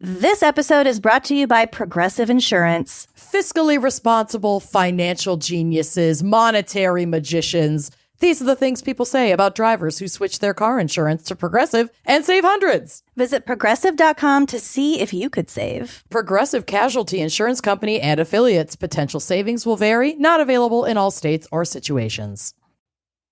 This episode is brought to you by Progressive Insurance. Fiscally responsible financial geniuses, monetary magicians. These are the things people say about drivers who switch their car insurance to Progressive and save hundreds. Visit progressive.com to see if you could save. Progressive Casualty Insurance Company and affiliates. Potential savings will vary. Not available in all states or situations.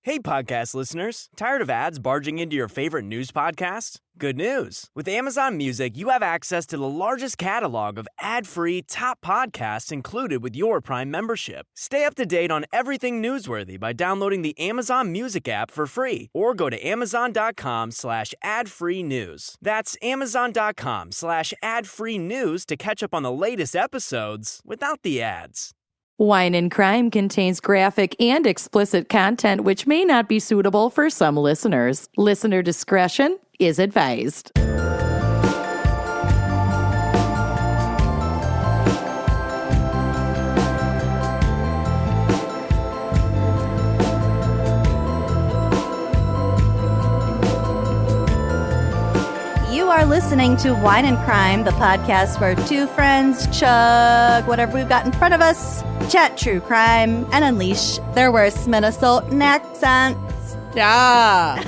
Hey, podcast listeners. Tired of ads barging into your favorite news podcasts? Good news. With Amazon Music, you have access to the largest catalog of ad-free top podcasts included with your Prime membership. Stay up to date on everything newsworthy by downloading the Amazon Music app for free or go to amazon.com/ad-free news. That's amazon.com/ad-free news to catch up on the latest episodes without the ads. Wine and Crime contains graphic and explicit content which may not be suitable for some listeners. Listener discretion is advised. You are listening to Wine and Crime, the podcast where two friends chug whatever we've got in front of us, chat true crime, and unleash their worst Minnesotan accents. Yeah.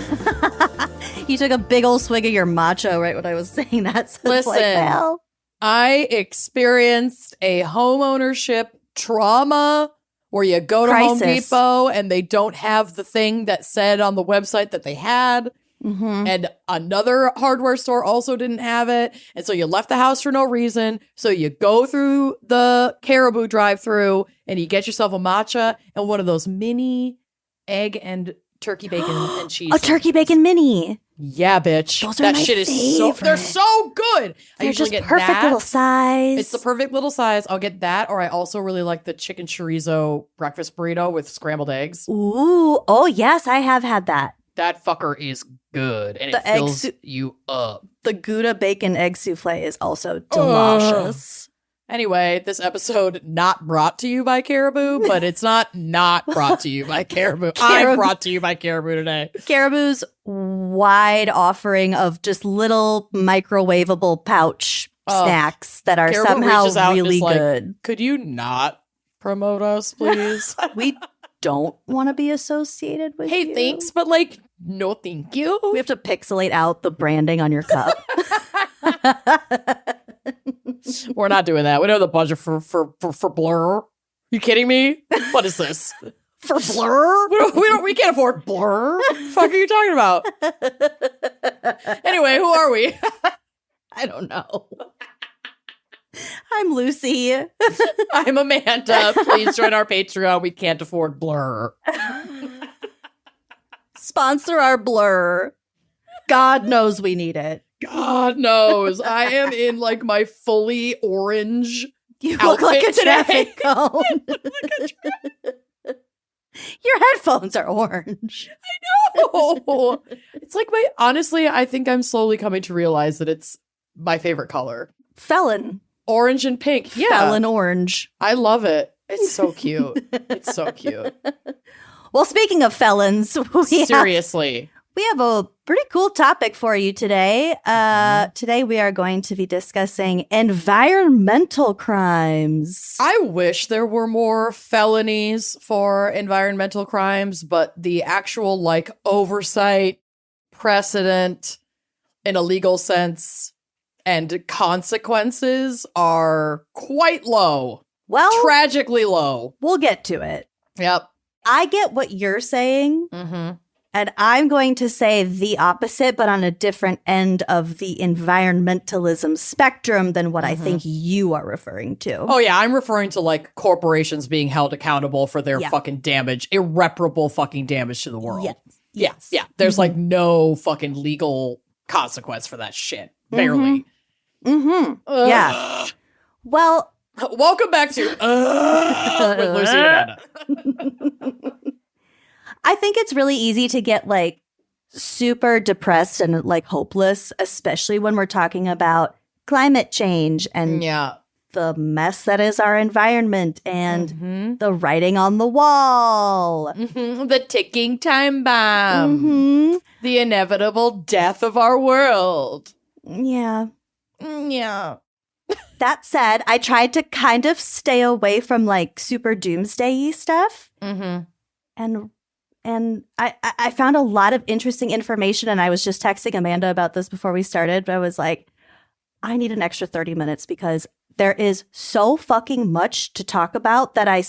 You took a big old swig of your macho right when I was saying that. So Listen, it's like, well, I experienced a homeownership trauma where you go to Home Crisis. Depot and they don't have the thing that said on the website that they had. mhm. And another hardware store also didn't have it. And so you left the house for no reason. So you go through the Caribou drive-through and you get yourself a matcha and one of those mini egg and turkey bacon and cheese. A turkey bacon mini. Yeah, bitch. Those are that my shit is so, they're favorite. so good. I They're usually just get perfect that. little size. It's the perfect little size. I'll get that, or I also really like the chicken chorizo breakfast burrito with scrambled eggs. Ooh, oh yes, I have had that. That fucker is good, and The it egg fills soup- you up. The Gouda bacon egg souffle is also delicious. Anyway, this episode not brought to you by Caribou, but it's not brought to you by Caribou. I'm brought to you by Caribou today. Caribou's wide offering of just little microwavable pouch snacks that are Caribou somehow reaches out and really is like, good. Could you not promote us, please? We don't want to be associated with Hey, you. thanks, but like, no thank you. We have to pixelate out the branding on your cup. We're not doing that. We don't have the budget for Blur. You kidding me? What is this? For Blur? We can't afford Blur. What the fuck are you talking about? Anyway, who are we? I don't know. I'm Lucy. I'm Amanda. Please join our Patreon. We can't afford Blur. Sponsor our Blur. God knows we need it. God knows. I am in like my fully orange You look like a outfit today. traffic cone. Your headphones are orange. Oh, it's like honestly, I think I'm slowly coming to realize that it's my favorite color. Felon. Orange and pink. Yeah. Felon orange. I love it. It's so cute. It's so cute. Well, speaking of felons, Seriously. we have a pretty cool topic for you today. Today we are going to be discussing environmental crimes. I wish there were more felonies for environmental crimes, but the actual like oversight, precedent in a legal sense, and consequences are quite low. Well, Tragically low. we'll get to it. Yep. I get what you're saying, Mm-hmm. and I'm going to say the opposite, but on a different end of the environmentalism spectrum than what I think you are referring to. Oh, yeah. I'm referring to like corporations being held accountable for their Yeah. fucking damage, irreparable fucking damage to the world. Yes. Yeah. Yes. Yeah. There's like no fucking legal consequence for that shit. Barely. Mm-hmm. Ugh. Yeah. Well, Welcome back to with Lucy and Amanda. I think it's really easy to get like super depressed and like hopeless, especially when we're talking about climate change and Yeah. the mess that is our environment and Mhm. the writing on the wall. Mhm. The ticking time bomb. Mhm. The inevitable death of our world. Yeah. Yeah. That said, I tried to kind of stay away from like super doomsday-y stuff. Mm-hmm. And I found a lot of interesting information, and I was just texting Amanda about this before we started, but I was like, I need an extra 30 minutes because there is so fucking much to talk about that I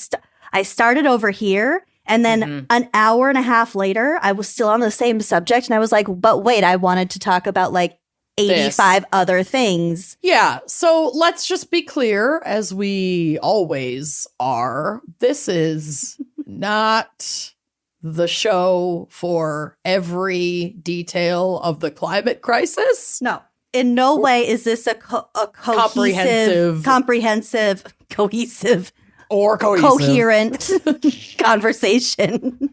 started over here, and then an hour and a half later, I was still on the same subject, and I was like, but wait, I wanted to talk about like 85 other things. Yeah, so let's just be clear, as we always are, this is not the show for every detail of the climate crisis. No. In no way is this a cohesive, cohesive, coherent conversation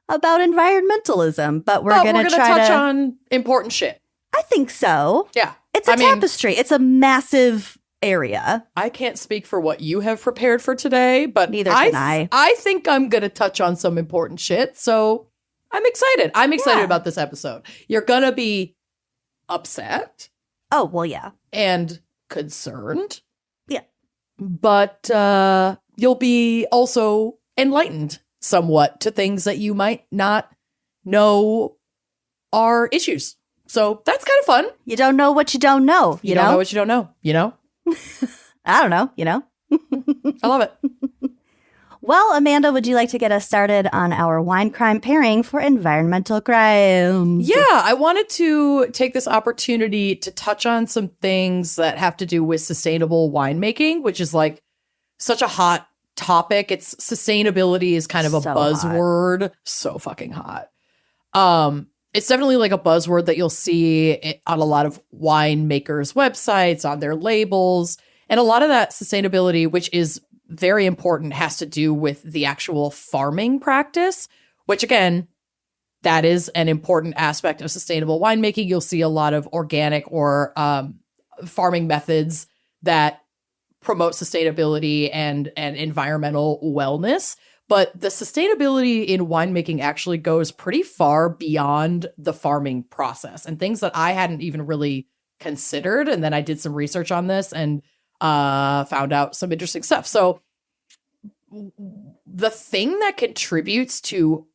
about environmentalism. But we're going to touch on important shit. I think so. Yeah. It's a tapestry. It's a massive area. I can't speak for what you have prepared for today, but neither can I. I think I'm going to touch on some important shit. So I'm excited. I'm excited about this episode. You're going to be upset. Oh, well, yeah. And concerned. Yeah. But you'll be also enlightened somewhat to things that you might not know are issues. So that's kind of fun. You don't know what you don't know. You don't know what you don't know. You know? I don't know. You know? I love it. Well, Amanda, would you like to get us started on our wine crime pairing for environmental crimes? Yeah, I wanted to take this opportunity to touch on some things that have to do with sustainable winemaking, which is like such a hot topic. It's sustainability is kind of a buzzword. Hot. So fucking hot. It's definitely like a buzzword that you'll see on a lot of winemakers' websites, on their labels. And a lot of that sustainability, which is very important, has to do with the actual farming practice, which again, that is an important aspect of sustainable winemaking. You'll see a lot of organic or farming methods that promote sustainability and environmental wellness. But the sustainability in winemaking actually goes pretty far beyond the farming process and things that I hadn't even really considered. And then I did some research on this and found out some interesting stuff. So the thing that contributes to,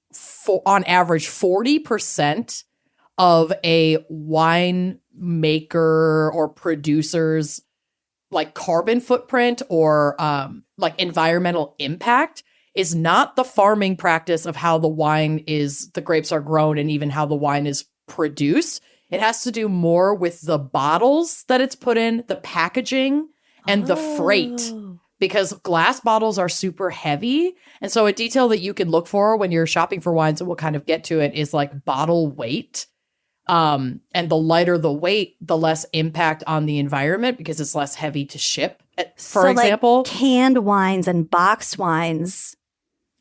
on average, 40% of a winemaker or producer's like carbon footprint or like environmental impact is not the farming practice of how the grapes are grown and even how the wine is produced. It has to do more with the bottles that it's put in, the packaging, and the freight. Because glass bottles are super heavy. And so a detail that you can look for when you're shopping for wines, and we'll kind of get to it, is like bottle weight. And the lighter the weight, the less impact on the environment because it's less heavy to ship. For example, like canned wines and boxed wines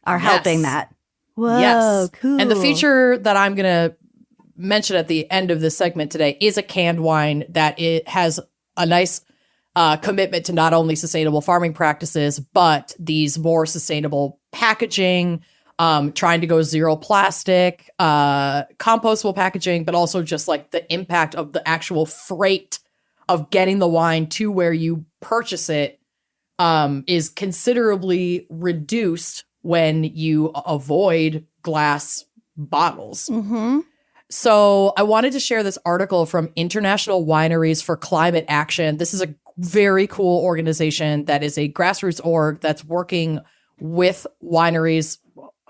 are helping that. Whoa, cool. And the feature that I'm going to mention at the end of this segment today is a canned wine that it has a nice commitment to not only sustainable farming practices, but these more sustainable packaging, trying to go zero plastic, compostable packaging, but also just like the impact of the actual freight of getting the wine to where you purchase it is considerably reduced when you avoid glass bottles. Mm-hmm. So I wanted to share this article from International Wineries for Climate Action. This is a very cool organization that is a grassroots org that's working with wineries.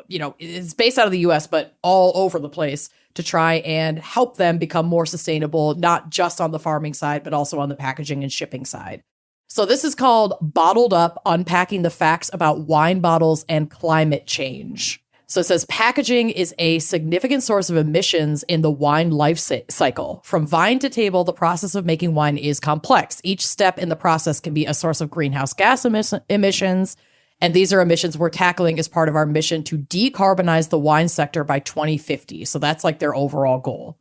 You know, it's based out of the US, but all over the place to try and help them become more sustainable, not just on the farming side, but also on the packaging and shipping side. So this is called Bottled Up, Unpacking the Facts About Wine Bottles and Climate Change. So it says packaging is a significant source of emissions in the wine life cycle. From vine to table, the process of making wine is complex. Each step in the process can be a source of greenhouse gas emissions. And these are emissions we're tackling as part of our mission to decarbonize the wine sector by 2050. So that's like their overall goal.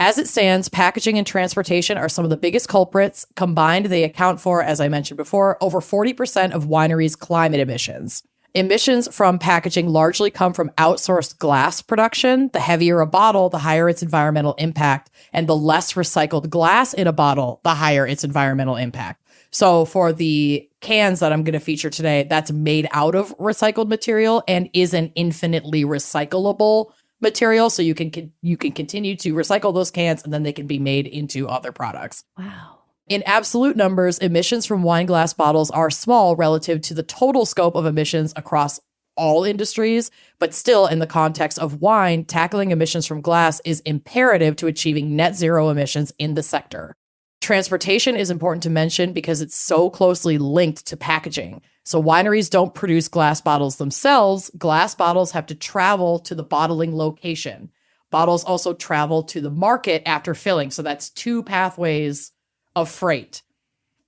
As it stands, packaging and transportation are some of the biggest culprits. Combined, they account for, as I mentioned before, over 40% of wineries' climate emissions. Emissions from packaging largely come from outsourced glass production. The heavier a bottle, the higher its environmental impact. And the less recycled glass in a bottle, the higher its environmental impact. So for the cans that I'm going to feature today, that's made out of recycled material and is an infinitely recyclable material. So you can continue to recycle those cans and then they can be made into other products. Wow. In absolute numbers, emissions from wine glass bottles are small relative to the total scope of emissions across all industries, but still in the context of wine, tackling emissions from glass is imperative to achieving net zero emissions in the sector. Transportation is important to mention because it's so closely linked to packaging. So wineries don't produce glass bottles themselves. Glass bottles have to travel to the bottling location. Bottles also travel to the market after filling. So that's two pathways of freight.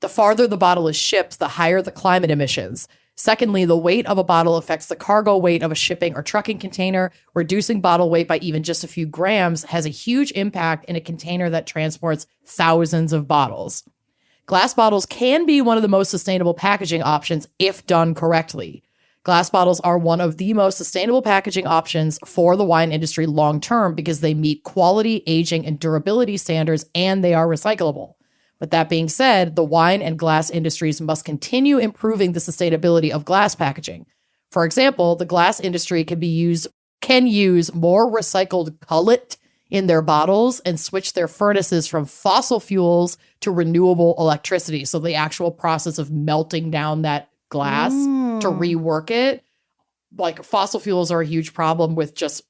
The farther the bottle is shipped, the higher the climate emissions. Secondly, the weight of a bottle affects the cargo weight of a shipping or trucking container. Reducing bottle weight by even just a few grams has a huge impact in a container that transports thousands of bottles. Glass bottles can be one of the most sustainable packaging options if done correctly. Glass bottles are one of the most sustainable packaging options for the wine industry long term because they meet quality, aging, and durability standards, and they are recyclable. But that being said, the wine and glass industries must continue improving the sustainability of glass packaging. For example, the glass industry can use more recycled cullet in their bottles and switch their furnaces from fossil fuels to renewable electricity. So the actual process of melting down that glass to rework it, like fossil fuels are a huge problem with just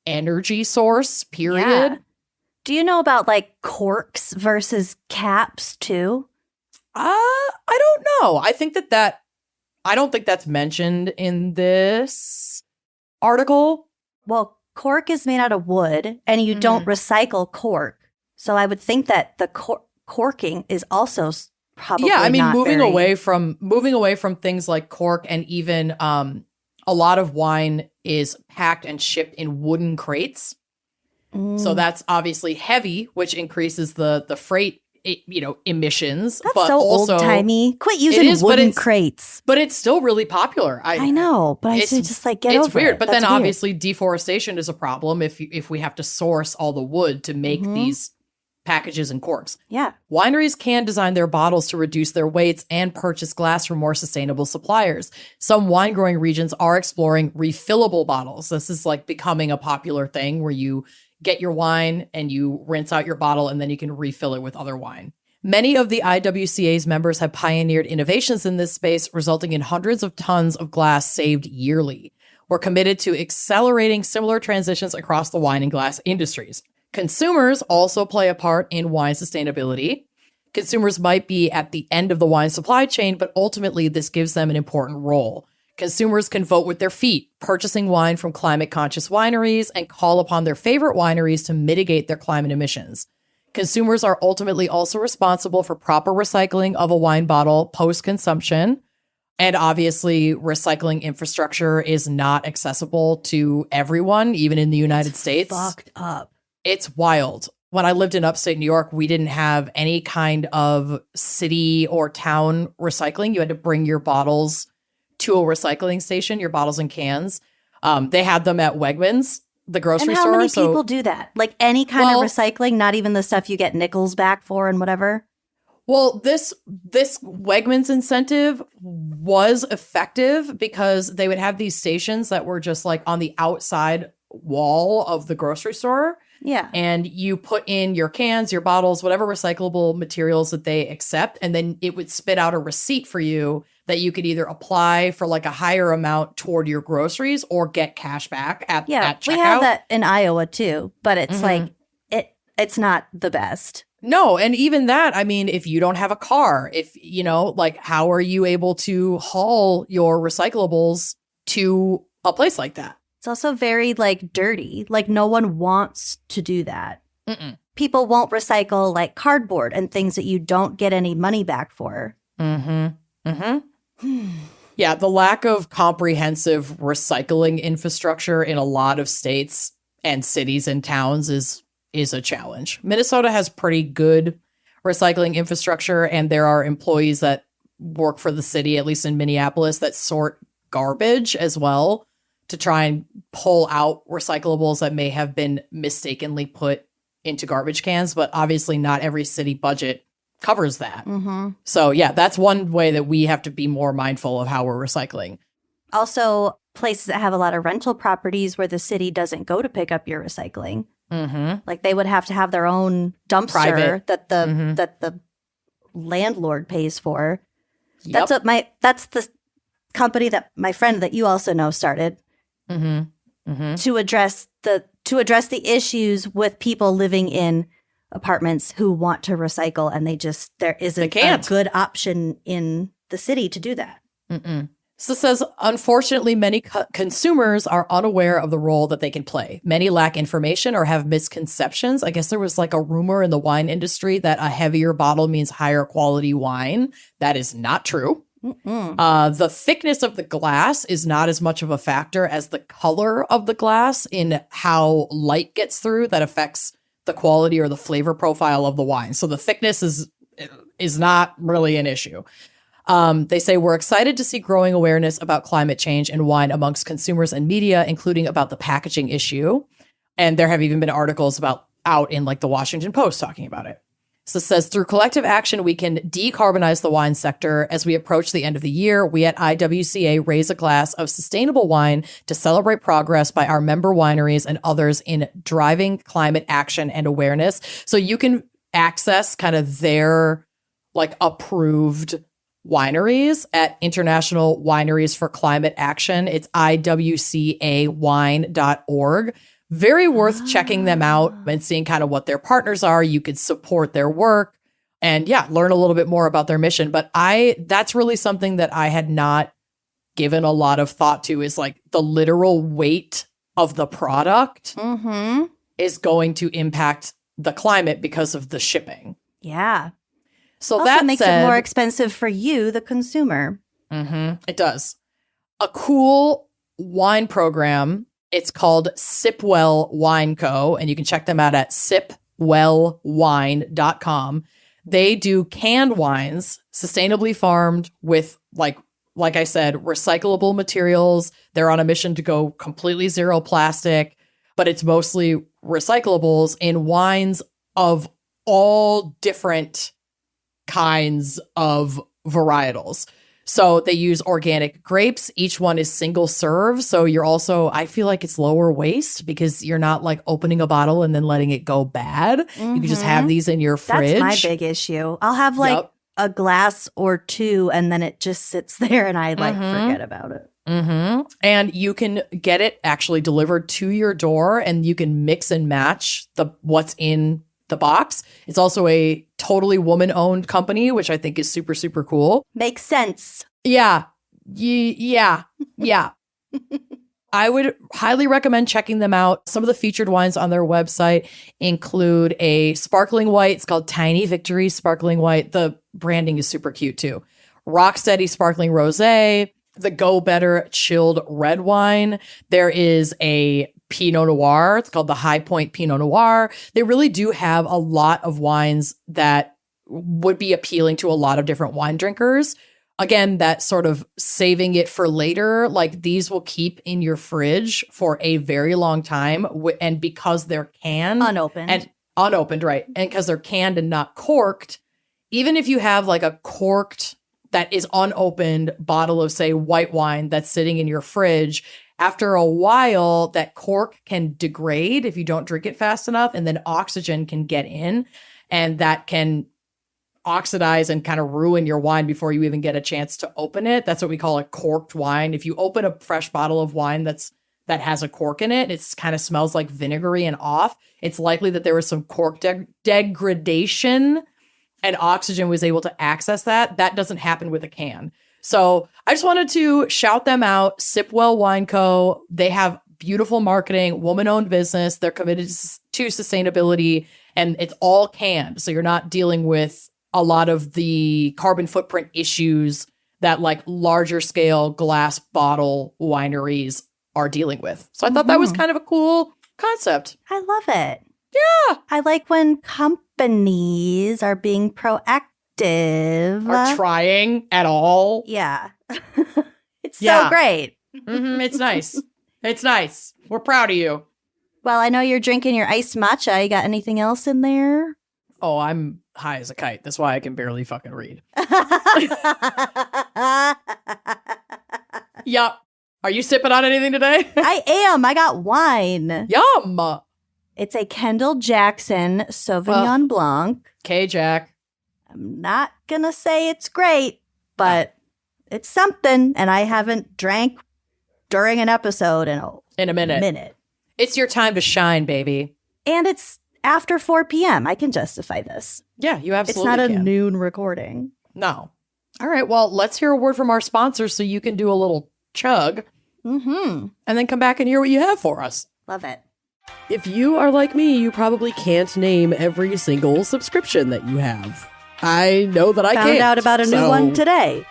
energy source, period. Yeah. Do you know about like corks versus caps too? I don't know. I don't think that's mentioned in this article. Well, cork is made out of wood and you don't recycle cork. So I would think that the corking is also probably moving away from things like cork, and even a lot of wine is packed and shipped in wooden crates. So that's obviously heavy, which increases the freight, emissions. That's but so also, old-timey. Quit using wooden crates. But it's still really popular. I know, but I should just get over it. It's weird. But That's then weird. obviously deforestation is a problem if we have to source all the wood to make these packages and corks. Yeah. Wineries can design their bottles to reduce their weights and purchase glass from more sustainable suppliers. Some wine growing regions are exploring refillable bottles. This is like becoming a popular thing where you get your wine and you rinse out your bottle and then you can refill it with other wine. Many of the IWCA's members have pioneered innovations in this space, resulting in hundreds of tons of glass saved yearly. We're committed to accelerating similar transitions across the wine and glass industries. Consumers also play a part in wine sustainability. Consumers might be at the end of the wine supply chain, but ultimately this gives them an important role. Consumers can vote with their feet, purchasing wine from climate-conscious wineries and call upon their favorite wineries to mitigate their climate emissions. Consumers are ultimately also responsible for proper recycling of a wine bottle post-consumption. And obviously, recycling infrastructure is not accessible to everyone, even in the United States. Fucked up. It's wild. When I lived in upstate New York, we didn't have any kind of city or town recycling. You had to bring your bottles to a recycling station, your bottles and cans. They had them at Wegmans, the grocery store. And how many people do that? Like any kind of recycling, not even the stuff you get nickels back for and whatever? Well, this Wegmans incentive was effective because they would have these stations that were just like on the outside wall of the grocery store. Yeah. And you put in your cans, your bottles, whatever recyclable materials that they accept, and then it would spit out a receipt for you that you could either apply for like a higher amount toward your groceries or get cash back at checkout. We have that in Iowa too, but it's like it's not the best. No, and even that, I mean, if you don't have a car, if how are you able to haul your recyclables to a place like that? It's also very dirty. Like no one wants to do that. Mm-mm. People won't recycle like cardboard and things that you don't get any money back for. Yeah, the lack of comprehensive recycling infrastructure in a lot of states and cities and towns is a challenge. Minnesota has pretty good recycling infrastructure, and there are employees that work for the city, at least in Minneapolis, that sort garbage as well to try and pull out recyclables that may have been mistakenly put into garbage cans. But obviously not every city budget covers that. So yeah, that's one way that we have to be more mindful of how we're recycling. Also, places that have a lot of rental properties where the city doesn't go to pick up your recycling. Like they would have to have their own dumpster Private. that the landlord pays for. Yep. That's the company that my friend that you also know started to address the issues with people living in apartments who want to recycle, and there isn't a good option in the city to do that. So it says, unfortunately, many consumers are unaware of the role that they can play. Many lack information or have misconceptions. I guess there was like a rumor in the wine industry that a heavier bottle means higher quality wine. That is not true. The thickness of the glass is not as much of a factor as the color of the glass in how light gets through that affects the quality or the flavor profile of the wine. So the thickness is not really an issue. They say, we're excited to see growing awareness about climate change and wine amongst consumers and media, including about the packaging issue. And there have even been articles out in like the Washington Post talking about it. So it says, through collective action, we can decarbonize the wine sector. As we approach the end of the year, we at IWCA raise a glass of sustainable wine to celebrate progress by our member wineries and others in driving climate action and awareness. So you can access kind of their like approved wineries at International Wineries for Climate Action. It's iwcawine.org. Very worth checking them out and seeing kind of what their partners are. You could support their work and learn a little bit more about their mission. But that's really something that I had not given a lot of thought to, is like the literal weight of the product is going to impact the climate because of the shipping. Yeah. So also that makes it more expensive for you, the consumer. It does. A cool wine program. It's called Sipwell Wine Co. And you can check them out at sipwellwine.com. They do canned wines, sustainably farmed with like I said, recyclable materials. They're on a mission to go completely zero plastic, but it's mostly recyclables in wines of all different kinds of varietals. So they use organic grapes. Each one is single serve. So you're also, I feel like it's lower waste because you're not like opening a bottle and then letting it go bad. You can just have these in your fridge. That's my big issue. I'll have like a glass or two and then it just sits there and I like forget about it. And you can get it actually delivered to your door and you can mix and match what's in the box. It's also a totally woman-owned company, which I think is super, super cool. Makes sense. Yeah. I would highly recommend checking them out. Some of the featured wines on their website include a sparkling white. It's called Tiny Victories Sparkling White. The branding is super cute too. Rocksteady Sparkling Rosé. The Go Better Chilled Red Wine. There is a Pinot Noir. It's called the High Point Pinot Noir. They really do have a lot of wines that would be appealing to a lot of different wine drinkers. Again, that sort of saving it for later, like these will keep in your fridge for a very long time. And because they're canned. Unopened, right. And because they're canned and not corked, even if you have like a corked that is unopened bottle of, say, white wine that's sitting in your fridge, after a while, that cork can degrade if you don't drink it fast enough, and then oxygen can get in, and that can oxidize and kind of ruin your wine before you even get a chance to open it. That's what we call a corked wine. If you open a fresh bottle of wine that has a cork in it, it kind of smells like vinegary and off. It's likely that there was some cork degradation and oxygen was able to access that. That doesn't happen with a can. So I just wanted to shout them out. Sipwell Wine Co. They have beautiful marketing, woman-owned business. They're committed to sustainability, and it's all canned. So you're not dealing with a lot of the carbon footprint issues that like larger scale glass bottle wineries are dealing with. So I thought that was kind of a cool concept. I love it. Yeah. I like when companies are being proactive. Are trying at all. Yeah. It's so great. It's nice. It's nice. We're proud of you. Well, I know you're drinking your iced matcha. You got anything else in there? Oh, I'm high as a kite. That's why I can barely fucking read. Yup. Are you sipping on anything today? I am. I got wine. Yum. It's a Kendall Jackson Sauvignon Blanc. K-Jack. I'm not going to say it's great, but it's something. And I haven't drank during an episode in a minute. It's your time to shine, baby. And it's after 4 p.m. I can justify this. Yeah, you absolutely It's not can. a noon recording. No. All right, well, let's hear a word from our sponsors so you can do a little chug. Mm-hmm. And then come back and hear what you have for us. Love it. If you are like me, you probably can't name every single subscription that you have. I know that I can't. Found out about a new one today.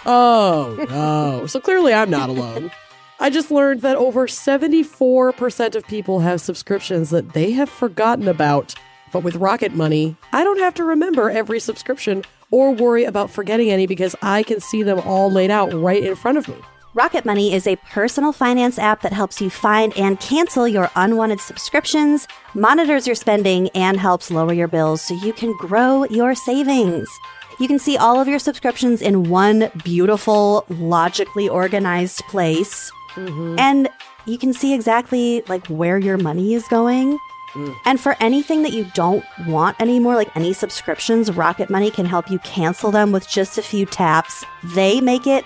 Oh, no. So clearly I'm not alone. I just learned that over 74% of people have subscriptions that they have forgotten about. But with Rocket Money, I don't have to remember every subscription or worry about forgetting any because I can see them all laid out right in front of me. Rocket Money is a personal finance app that helps you find and cancel your unwanted subscriptions, monitors your spending, and helps lower your bills so you can grow your savings. You can see all of your subscriptions in one beautiful, logically organized place. Mm-hmm. And you can see exactly like where your money is going. And for anything that you don't want anymore, like any subscriptions, Rocket Money can help you cancel them with just a few taps. They make it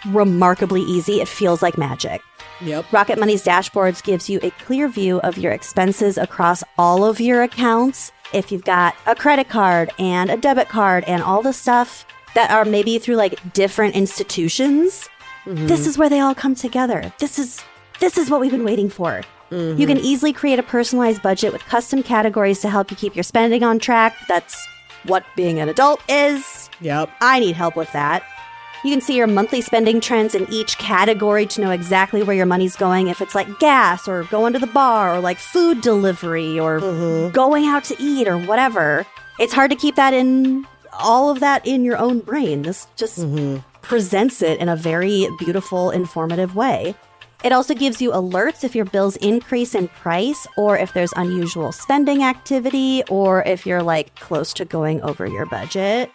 remarkably easy. It feels like magic. Yep. Rocket Money's dashboards gives you a clear view of your expenses across all of your accounts. If you've got a credit card and a debit card and all the stuff that are maybe through like different institutions, this is where they all come together. This is what we've been waiting for. You can easily create a personalized budget with custom categories to help you keep your spending on track. That's what being an adult is. Yep. I need help with that. You can see your monthly spending trends in each category to know exactly where your money's going. If it's like gas or going to the bar or like food delivery or going out to eat or whatever. It's hard to keep that in all of that in your own brain. This just presents it in a very beautiful, informative way. It also gives you alerts if your bills increase in price or if there's unusual spending activity or if you're like close to going over your budget.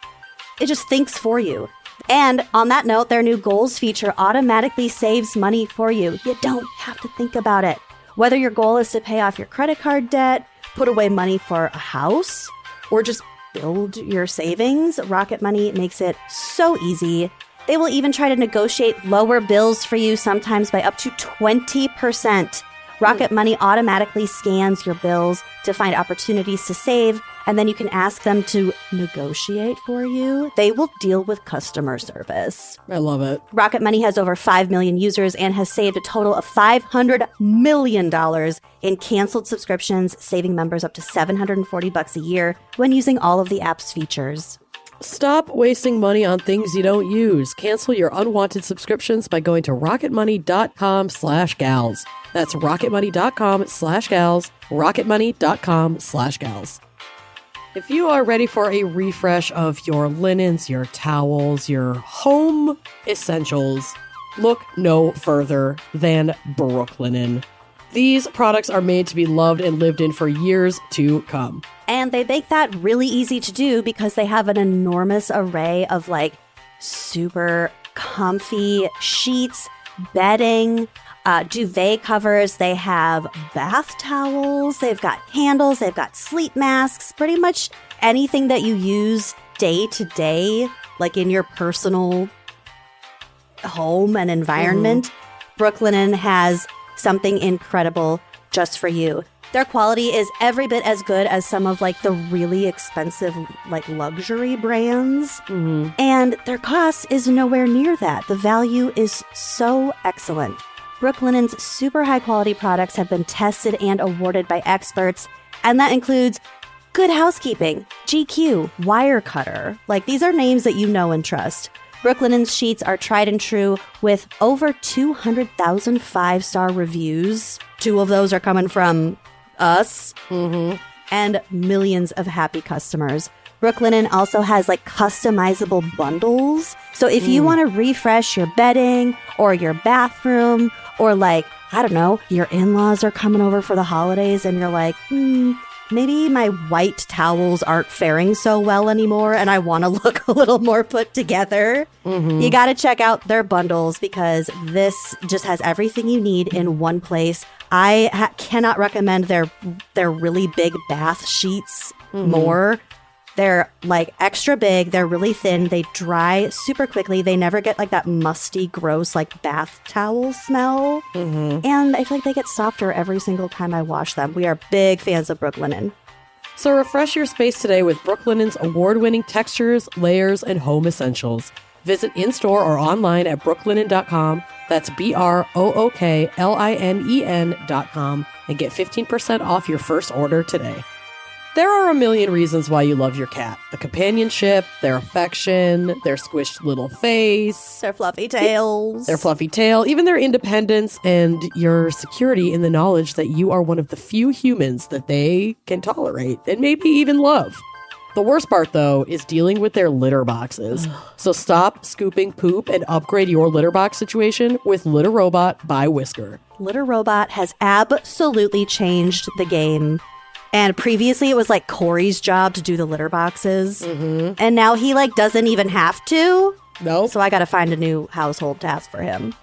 It just thinks for you. And on that note, their new goals feature automatically saves money for you. You don't have to think about it. Whether your goal is to pay off your credit card debt, put away money for a house, or just build your savings, Rocket Money makes it so easy. They will even try to negotiate lower bills for you, sometimes by up to 20%. Rocket Money automatically scans your bills to find opportunities to save, and then you can ask them to negotiate for you. They will deal with customer service. I love it. Rocket Money has over 5 million users and has saved a total of $500 million in canceled subscriptions, saving members up to $740 a year when using all of the app's features. Stop wasting money on things you don't use. Cancel your unwanted subscriptions by going to rocketmoney.com/gals. That's rocketmoney.com/gals. rocketmoney.com/gals. If you are ready for a refresh of your linens, your towels, your home essentials, look no further than Brooklinen. These products are made to be loved and lived in for years to come. And they make that really easy to do because they have an enormous array of like super comfy sheets, bedding, duvet covers. They have bath towels. They've got candles. They've got sleep masks. Pretty much anything that you use day to day, like in your personal home and environment. Brooklinen has something incredible just for you. Their quality is every bit as good as some of like the really expensive like luxury brands. And their cost is nowhere near that. The value is so excellent. Brooklinen's super high quality products have been tested and awarded by experts. And that includes Good Housekeeping, GQ, Wirecutter. Like these are names that you know and trust. Brooklinen's sheets are tried and true with over 200,000 5-star reviews. 2 of those are coming from us. And millions of happy customers. Brooklinen also has like customizable bundles. So if you want to refresh your bedding or your bathroom, or like, I don't know, your in-laws are coming over for the holidays and you're like, maybe my white towels aren't faring so well anymore and I want to look a little more put together. You got to check out their bundles because this just has everything you need in one place. I cannot recommend their really big bath sheets more. They're like extra big. They're really thin. They dry super quickly. They never get like that musty, gross, like bath towel smell. And I feel like they get softer every single time I wash them. We are big fans of Brooklinen. So refresh your space today with Brooklinen's award-winning textures, layers, and home essentials. Visit in-store or online at brooklinen.com. That's BROOKLINEN.com and get 15% off your first order today. There are a million reasons why you love your cat. The companionship, their affection, their squished little face, Their fluffy tails. their fluffy tail, even their independence and your security in the knowledge that you are one of the few humans that they can tolerate and maybe even love. The worst part, though, is dealing with their litter boxes. So stop scooping poop and upgrade your litter box situation with Litter Robot by Whisker. Litter Robot has absolutely changed the game. And previously it was like Corey's job to do the litter boxes. And now he like doesn't even have to. No. So I got to find a new household task for him.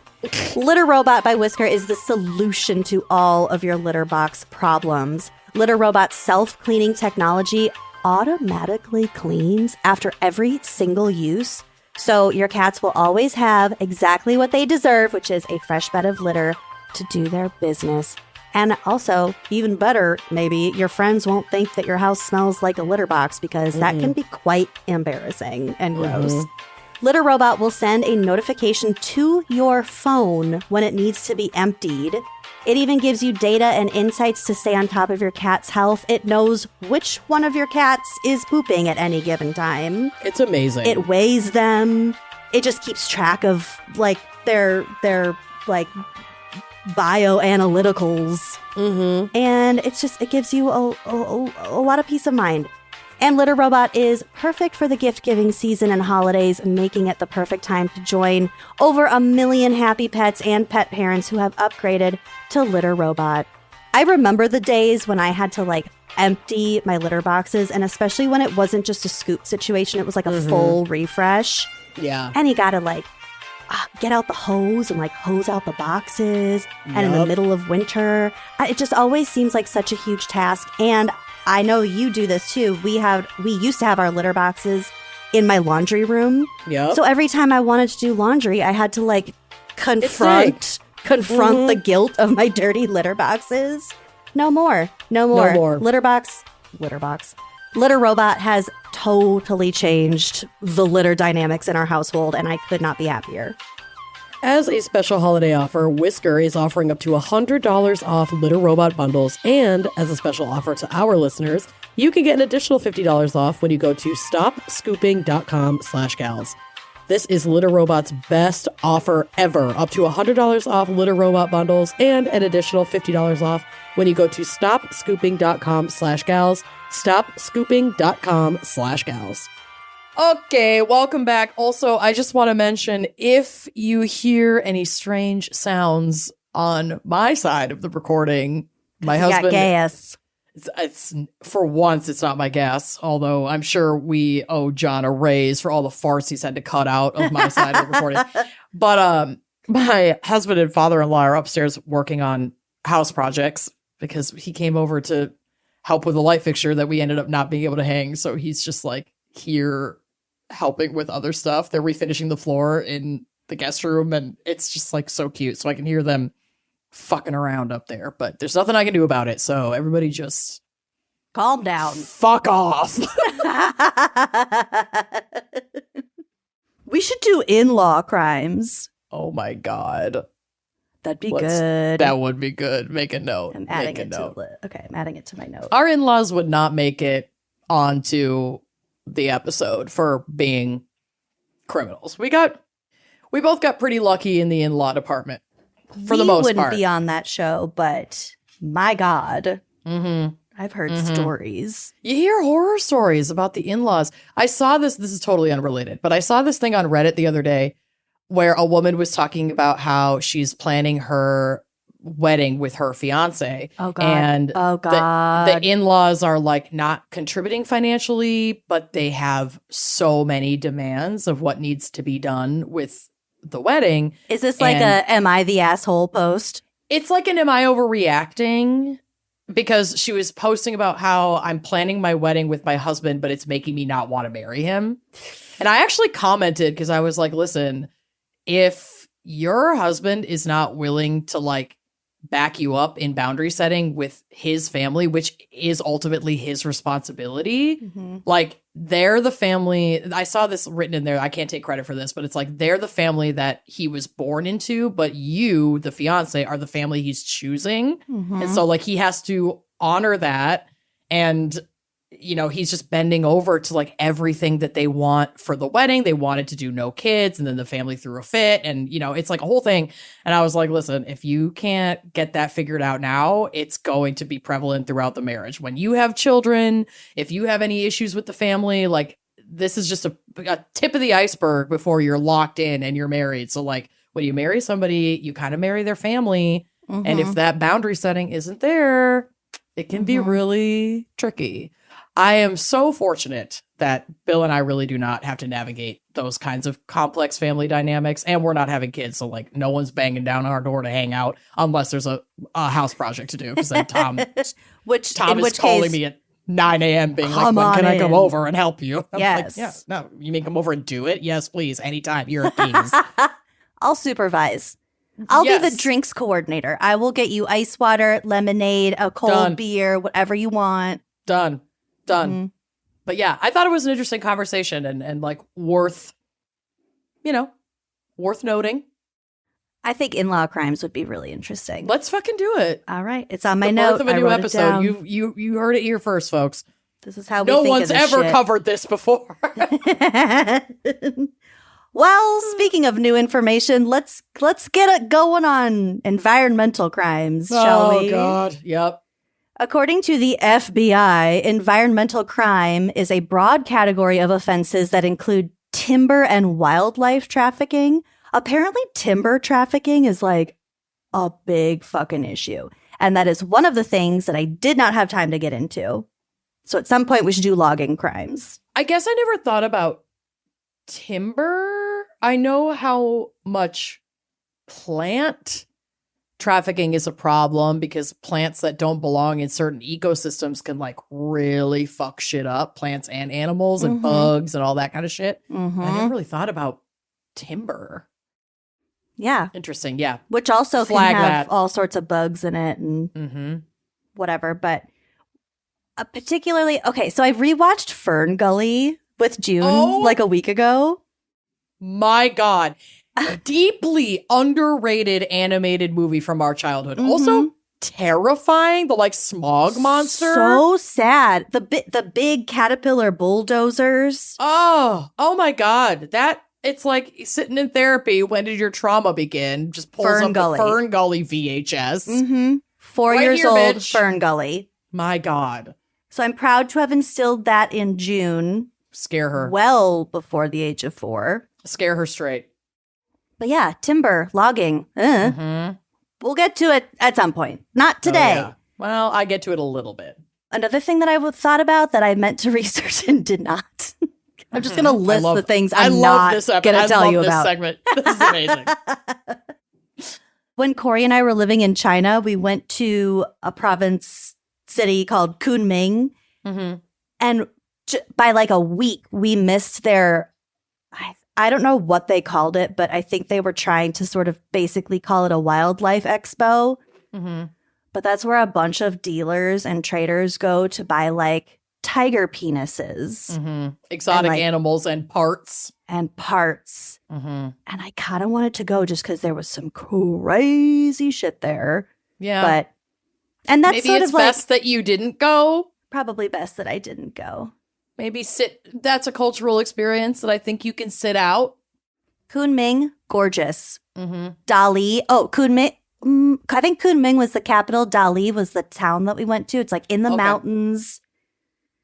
Litter Robot by Whisker is the solution to all of your litter box problems. Litter Robot's self-cleaning technology automatically cleans after every single use. So your cats will always have exactly what they deserve, which is a fresh bed of litter to do their business. And also, even better, maybe, your friends won't think that your house smells like a litter box because that can be quite embarrassing and gross. Litter Robot will send a notification to your phone when it needs to be emptied. It even gives you data and insights to stay on top of your cat's health. It knows which one of your cats is pooping at any given time. It's amazing. It weighs them. It just keeps track of like their like bioanalyticals. And it gives you a lot of peace of mind. And Litter Robot is perfect for the gift-giving season and holidays, making it the perfect time to join over 1 million happy pets and pet parents who have upgraded to Litter Robot. I remember the days when I had to like empty my litter boxes, and especially when it wasn't just a scoop situation, it was like a full refresh. Yeah. And you gotta like get out the hose and like hose out the boxes. And in the middle of winter, it just always seems like such a huge task. And I know you do this too. We used to have our litter boxes in my laundry room. Yep. So every time I wanted to do laundry, I had to like confront the guilt of my dirty litter boxes. No more. Litter Robot has totally changed the litter dynamics in our household, and I could not be happier. As a special holiday offer, Whisker is offering up to $100 off Litter Robot bundles, and as a special offer to our listeners, you can get an additional $50 off when you go to stopscooping.com/gals. This is Litter Robot's best offer ever, up to $100 off Litter Robot bundles and an additional $50 off when you go to stopscooping.com/gals, stopscooping.com/gals. Okay, welcome back. Also, I just want to mention, if you hear any strange sounds on my side of the recording, my husband... got gas. It's for once, it's not my gas, although I'm sure we owe John a raise for all the farts he's had to cut out of my side of the recording. But my husband and father-in-law are upstairs working on house projects because he came over to help with a light fixture that we ended up not being able to hang. So he's just like here helping with other stuff. They're refinishing the floor in the guest room, and it's just like so cute. So I can hear them fucking around up there, but there's nothing I can do about it. So everybody just calm down. Fuck off. We should do in-law crimes. Oh my God. That'd be good. That would be good. Make a note. I'm adding it to I'm adding it to my note. Our in-laws would not make it onto the episode for being criminals. We both got pretty lucky in the in-law department for the most part. We wouldn't be on that show, but my God, I I've heard stories. You hear horror stories about the in-laws. I saw this is totally unrelated, but I saw this thing on Reddit the other day where a woman was talking about how she's planning her wedding with her fiance. Oh, God. And the the in-laws are like not contributing financially, but they have so many demands of what needs to be done with the wedding. Is this like a am I the asshole post? It's like an am I overreacting? Because she was posting about how I'm planning my wedding with my husband, but it's making me not want to marry him. And I actually commented because I was like, listen, if your husband is not willing to like back you up in boundary setting with his family, which is ultimately his responsibility, like they're the family. I saw this written in there. I can't take credit for this, but it's like they're the family that he was born into, but you, the fiance, are the family he's choosing. And so like he has to honor that. And you know, he's just bending over to like everything that they want for the wedding. They wanted to do no kids, and then the family threw a fit, and you know, it's like a whole thing. And I was like, listen, if you can't get that figured out now, it's going to be prevalent throughout the marriage. When you have children, if you have any issues with the family, like this is just a tip of the iceberg before you're locked in and you're married. So like when you marry somebody, you kind of marry their family. And if that boundary setting isn't there, it can be really tricky. I am so fortunate that Bill and I really do not have to navigate those kinds of complex family dynamics, and we're not having kids, so like no one's banging down our door to hang out unless there's a house project to do. Because then Tom is calling me at 9 a.m. being like, when can I come over and help you? I'm like, yeah, no, you mean come over and do it? Yes, please, anytime. You're a tease. I'll supervise. I'll be the drinks coordinator. I will get you ice water, lemonade, a cold beer, whatever you want. Done. But yeah, I thought it was an interesting conversation and like worth noting. I think in-law crimes would be really interesting. Let's fucking do it. All right. It's on my note. Birth of a new episode. You heard it here first, folks. This is how we no think one's of this ever shit. covered this before. Well, speaking of new information, let's get it going on environmental crimes, shall we? Oh, God. Yep. According to the FBI, environmental crime is a broad category of offenses that include timber and wildlife trafficking. Apparently, timber trafficking is like a big fucking issue. And that is one of the things that I did not have time to get into. So at some point, we should do logging crimes. I guess I never thought about timber. I know how much plant trafficking is a problem because plants that don't belong in certain ecosystems can like really fuck shit up, plants and animals and bugs and all that kind of shit. I never really thought about timber. Yeah. Interesting. Yeah. Which also Flag can have that. all sorts of bugs in it and whatever. But particularly, okay, so I rewatched Fern Gully with June like a week ago. My God. Deeply underrated animated movie from our childhood. Also terrifying. The like smog monster. So sad. The big caterpillar bulldozers. Oh my God. It's like sitting in therapy. When did your trauma begin? Just pulls Fern up Gully. the Fern Gully VHS. 4 Right years here, old, bitch. Fern Gully. My God. So I'm proud to have instilled that in June. Scare her. Well before the age of 4. Scare her straight. But yeah, timber, logging. We'll get to it at some point. Not today. Oh, yeah. Well, I get to it a little bit. Another thing that I thought about that I meant to research and did not. I'm just going to list the things I'm not going to tell you about. This segment. This is amazing. When Corey and I were living in China, we went to a province city called Kunming. And by like a week, we missed their, I don't know what they called it, but I think they were trying to sort of basically call it a wildlife expo. But that's where a bunch of dealers and traders go to buy like tiger penises. Exotic like, animals and parts. And I kind of wanted to go just because there was some crazy shit there. Yeah. But, and that's maybe sort it's of like, best that you didn't go. probably best that I didn't go. Maybe that's a cultural experience that I think you can sit out. Kunming, gorgeous. Dali. Oh, Kunming. I think Kunming was the capital. Dali was the town that we went to. It's like in the mountains.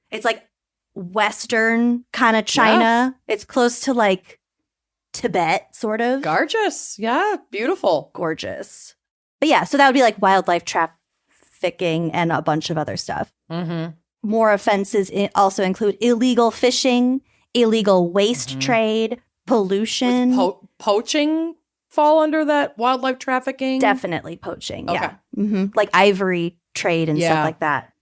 It's like Western kind of China. It's close to like Tibet, sort of. Gorgeous. Yeah. Beautiful. Gorgeous. But yeah, so that would be like wildlife trafficking and a bunch of other stuff. Mm-hmm. More offenses also include illegal fishing, illegal waste trade, pollution. Poaching fall under that wildlife trafficking? Definitely poaching, Okay. yeah. Like ivory trade and stuff like that.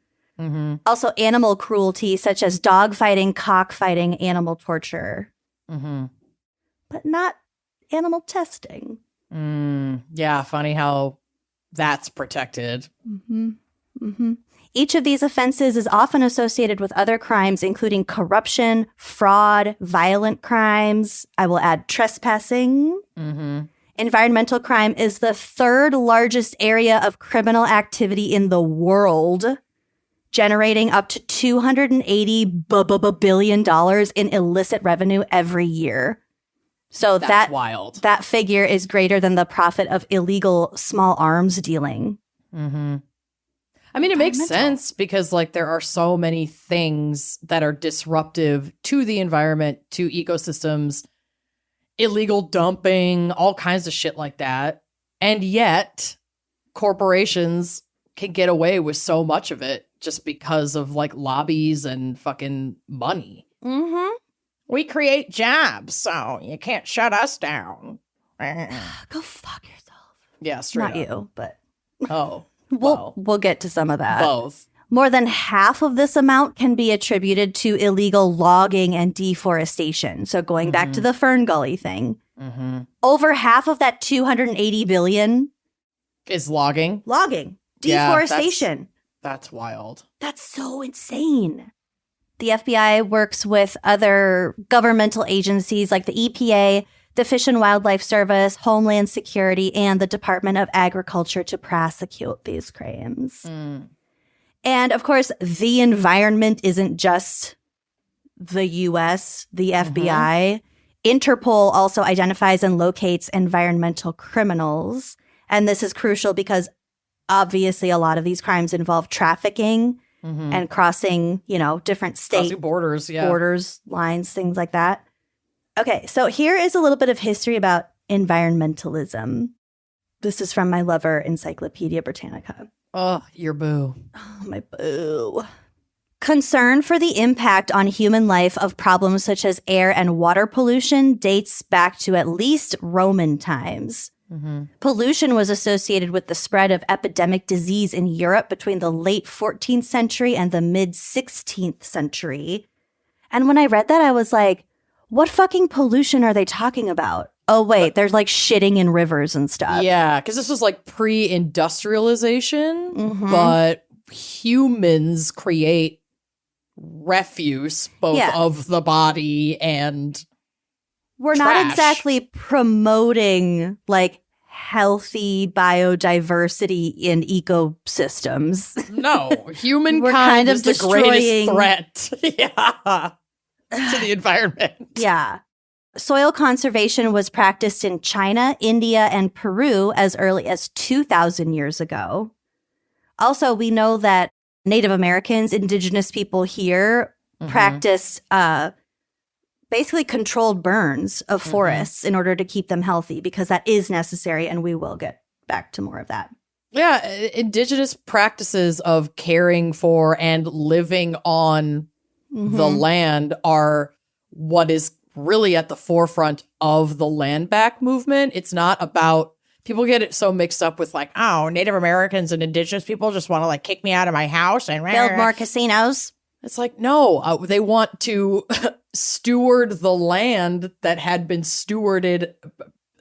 Also animal cruelty, such as dog fighting, cockfighting, animal torture. But not animal testing. Yeah, funny how that's protected. Each of these offenses is often associated with other crimes, including corruption, fraud, violent crimes. I will add trespassing. Environmental crime is the third largest area of criminal activity in the world, generating up to $280 billion in illicit revenue every year. So That's wild. That figure is greater than the profit of illegal small arms dealing. I mean, it makes sense because, like, there are so many things that are disruptive to the environment, to ecosystems, illegal dumping, all kinds of shit like that. And yet, corporations can get away with so much of it just because of, like, lobbies and fucking money. We create jobs, so you can't shut us down. Go fuck yourself. Yeah, straight Not up. you, but Oh. we'll get to some of that. Both. More than half of this amount can be attributed to illegal logging and deforestation. So going back to the Fern Gully thing, over half of that 280 billion is logging. Deforestation. That's wild. That's so insane. The FBI works with other governmental agencies like the EPA, the Fish and Wildlife Service, Homeland Security, and the Department of Agriculture to prosecute these crimes. And of course, the environment isn't just the US, the FBI. Interpol also identifies and locates environmental criminals. And this is crucial because obviously a lot of these crimes involve trafficking and crossing, different state Crossing borders, borders, lines, things like that. Okay, so here is a little bit of history about environmentalism. This is from my lover, Encyclopedia Britannica. Oh, your boo. Oh, my boo. Concern for the impact on human life of problems such as air and water pollution dates back to at least Roman times. Pollution was associated with the spread of epidemic disease in Europe between the late 14th century and the mid 16th century. And when I read that, I was like, what fucking pollution are they talking about? Oh, wait, they're like shitting in rivers and stuff. Yeah, because this was like pre-industrialization, but humans create refuse both of the body and we're trash. not exactly promoting like healthy biodiversity in ecosystems. No, humankind We're kind of is the greatest threat to the environment. Yeah. Soil conservation was practiced in China, India, and Peru as early as 2,000 years ago. Also, we know that Native Americans, indigenous people here, practice basically controlled burns of forests in order to keep them healthy because that is necessary, and we will get back to more of that. Yeah, indigenous practices of caring for and living on the land are what is really at the forefront of the land back movement. It's not about, people get it so mixed up with like, oh, Native Americans and indigenous people just want to like kick me out of my house and build more casinos. It's like, no, they want to steward the land that had been stewarded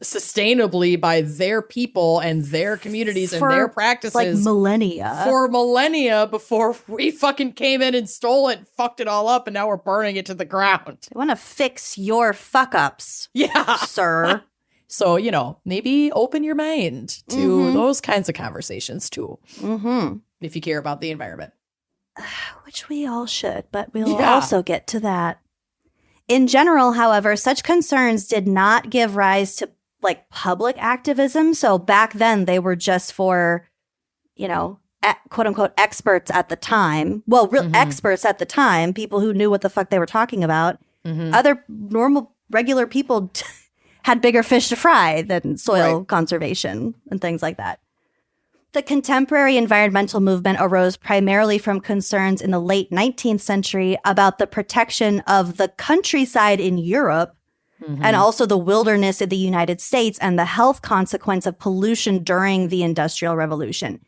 sustainably by their people and their communities and their practices. Like millennia. For millennia before we fucking came in and stole it and fucked it all up and now we're burning it to the ground. I want to fix your fuck-ups, sir. So, maybe open your mind to those kinds of conversations too. If you care about the environment. Which we all should, but we'll also get to that. In general, however, such concerns did not give rise to like public activism. So back then they were just for, you know, quote unquote experts at the time. Well, real experts at the time, people who knew what the fuck they were talking about. Other normal, regular people had bigger fish to fry than soil conservation and things like that. The contemporary environmental movement arose primarily from concerns in the late 19th century about the protection of the countryside in Europe and also the wilderness in the United States and the health consequence of pollution during the Industrial Revolution.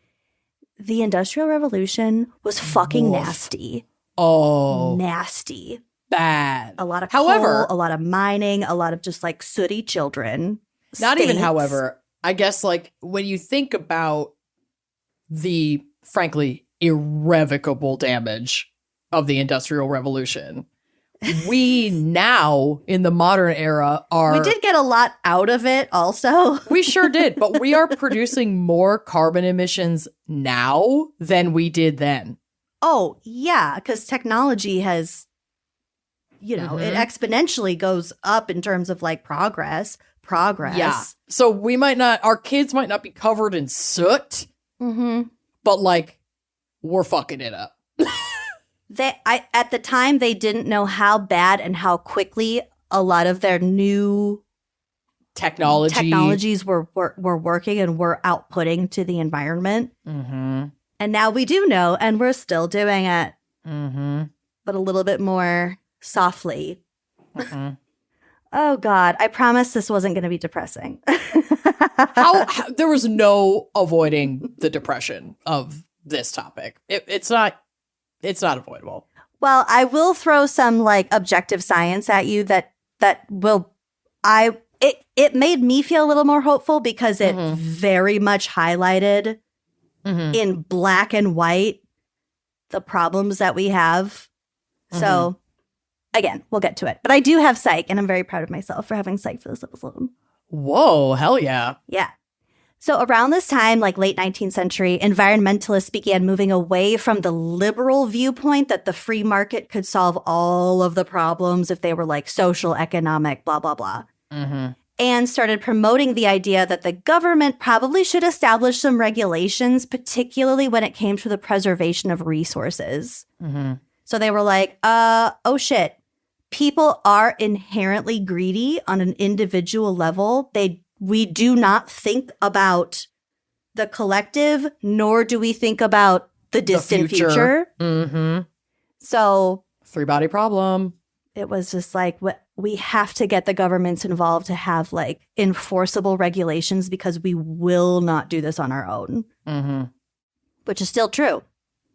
The Industrial Revolution was fucking nasty. Oh. Nasty. Bad. A lot of coal, a lot of mining, a lot of just like sooty children. Not even, States. however, I guess like when you think about the, frankly, irrevocable damage of the Industrial Revolution, we now in the modern era are... We did get a lot out of it also. We sure did, but we are producing more carbon emissions now than we did then. Oh, yeah, because technology has, you know, it exponentially goes up in terms of like progress. Yeah. So we might not, our kids might not be covered in soot, but like we're fucking it up. At the time, they didn't know how bad and how quickly a lot of their new technologies were working and were outputting to the environment. And now we do know, and we're still doing it, but a little bit more softly. Oh, God. I promised this wasn't going to be depressing. how there was no avoiding the depression of this topic. It's not avoidable. Well, I will throw some like objective science at you that will it made me feel a little more hopeful because it very much highlighted in black and white the problems that we have. So again, we'll get to it. But I do have psych, and I'm very proud of myself for having psych for this episode. Whoa, hell yeah. Yeah. So around this time, like late 19th century, environmentalists began moving away from the liberal viewpoint that the free market could solve all of the problems if they were like social, economic, blah, blah, blah. And started promoting the idea that the government probably should establish some regulations, particularly when it came to the preservation of resources. So they were like, oh shit, people are inherently greedy on an individual level. We do not think about the collective, nor do we think about the distant future. So 3-body problem. It was just like, we have to get the governments involved to have like enforceable regulations because we will not do this on our own, which is still true.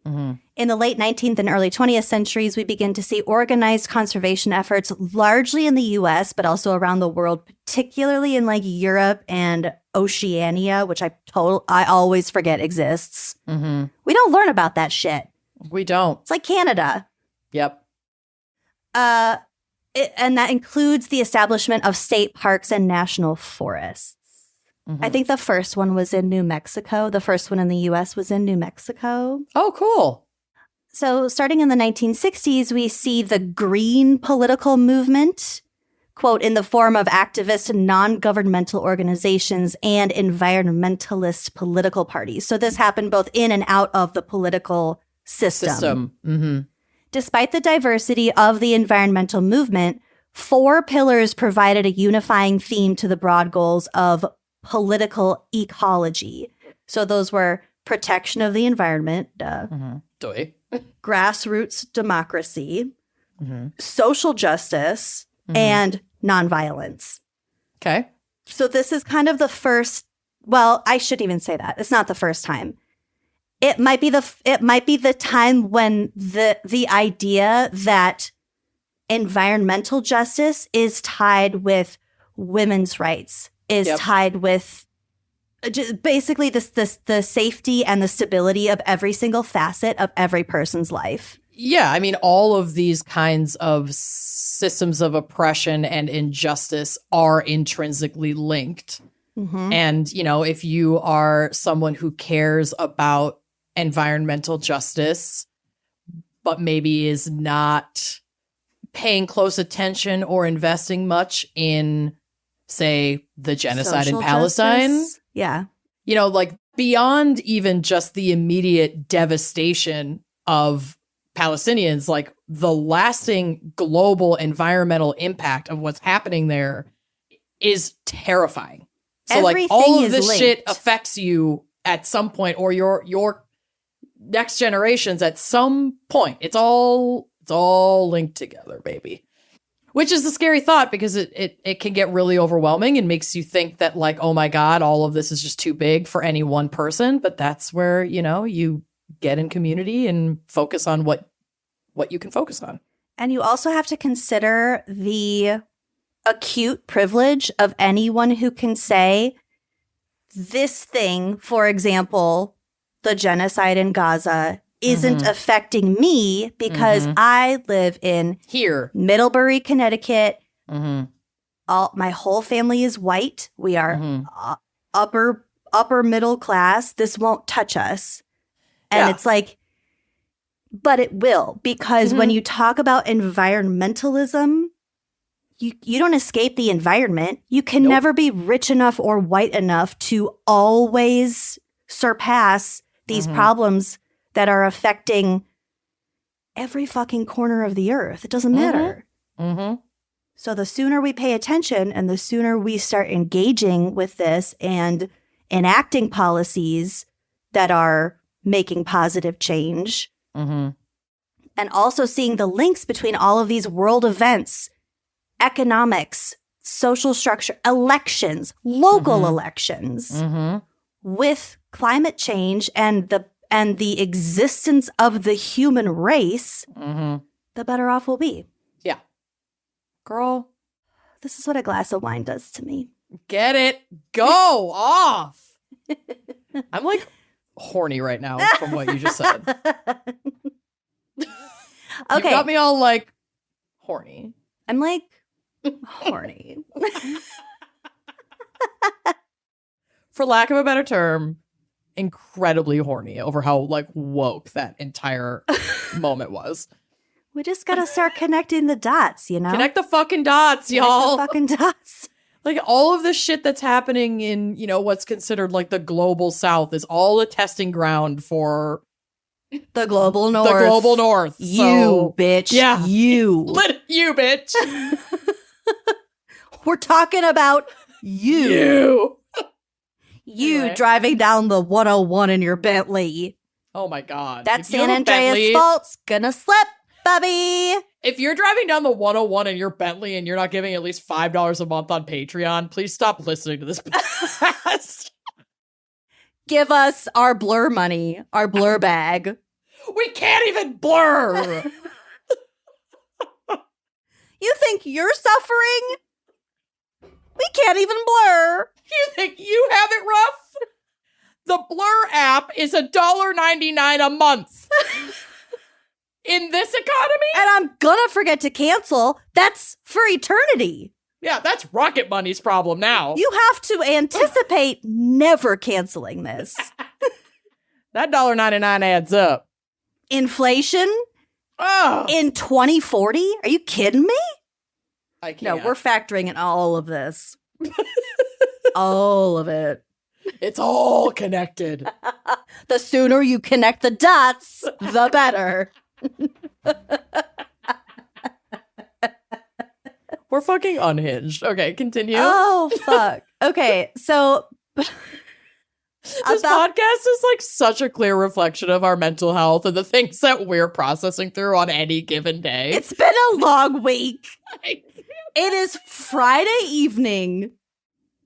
In the late 19th and early 20th centuries, we begin to see organized conservation efforts largely in the U.S., but also around the world, particularly in like Europe and Oceania, which I always forget exists. We don't learn about that shit. We don't. It's like Canada. Yep. And that includes the establishment of state parks and national forests. I think the first one was in New Mexico. The first one in the U.S. was in New Mexico. Oh, cool. So starting in the 1960s, we see the green political movement, quote, in the form of activist non-governmental organizations and environmentalist political parties. So this happened both in and out of the political system. Despite the diversity of the environmental movement, 4 pillars provided a unifying theme to the broad goals of political ecology. So those were protection of the environment, grassroots democracy, social justice, and nonviolence. Okay. So this is kind of the first, well, I shouldn't even say that. It's not the first time. It might be the time when the idea that environmental justice is tied with women's rights, is tied with just basically the safety and the stability of every single facet of every person's life. Yeah, I mean, all of these kinds of systems of oppression and injustice are intrinsically linked. And, you know, if you are someone who cares about environmental justice, but maybe is not paying close attention or investing much in say, the genocide Social in Palestine. justice? Yeah. You know, like beyond even just the immediate devastation of Palestinians, like the lasting global environmental impact of what's happening there is terrifying. So like all Everything of this is shit linked. affects you at some point, or your next generations at some point. It's all linked together, baby. Which is a scary thought because it can get really overwhelming and makes you think that like, oh my God, all of this is just too big for any one person. But that's where, you know, you get in community and focus on what you can focus on. And you also have to consider the acute privilege of anyone who can say this thing, for example, the genocide in Gaza, isn't affecting me because I live in Here. Middlebury, Connecticut. My whole family is white. We are upper middle class. This won't touch us. And it's like, but it will, because when you talk about environmentalism, you don't escape the environment. You can never be rich enough or white enough to always surpass these problems that are affecting every fucking corner of the earth. It doesn't matter. So the sooner we pay attention and the sooner we start engaging with this and enacting policies that are making positive change, and also seeing the links between all of these world events, economics, social structure, elections, local elections, with climate change and the existence of the human race, the better off we'll be. Yeah. Girl. This is what a glass of wine does to me. Get it. Go off. I'm like horny right now from what you just said. Okay. You got me all like horny. I'm like horny. For lack of a better term, incredibly horny over how like woke that entire moment was. We just gotta start connecting the dots, you know? Connect the fucking dots, Connect y'all. the fucking dots. Like all of the shit that's happening in, you know, what's considered like the global south is all a testing ground for The global north. the global north. You, So, bitch. yeah. You. You, bitch. We're talking about you. You Anyway. driving down the 101 in your Bentley. Oh my God. That If you San have a Andreas Bentley- fault's gonna slip, Bubby. If you're driving down the 101 in your Bentley and you're not giving at least $5 a month on Patreon, please stop listening to this podcast. Give us our blur money, our blur bag. We can't even blur. You think you're suffering? We can't even blur. You think you have it rough? The Blur app is $1.99 a month. In this economy? And I'm gonna forget to cancel. That's for eternity. Yeah, that's Rocket Money's problem now. You have to anticipate never canceling this. That $1.99 adds up. Inflation Oh, in 2040? Are you kidding me? I can't. No, we're factoring in all of this. All of it. It's all connected. The sooner you connect the dots, the better. We're fucking unhinged. Okay, continue. Oh, fuck. Okay, so This podcast is like such a clear reflection of our mental health and the things that we're processing through on any given day. it's been a long week. It is Friday evening.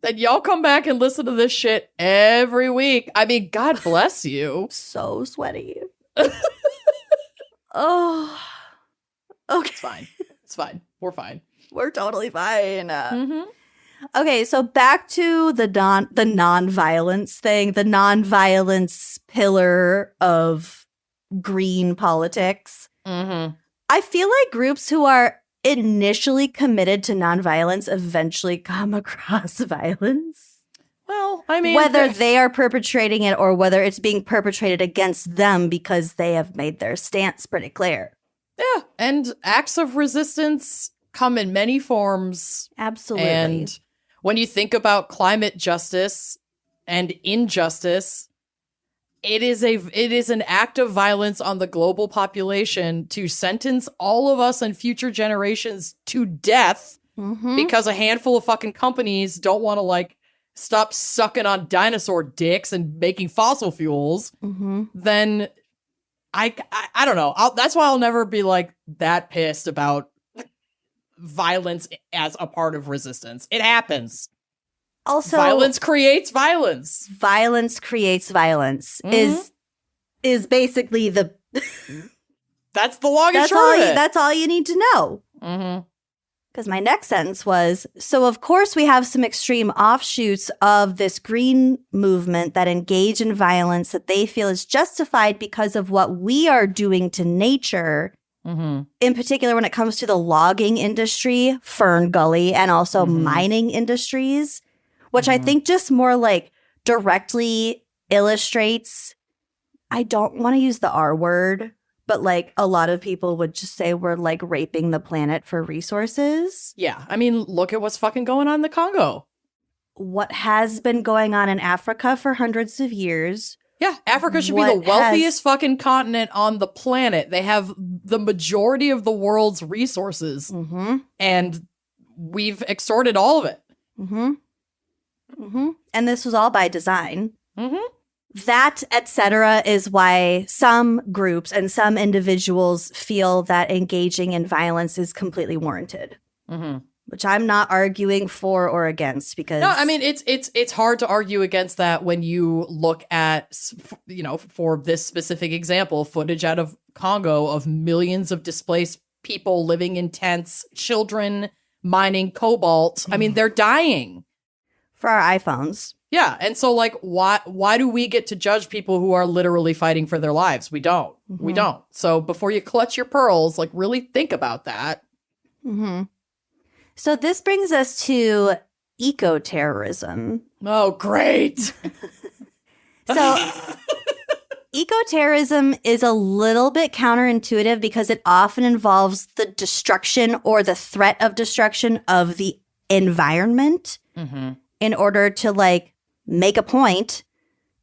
And y'all come back and listen to this shit every week. I mean, God bless you. So sweaty. Oh. Okay. It's fine. It's fine. We're fine. We're totally fine. Mm-hmm. Okay, so back to the non-violence thing, the non-violence pillar of green politics. Mm-hmm. I feel like groups who are initially committed to nonviolence eventually come across violence. Well, I mean, Whether they are perpetrating it or whether it's being perpetrated against them because they have made their stance pretty clear. yeah, and acts of resistance come in many forms. Absolutely. And when you think about climate justice and injustice, it is an act of violence on the global population to sentence all of us and future generations to death because a handful of fucking companies don't want to like stop sucking on dinosaur dicks and making fossil fuels. Then I don't know. That's why I'll never be like that pissed about violence as a part of resistance. It happens. Also, violence creates violence. Violence creates violence is basically the that's the long and short of it. That's all you need to know. Because my next sentence was, so of course we have some extreme offshoots of this green movement that engage in violence that they feel is justified because of what we are doing to nature. In particular, when it comes to the logging industry, Fern Gully, and also mining industries, which I think just more like directly illustrates, I don't want to use the R word, but like a lot of people would just say we're like raping the planet for resources. Yeah. I mean, look at what's fucking going on in the Congo. What has been going on in Africa for hundreds of years. Yeah, Africa should be the wealthiest fucking continent on the planet. They have the majority of the world's resources, and we've extorted all of it. And this was all by design. That, etc., is why some groups and some individuals feel that engaging in violence is completely warranted. Which I'm not arguing for or against, because no, I mean it's hard to argue against that when you look at, you know, for this specific example, footage out of Congo of millions of displaced people living in tents, children mining cobalt. I mean, they're dying for our iPhones. Yeah, and so like why do we get to judge people who are literally fighting for their lives? We don't. We don't. So before you clutch your pearls, like really think about that. So this brings us to eco-terrorism. Oh, great. So eco-terrorism is a little bit counterintuitive because it often involves the destruction or the threat of destruction of the environment in order to like make a point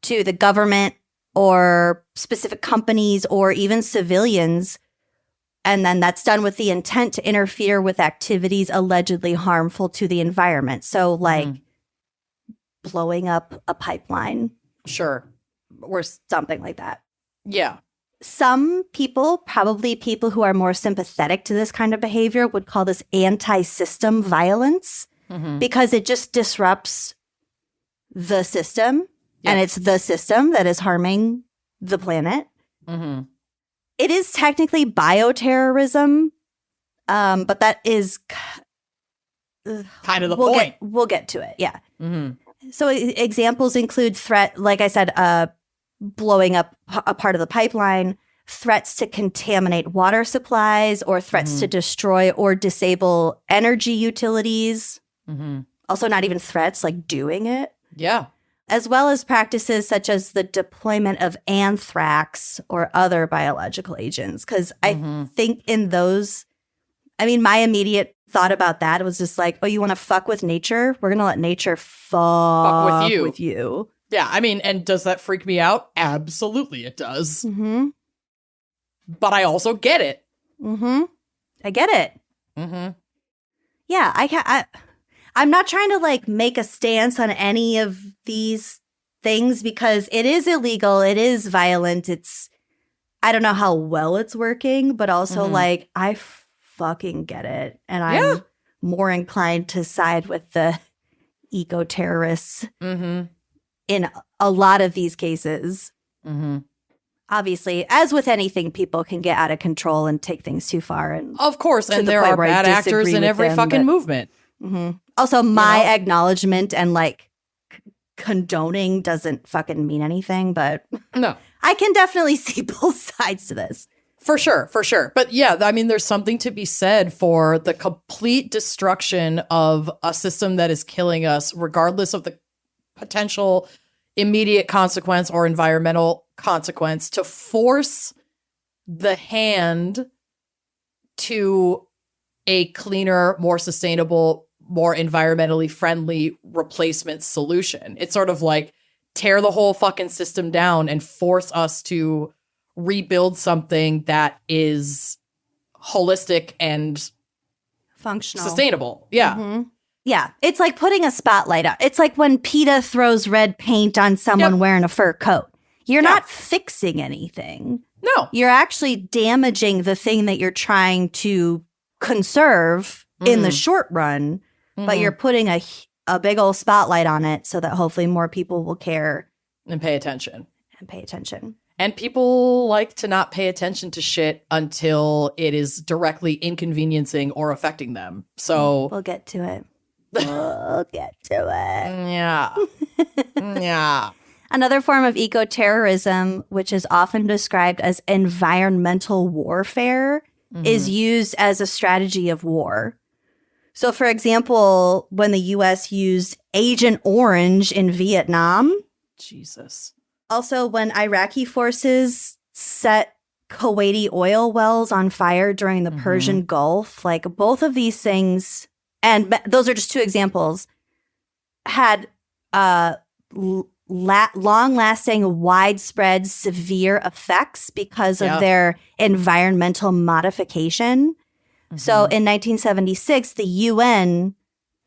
to the government or specific companies or even civilians. And then that's done with the intent to interfere with activities allegedly harmful to the environment. So like blowing up a pipeline. Sure. Or something like that. Yeah. Some people, probably people who are more sympathetic to this kind of behavior, would call this anti-system violence because it just disrupts the system. And it's the system that is harming the planet. It is technically bioterrorism, but that is kind of the point. We'll get to it, yeah. So examples include like I said, blowing up a part of the pipeline, threats to contaminate water supplies, or threats to destroy or disable energy utilities. Also not even threats, like doing it. Yeah. As well as practices such as the deployment of anthrax or other biological agents. Because I think in those, I mean, my immediate thought about that was just like, oh, you want to fuck with nature? We're going to let nature fuck with you. Yeah, I mean, and does that freak me out? Absolutely it does. But I also get it. I get it. Yeah, I'm not trying to like make a stance on any of these things because it is illegal. It is violent. I don't know how well it's working, but also like I fucking get it. And I'm more inclined to side with the eco-terrorists in a lot of these cases. Obviously, as with anything, people can get out of control and take things too far. And of course, and there are bad actors in every fucking movement. Also, my acknowledgement and like condoning doesn't fucking mean anything, but no, I can definitely see both sides to this. For sure. But yeah, I mean, there's something to be said for the complete destruction of a system that is killing us, regardless of the potential immediate consequence or environmental consequence, to force the hand to a cleaner, more sustainable, more environmentally friendly replacement solution. It's sort of like tear the whole fucking system down and force us to rebuild something that is holistic and Functional. sustainable. Yeah. Mhm. Yeah. It's like putting a spotlight on. It's like when PETA throws red paint on someone wearing a fur coat. You're not fixing anything. No. You're actually damaging the thing that you're trying to conserve in the short run, but you're putting a big old spotlight on it so that hopefully more people will care And pay attention. And people like to not pay attention to shit until it is directly inconveniencing or affecting them. So we'll get to it. We'll get to it. Yeah. Yeah. Another form of eco-terrorism, which is often described as environmental warfare, is used as a strategy of war. So, for example, when the U.S. used Agent Orange in Vietnam. Jesus. Also, when Iraqi forces set Kuwaiti oil wells on fire during the Persian Gulf, like both of these things, and those are just two examples, had long-lasting, widespread, severe effects because of their environmental modification. So in 1976, the UN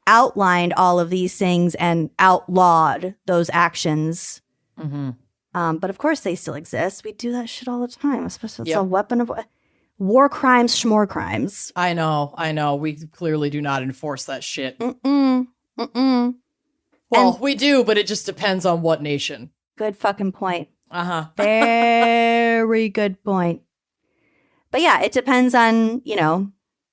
outlined all of these things and outlawed those actions. But of course, they still exist. We do that shit all the time, especially it's a weapon of war crimes, schmore crimes. I know. We clearly do not enforce that shit. Well, we do, but it just depends on what nation. Good fucking point. Very good point. But yeah, it depends on,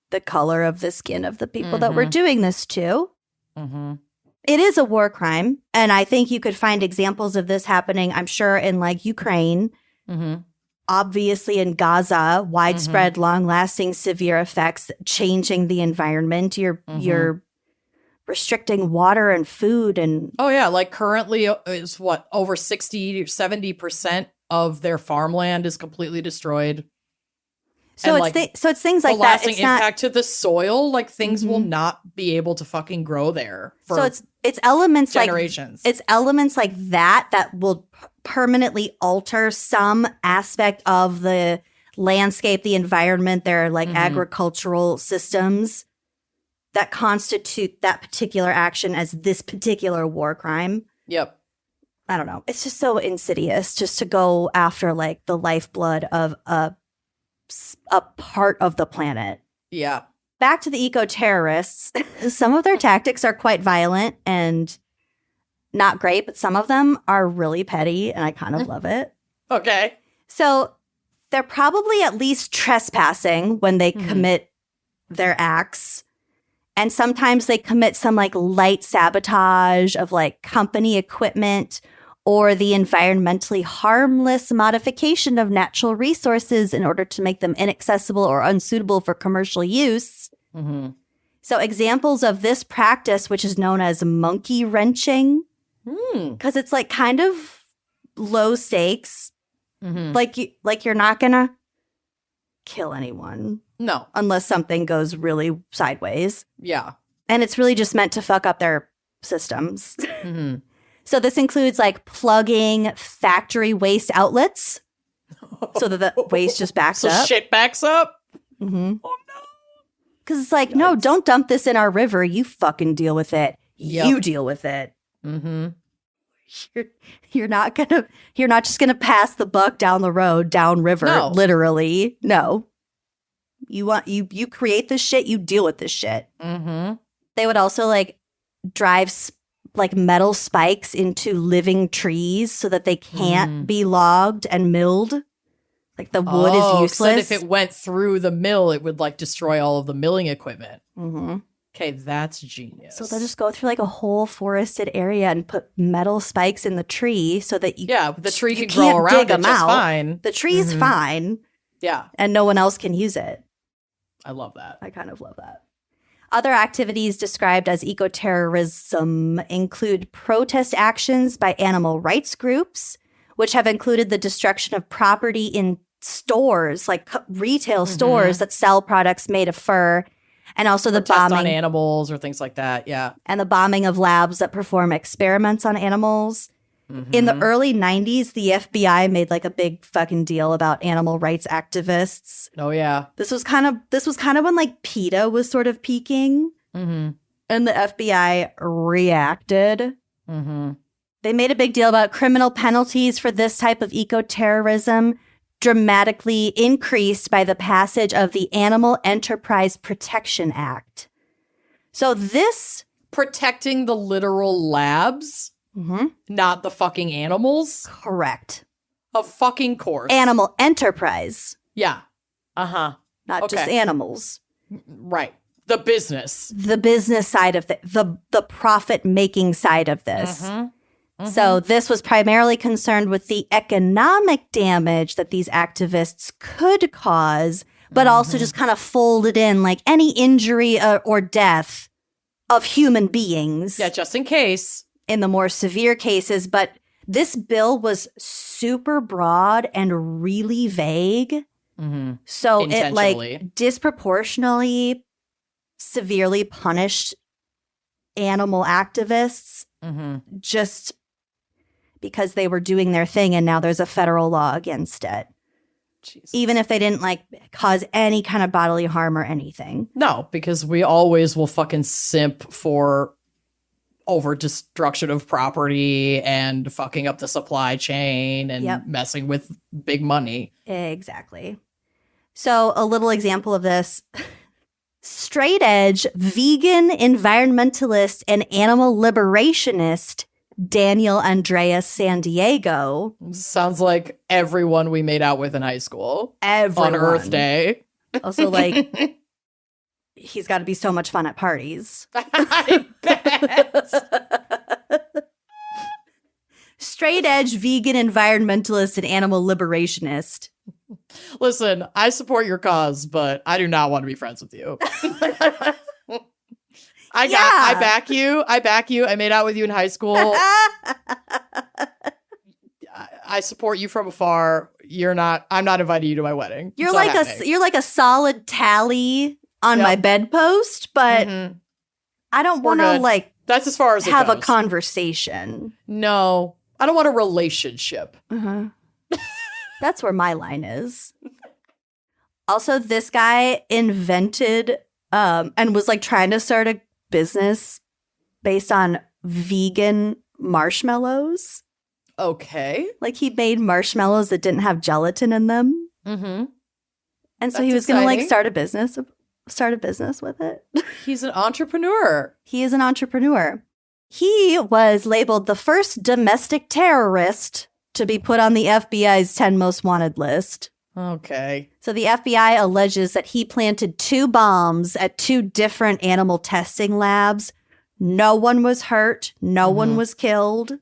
the color of the skin of the people that we're doing this to. It is a war crime. And I think you could find examples of this happening, I'm sure, in like Ukraine. Obviously in Gaza, widespread, long-lasting, severe effects, changing the environment. You're restricting water and food and like currently is what over 60 70% of their farmland is completely destroyed. So and it's things like the that. lasting It's impact to the soil, like things will not be able to fucking grow there for it's elements generations. It's elements like that will permanently alter some aspect of the landscape, the environment, their like agricultural systems that constitute that particular action as this particular war crime. Yep. I don't know. It's just so insidious just to go after like the lifeblood of a part of the planet. Yeah. Back to the eco-terrorists. Some of their tactics are quite violent and not great, but some of them are really petty and I kind of love it. Okay. So they're probably at least trespassing when they commit their acts. And sometimes they commit some like light sabotage of like company equipment or the environmentally harmless modification of natural resources in order to make them inaccessible or unsuitable for commercial use. So examples of this practice, which is known as monkey wrenching, because it's like kind of low stakes. Like you're not gonna kill anyone. No. Unless something goes really sideways. Yeah. And it's really just meant to fuck up their systems. So this includes like plugging factory waste outlets so that the waste just backs up. So shit backs up? Oh, no. Because it's like, no, don't dump this in our river. You fucking deal with it. You deal with it. You're not just gonna pass the buck down the road, downriver, literally. No. You create this shit, you deal with this shit. They would also like drive like metal spikes into living trees so that they can't be logged and milled. Like the wood is useless. So if it went through the mill, it would like destroy all of the milling equipment. Okay, that's genius. So they'll just go through like a whole forested area and put metal spikes in the tree so that the tree can grow around it just fine. The tree's fine. Yeah. And no one else can use it. I love that. I kind of love that. Other activities described as eco-terrorism include protest actions by animal rights groups, which have included the destruction of property in stores, like retail stores that sell products made of fur, And also the test on bombing animals or things like that. Yeah. and the bombing of labs that perform experiments on animals. In the early 90s, the FBI made like a big fucking deal about animal rights activists. Oh, yeah. This was kind of when like PETA was sort of peaking, and the FBI reacted. They made a big deal about criminal penalties for this type of eco-terrorism dramatically increased by the passage of the Animal Enterprise Protection Act. So this Protecting the literal labs, not the fucking animals. correct. Of fucking course. Animal enterprise, Yeah. Uh-huh. not just Okay. animals. Right. The business. The business side of the profit-making side of this. So this was primarily concerned with the economic damage that these activists could cause, but also just kind of folded in like any injury or death of human beings Yeah, just in case. in the more severe cases. But this bill was super broad and really vague. So it Intentionally. like disproportionately severely punished animal activists just because they were doing their thing, and now there's a federal law against it. Jesus. Even if they didn't like cause any kind of bodily harm or anything. No, because we always will fucking simp for over destruction of property and fucking up the supply chain and Yep. messing with big money. Exactly. So a little example of this. Straight edge, vegan, environmentalist, and animal liberationist Daniel Andreas San Diego. Sounds like everyone we made out with in high school Everyone. on Earth Day. Also, like, he's got to be so much fun at parties. I bet. Straight edge, vegan, environmentalist, and animal liberationist. Listen, I support your cause, but I do not want to be friends with you. I back you. I back you. I made out with you in high school. I support you from afar. I'm not inviting you to my wedding. You're It's not happening. you're like a solid tally on Yep. my bedpost, but I don't We're want to good. like That's as far as it have a goes. conversation. No, I don't want a relationship. That's where my line is. Also, this guy invented and was like trying to start a business based on vegan marshmallows. Okay. Like he made marshmallows that didn't have gelatin in them. Mm-hmm. And so That's he was going to like exciting. start a business with it. He's an entrepreneur. He is an entrepreneur. He was labeled the first domestic terrorist to be put on the FBI's 10 most wanted list. Okay. So the FBI alleges that he planted 2 bombs at 2 different animal testing labs. No one was hurt. No one was killed.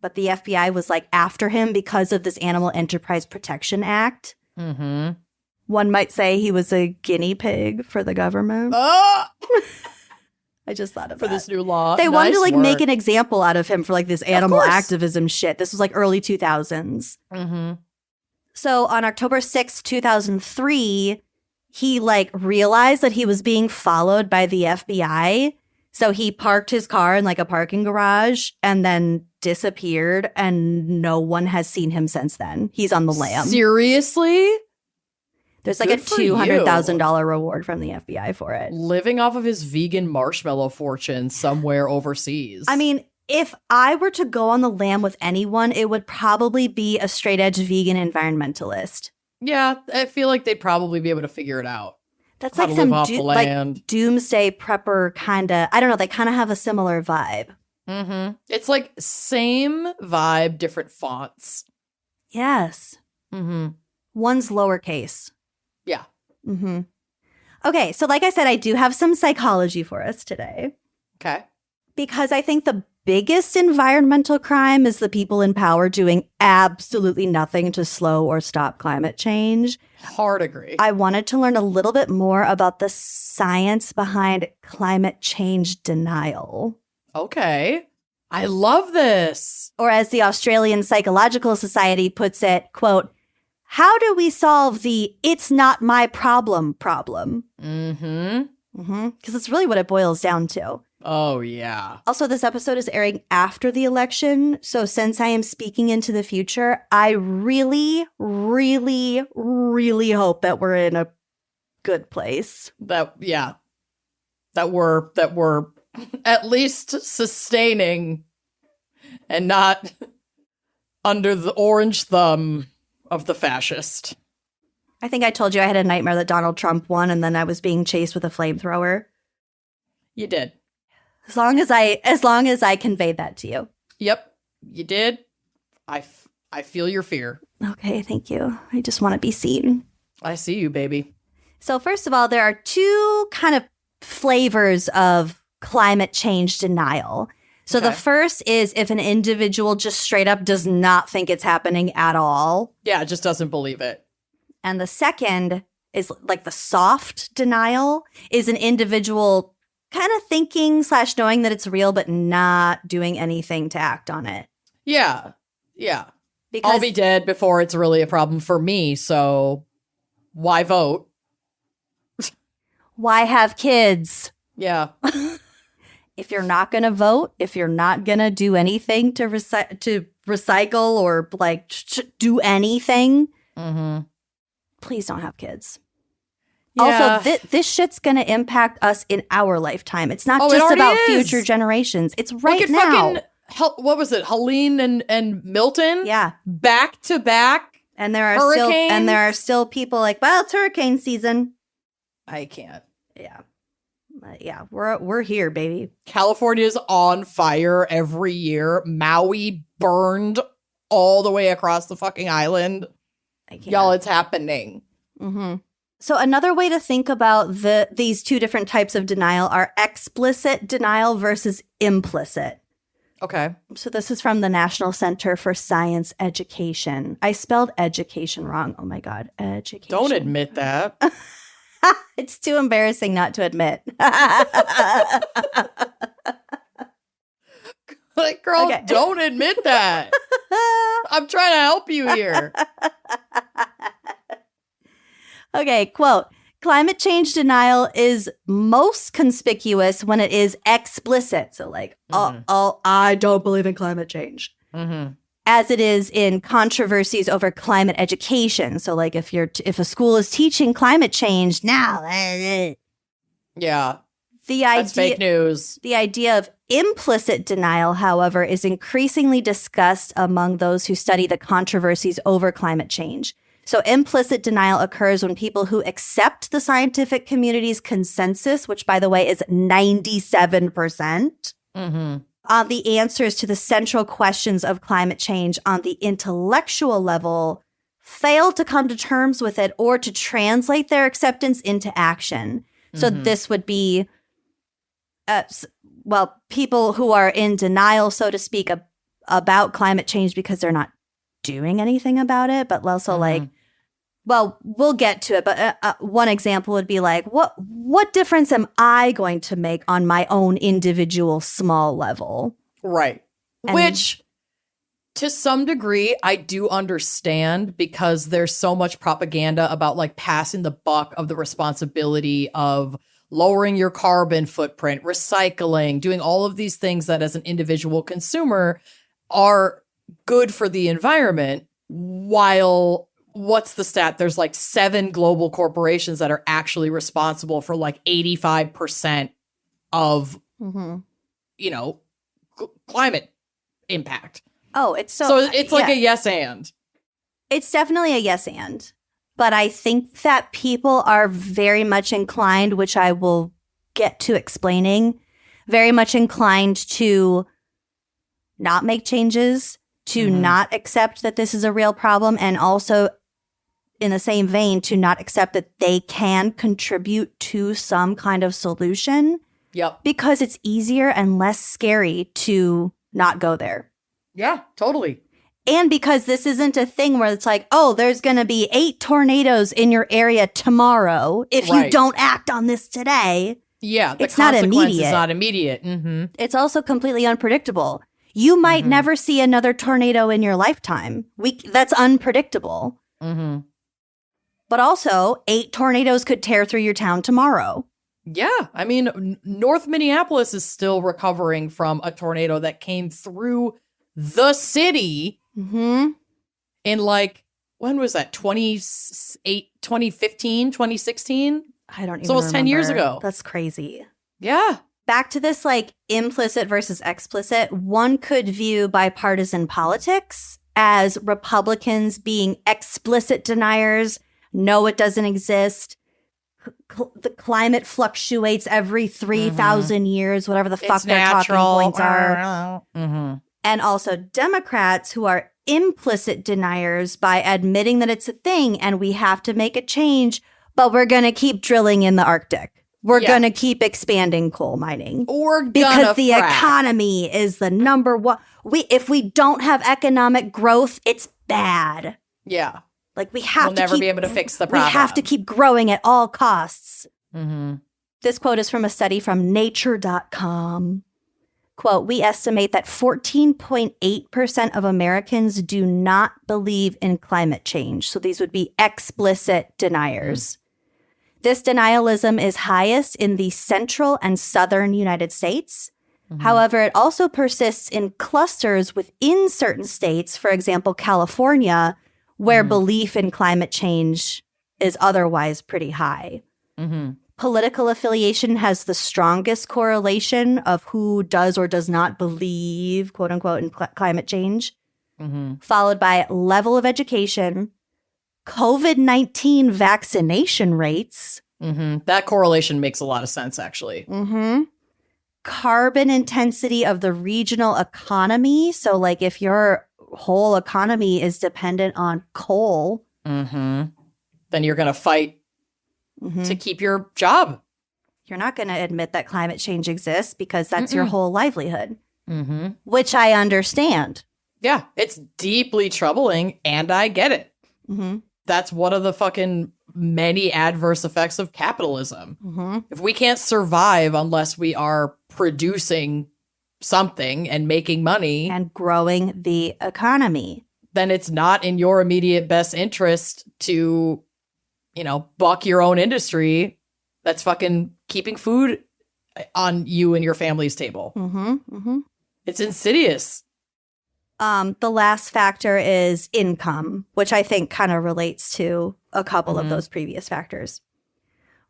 But the FBI was like after him because of this Animal Enterprise Protection Act. Mm-hmm. One might say he was a guinea pig for the government. I just thought of For that. this new law. They wanted to Nice like make work. an example out of him for like this animal course. activism shit. This was like early 2000s. Mm-hmm. So on October 6th, 2003, he like realized that he was being followed by the FBI. So he parked his car in like a parking garage and then disappeared, and no one has seen him since then. He's on the lam. Seriously? There's like Good a for you. $200,000 reward from the FBI for it. Living off of his vegan marshmallow fortune somewhere overseas. I mean, if I were to go on the lam with anyone, it would probably be a straight edge vegan environmentalist. yeah, I feel like they'd probably be able to figure it out. That's How like to live some off the land. like doomsday prepper kind of. I don't know. They kind of have a similar vibe. Mm-hmm. It's like same vibe, different fonts. Yes, Mm-hmm. one's lowercase. Yeah. Mm-hmm. Okay, so like I said, I do have some psychology for us today Okay. because I think the biggest environmental crime is the people in power doing absolutely nothing to slow or stop climate change. Hard agree. I wanted to learn a little bit more about the science behind climate change denial. Okay. I love this. Or as the Australian Psychological Society puts it, quote, how do we solve the it's not my problem problem? Mm-hmm. Because it's really what it boils down to. Oh, yeah. Also, this episode is airing after the election. So since I am speaking into the future, I really, really, really hope that we're in a good place. That we're at least sustaining and not under the orange thumb of the fascist. I think I told you I had a nightmare that Donald Trump won and then I was being chased with a flamethrower. You did. As long as I conveyed that to you. Yep, you did. I feel your fear. Okay, thank you. I just want to be seen. I see you, baby. So first of all, there are two kind of flavors of climate change denial. So the first is if an individual just straight up does not think it's happening at all. Yeah, just doesn't believe it. And the second is like the soft denial is an individual kind of thinking / knowing that it's real, but not doing anything to act on it. Yeah. Yeah. Because I'll be dead before it's really a problem for me. So why vote? why have kids? Yeah. If you're not going to vote, if you're not going to do anything to recycle or like do anything, please don't have kids. Yeah. Also, this shit's going to impact us in our lifetime. It's not it just already about is. future generations. It's right Look at now. fucking, what was it? Helene and Milton? Yeah. Back to back. And there are Hurricanes? still people like, well, it's hurricane season. I can't. Yeah. Yeah, we're here, baby. California's on fire every year. Maui burned all the way across the fucking island. I can't. Y'all, it's happening. So another way to think about these two different types of denial are explicit denial versus implicit. Okay. So this is from the National Center for Science Education. I spelled education wrong. Oh my God. Education. Don't admit that. It's too embarrassing not to admit. Like, girl, Okay. don't admit that. I'm trying to help you here. Okay, quote, climate change denial is most conspicuous when it is explicit. So like, I don't believe in climate change. As it is in controversies over climate education. So like if a school is teaching climate change now, Yeah. idea That's fake news. The idea of implicit denial, however, is increasingly discussed among those who study the controversies over climate change. So implicit denial occurs when people who accept the scientific community's consensus, which by the way is 97%, on the answers to the central questions of climate change on the intellectual level, fail to come to terms with it or to translate their acceptance into action. So this would be, people who are in denial, so to speak, about climate change because they're not doing anything about it, but also we'll get to it. But one example would be like, what difference am I going to make on my own individual small level? Right. And- Which, to some degree, I do understand because there's so much propaganda about like passing the buck of the responsibility of lowering your carbon footprint, recycling, doing all of these things that as an individual consumer are good for the environment, while what's the stat? There's like 7 global corporations that are actually responsible for like 85% of, climate impact. Oh, So it's like a yes and. It's definitely a yes and. But I think that people are very much inclined, which I will get to explaining, very much inclined to not make changes, to not accept that this is a real problem, and also in the same vein to not accept that they can contribute to some kind of solution. Yep. Because it's easier and less scary to not go there. Yeah, totally. And because this isn't a thing where it's like, oh, there's going to be 8 tornadoes in your area tomorrow if you don't act on this today. Yeah, the It's not consequence immediate. is not immediate. It's also completely unpredictable. You might never see another tornado in your lifetime. That's unpredictable. But also, 8 tornadoes could tear through your town tomorrow. Yeah. I mean, North Minneapolis is still recovering from a tornado that came through the city Mm-hmm. in like, when was that? 2015, 2016? I don't even It's almost 10 years remember. ago. That's crazy. Yeah. Back to this like implicit versus explicit, one could view bipartisan politics as Republicans being explicit deniers. No, it doesn't exist. The climate fluctuates every 3,000 years, whatever the fuck their talking points are. Mm-hmm. And also Democrats who are implicit deniers by admitting that it's a thing and we have to make a change, but we're going to keep drilling in the Arctic. We're going to keep expanding coal mining. Because the economy is the number one. If we don't have economic growth, it's bad. Yeah. Like we'll never be able to fix the problem. We have to keep growing at all costs. Mm-hmm. This quote is from a study from nature.com. Quote, we estimate that 14.8% of Americans do not believe in climate change. So these would be explicit deniers. Mm. This denialism is highest in the central and southern United States. Mm-hmm. However, it also persists in clusters within certain states, for example, California, where belief in climate change is otherwise pretty high. Mm-hmm. Political affiliation has the strongest correlation of who does or does not believe, quote unquote, in climate change, followed by level of education, COVID-19 vaccination rates. Mm-hmm. That correlation makes a lot of sense, actually. Mm-hmm. Carbon intensity of the regional economy. So, like, if your whole economy is dependent on coal, then you're going to fight to keep your job. You're not going to admit that climate change exists because that's your whole livelihood, which I understand. Yeah, it's deeply troubling, and I get it. Mm-hmm. That's one of the fucking many adverse effects of capitalism. Mm-hmm. If we can't survive unless we are producing something and making money and growing the economy, then it's not in your immediate best interest to, buck your own industry that's fucking keeping food on you and your family's table. It's insidious. The last factor is income, which I think kind of relates to a couple of those previous factors.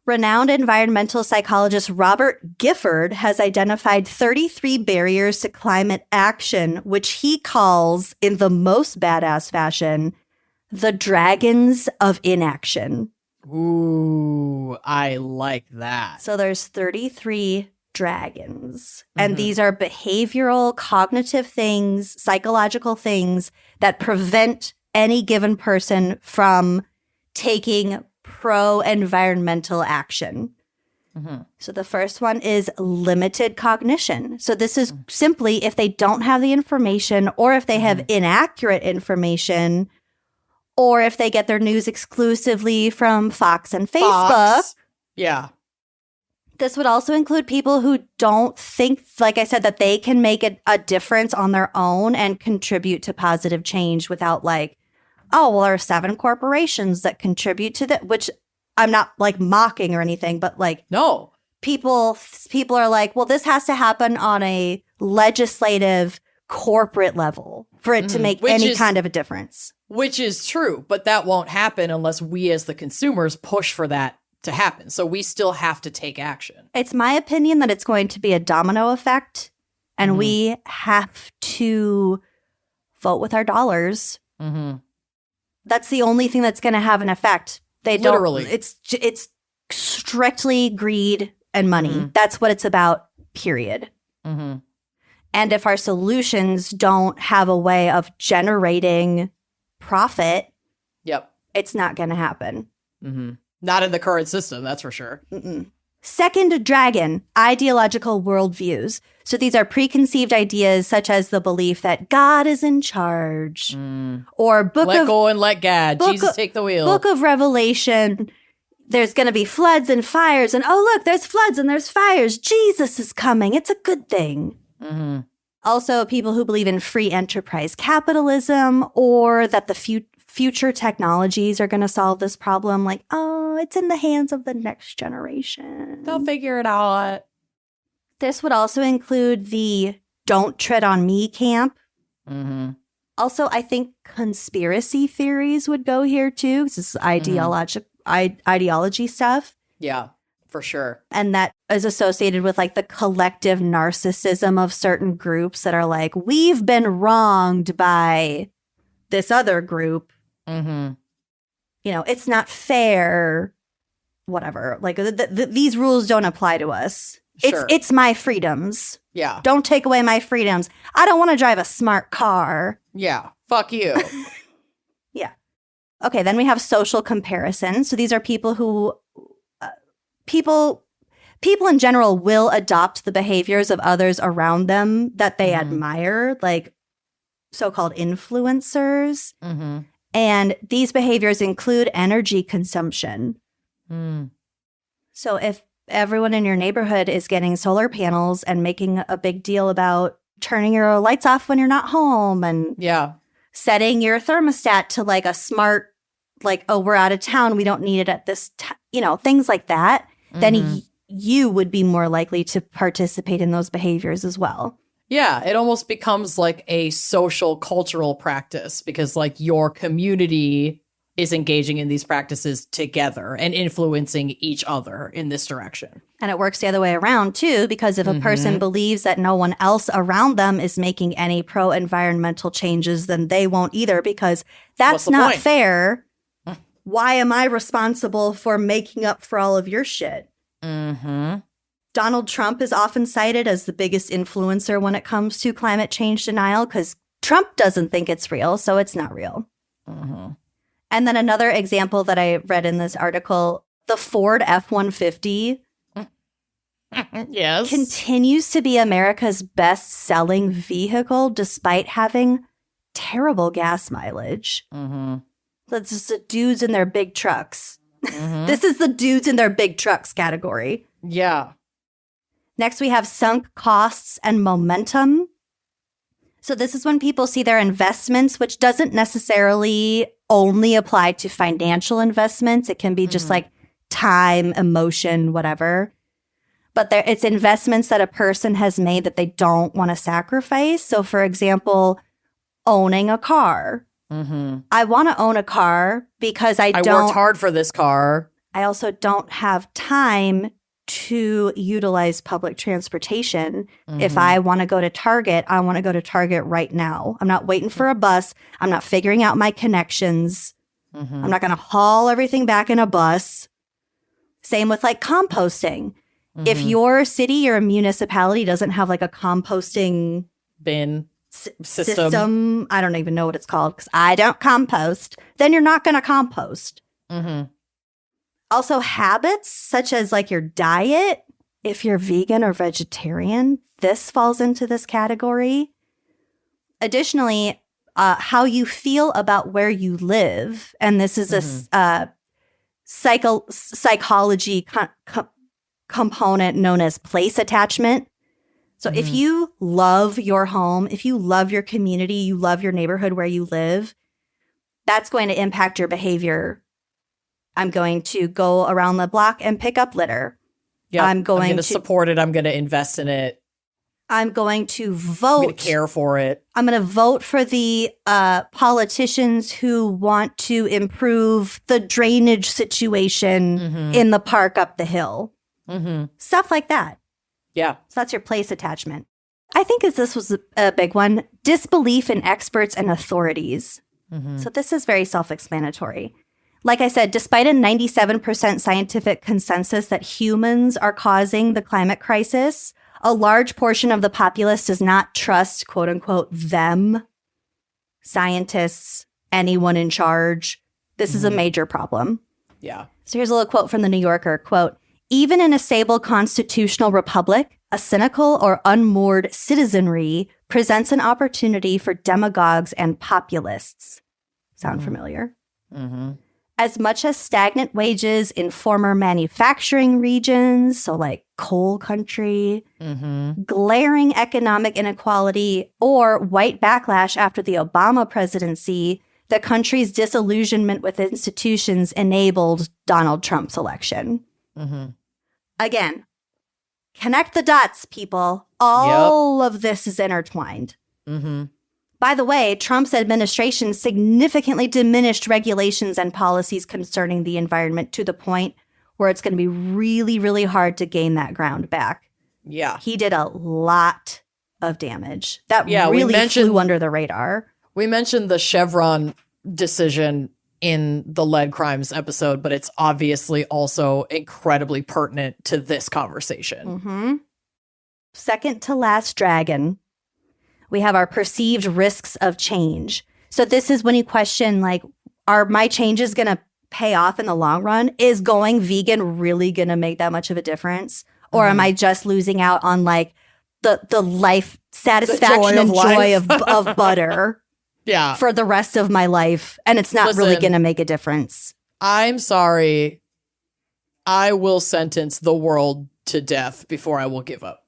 Renowned environmental psychologist Robert Gifford has identified 33 barriers to climate action, which he calls, in the most badass fashion, the Dragons of Inaction. Ooh, I like that. So there's 33 dragons. And these are behavioral, cognitive things, psychological things that prevent any given person from taking pro-environmental action. So the first one is limited cognition. So this is simply if they don't have the information, or if they have inaccurate information, or if they get their news exclusively from Fox and Facebook. Yeah. This would also include people who don't think, like I said, that they can make a difference on their own and contribute to positive change without like, oh, well, there are 7 corporations that contribute to that, which I'm not like mocking or anything, but like, no, people are like, well, this has to happen on a legislative corporate level for it to make any kind of a difference. Which is true, but that won't happen unless we as the consumers push for that to happen. So we still have to take action. It's my opinion that it's going to be a domino effect, and we have to vote with our dollars. That's the only thing that's going to have an effect. They Literally. It's strictly greed and money. That's what it's about, period. And if our solutions don't have a way of generating profit, it's not going to happen. Not in the current system, that's for sure. Second dragon, ideological worldviews. So these are preconceived ideas such as the belief that God is in charge, or let go and let God. Jesus take the wheel. Book of Revelation. There's going to be floods and fires, and oh look, there's floods and there's fires. Jesus is coming. It's a good thing. Also, people who believe in free enterprise capitalism, or that the future technologies are going to solve this problem. Like, oh, it's in the hands of the next generation. They'll figure it out. This would also include the don't tread on me camp. Mm-hmm. Also, I think conspiracy theories would go here too. This is ideology stuff. Yeah, for sure. And that is associated with like the collective narcissism of certain groups that are like, we've been wronged by this other group. Mm-hmm. You know, it's not fair, whatever. Like these rules don't apply to us. Sure. It's my freedoms. Yeah. Don't take away my freedoms. I don't want to drive a smart car. Yeah. Fuck you. Yeah. Okay, then we have social comparison. So these are people who people in general will adopt the behaviors of others around them that they admire, like so-called influencers. Mm-hmm. And these behaviors include energy consumption. Mm. So if everyone in your neighborhood is getting solar panels and making a big deal about turning your lights off when you're not home and setting your thermostat to like a smart, like, oh, we're out of town, we don't need it at this things like that, then you would be more likely to participate in those behaviors as well. Yeah, it almost becomes like a social cultural practice because like your community is engaging in these practices together and influencing each other in this direction. And it works the other way around too, because if a person believes that no one else around them is making any pro-environmental changes, then they won't either, because that's not fair. Why am I responsible for making up for all of your shit? Mm-hmm. Donald Trump is often cited as the biggest influencer when it comes to climate change denial because Trump doesn't think it's real, so it's not real. Mm-hmm. And then another example that I read in this article, the Ford F-150 yes, continues to be America's best-selling vehicle despite having terrible gas mileage. Mm-hmm. That's just the dudes in their big trucks. Mm-hmm. This is the dudes in their big trucks category. Yeah. Next, we have sunk costs and momentum. So this is when people see their investments, which doesn't necessarily only apply to financial investments. It can be just like time, emotion, whatever. But it's investments that a person has made that they don't want to sacrifice. So for example, owning a car. Mm-hmm. I want to own a car because I worked hard for this car. I also don't have time to utilize public transportation. If I want to go to Target, I want to go to Target right now. I'm not waiting for a bus. I'm not figuring out my connections. I'm not going to haul everything back in a bus. Same with like composting. If your city or municipality doesn't have like a composting bin system, I don't even know what it's called because I don't compost, then you're not going to compost. Also, habits such as like your diet, if you're vegan or vegetarian, this falls into this category. Additionally, how you feel about where you live. And this is a psychology component known as place attachment. So if you love your home, if you love your community, you love your neighborhood where you live, that's going to impact your behavior. I'm going to go around the block and pick up litter. Yeah, I'm going to support it. I'm going to invest in it. I'm going to vote. I'm going to care for it. I'm going to vote for the politicians who want to improve the drainage situation in the park up the hill. Stuff like that. Yeah. So that's your place attachment. I think this was a big one. Disbelief in experts and authorities. So this is very self-explanatory. Like I said, despite a 97% scientific consensus that humans are causing the climate crisis, a large portion of the populace does not trust, quote unquote, them, scientists, anyone in charge. This is a major problem. Yeah. So here's a little quote from the New Yorker, quote, even in a stable constitutional republic, a cynical or unmoored citizenry presents an opportunity for demagogues and populists. Sound familiar? As much as stagnant wages in former manufacturing regions, so like coal country, glaring economic inequality, or white backlash after the Obama presidency the country's disillusionment with institutions enabled Donald Trump's election. Again, connect the dots, people. All of this is intertwined. By the way, Trump's administration significantly diminished regulations and policies concerning the environment to the point where it's going to be really, really hard to gain that ground back. Yeah. He did a lot of damage. That really flew under the radar. We mentioned the Chevron decision in the lead crimes episode, but it's obviously also incredibly pertinent to this conversation. Second to last dragon, we have our perceived risks of change. So this is when you question, like, are my changes going to pay off in the long run? Is going vegan really going to make that much of a difference? Or am I just losing out on, like, the life satisfaction and joy of butter for the rest of my life, and it's not really going to make a difference? I'm sorry. I will sentence the world to death before I will give up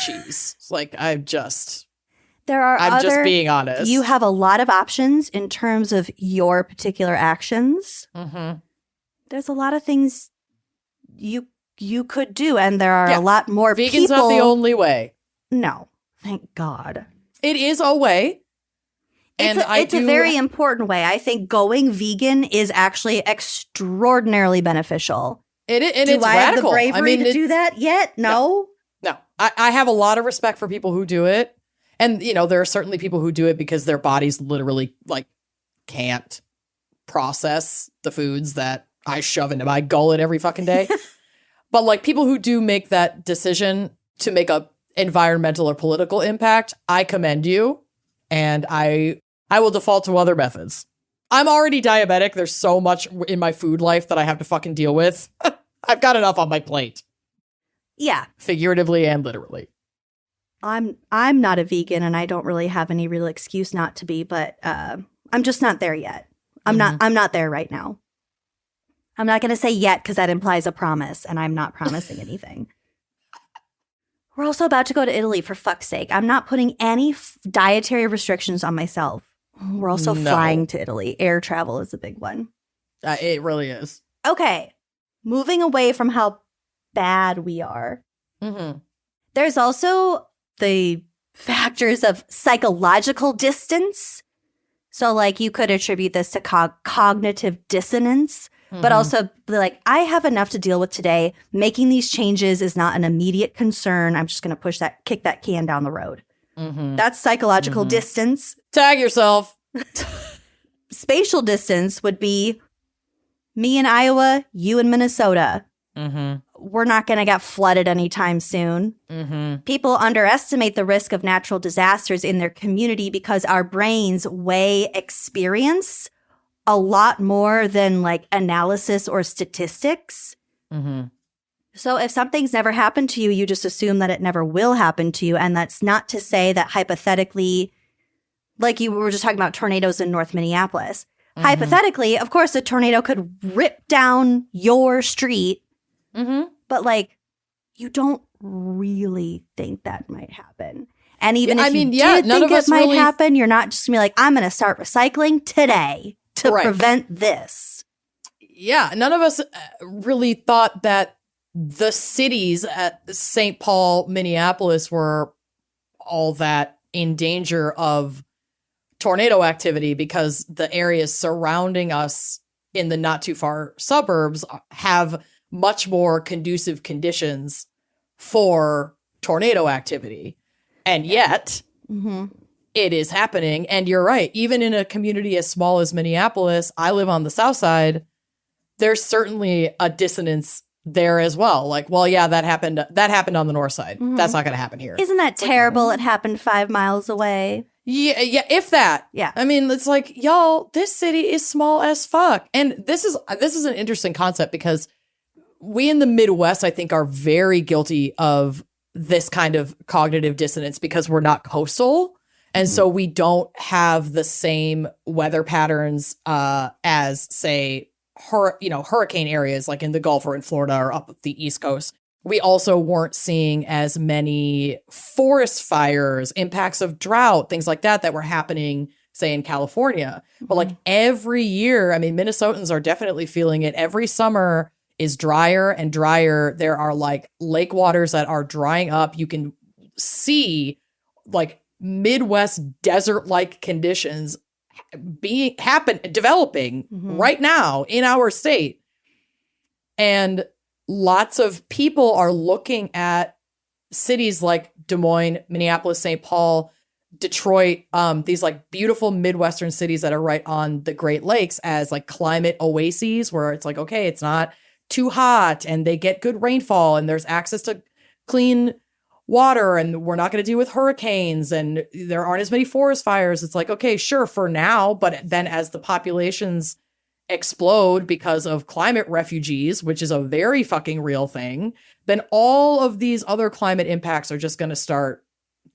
cheese. Like, I'm just being honest. You have a lot of options in terms of your particular actions. There's a lot of things you could do, and there are a lot more Vegan's not the only way. No, thank God. It is a way. And it's a very important way. I think going vegan is actually extraordinarily beneficial. It's I radical. have the bravery to do that yet? No. I have a lot of respect for people who do it. And, you know, there are certainly people who do it because their bodies literally, like, can't process the foods that I shove into my gullet every fucking day. But, like, people who do make that decision to make a environmental or political impact, I commend you. And I will default to other methods. I'm already diabetic. There's so much in my food life that I have to fucking deal with. I've got enough on my plate. Yeah. Figuratively and literally. I'm not a vegan, and I don't really have any real excuse not to be, but I'm just not there yet. I'm not there right now. I'm not going to say yet because that implies a promise, and I'm not promising anything. We're also about to go to Italy, for fuck's sake. I'm not putting any dietary restrictions on myself. We're also flying to Italy. Air travel is a big one. It really is. Okay. Moving away from how bad we are. There's also the factors of psychological distance. So, like, you could attribute this to cognitive dissonance. But also, like, I have enough to deal with today. Making these changes is not an immediate concern. I'm just going to kick that can down the road. That's psychological distance. Tag yourself. Spatial distance would be me in Iowa, you in Minnesota. We're not going to get flooded anytime soon. People underestimate the risk of natural disasters in their community because our brains weigh experience a lot more than, like, analysis or statistics. So if something's never happened to you, you just assume that it never will happen to you. And that's not to say that hypothetically, like you were just talking about tornadoes in North Minneapolis. Hypothetically, of course, a tornado could rip down your street. But, like, you don't really think that might happen. And even if you did think it might happen, you're not just going to be like, I'm going to start recycling today to prevent this. Yeah, none of us really thought that the cities at St. Paul, Minneapolis were all that in danger of tornado activity because the areas surrounding us in the not too far suburbs have much more conducive conditions for tornado activity. And yet, it is happening. And you're right. Even in a community as small as Minneapolis, I live on the south side, there's certainly a dissonance there as well. Like, well, yeah, that happened on the north side. That's not going to happen here. Isn't that terrible? It happened 5 miles away. Yeah, if that. Yeah. I mean, it's like, y'all, this city is small as fuck. And this is an interesting concept because we in the Midwest, I think, are very guilty of this kind of cognitive dissonance because we're not coastal. And so we don't have the same weather patterns as, say, hurricane areas like in the Gulf or in Florida or up the East Coast. We also weren't seeing as many forest fires, impacts of drought, things like that were happening say in California. But like every year, I mean, Minnesotans are definitely feeling it. Every summer is drier and drier. There are like lake waters that are drying up. You can see like Midwest desert-like conditions developing right now in our state. And lots of people are looking at cities like Des Moines, Minneapolis, St. Paul, Detroit, these like beautiful Midwestern cities that are right on the Great Lakes as like climate oases where it's like, okay, it's not too hot and they get good rainfall and there's access to clean water and we're not going to deal with hurricanes and there aren't as many forest fires. It's like, okay, sure for now. But then as the populations explode because of climate refugees, which is a very fucking real thing, then all of these other climate impacts are just going to start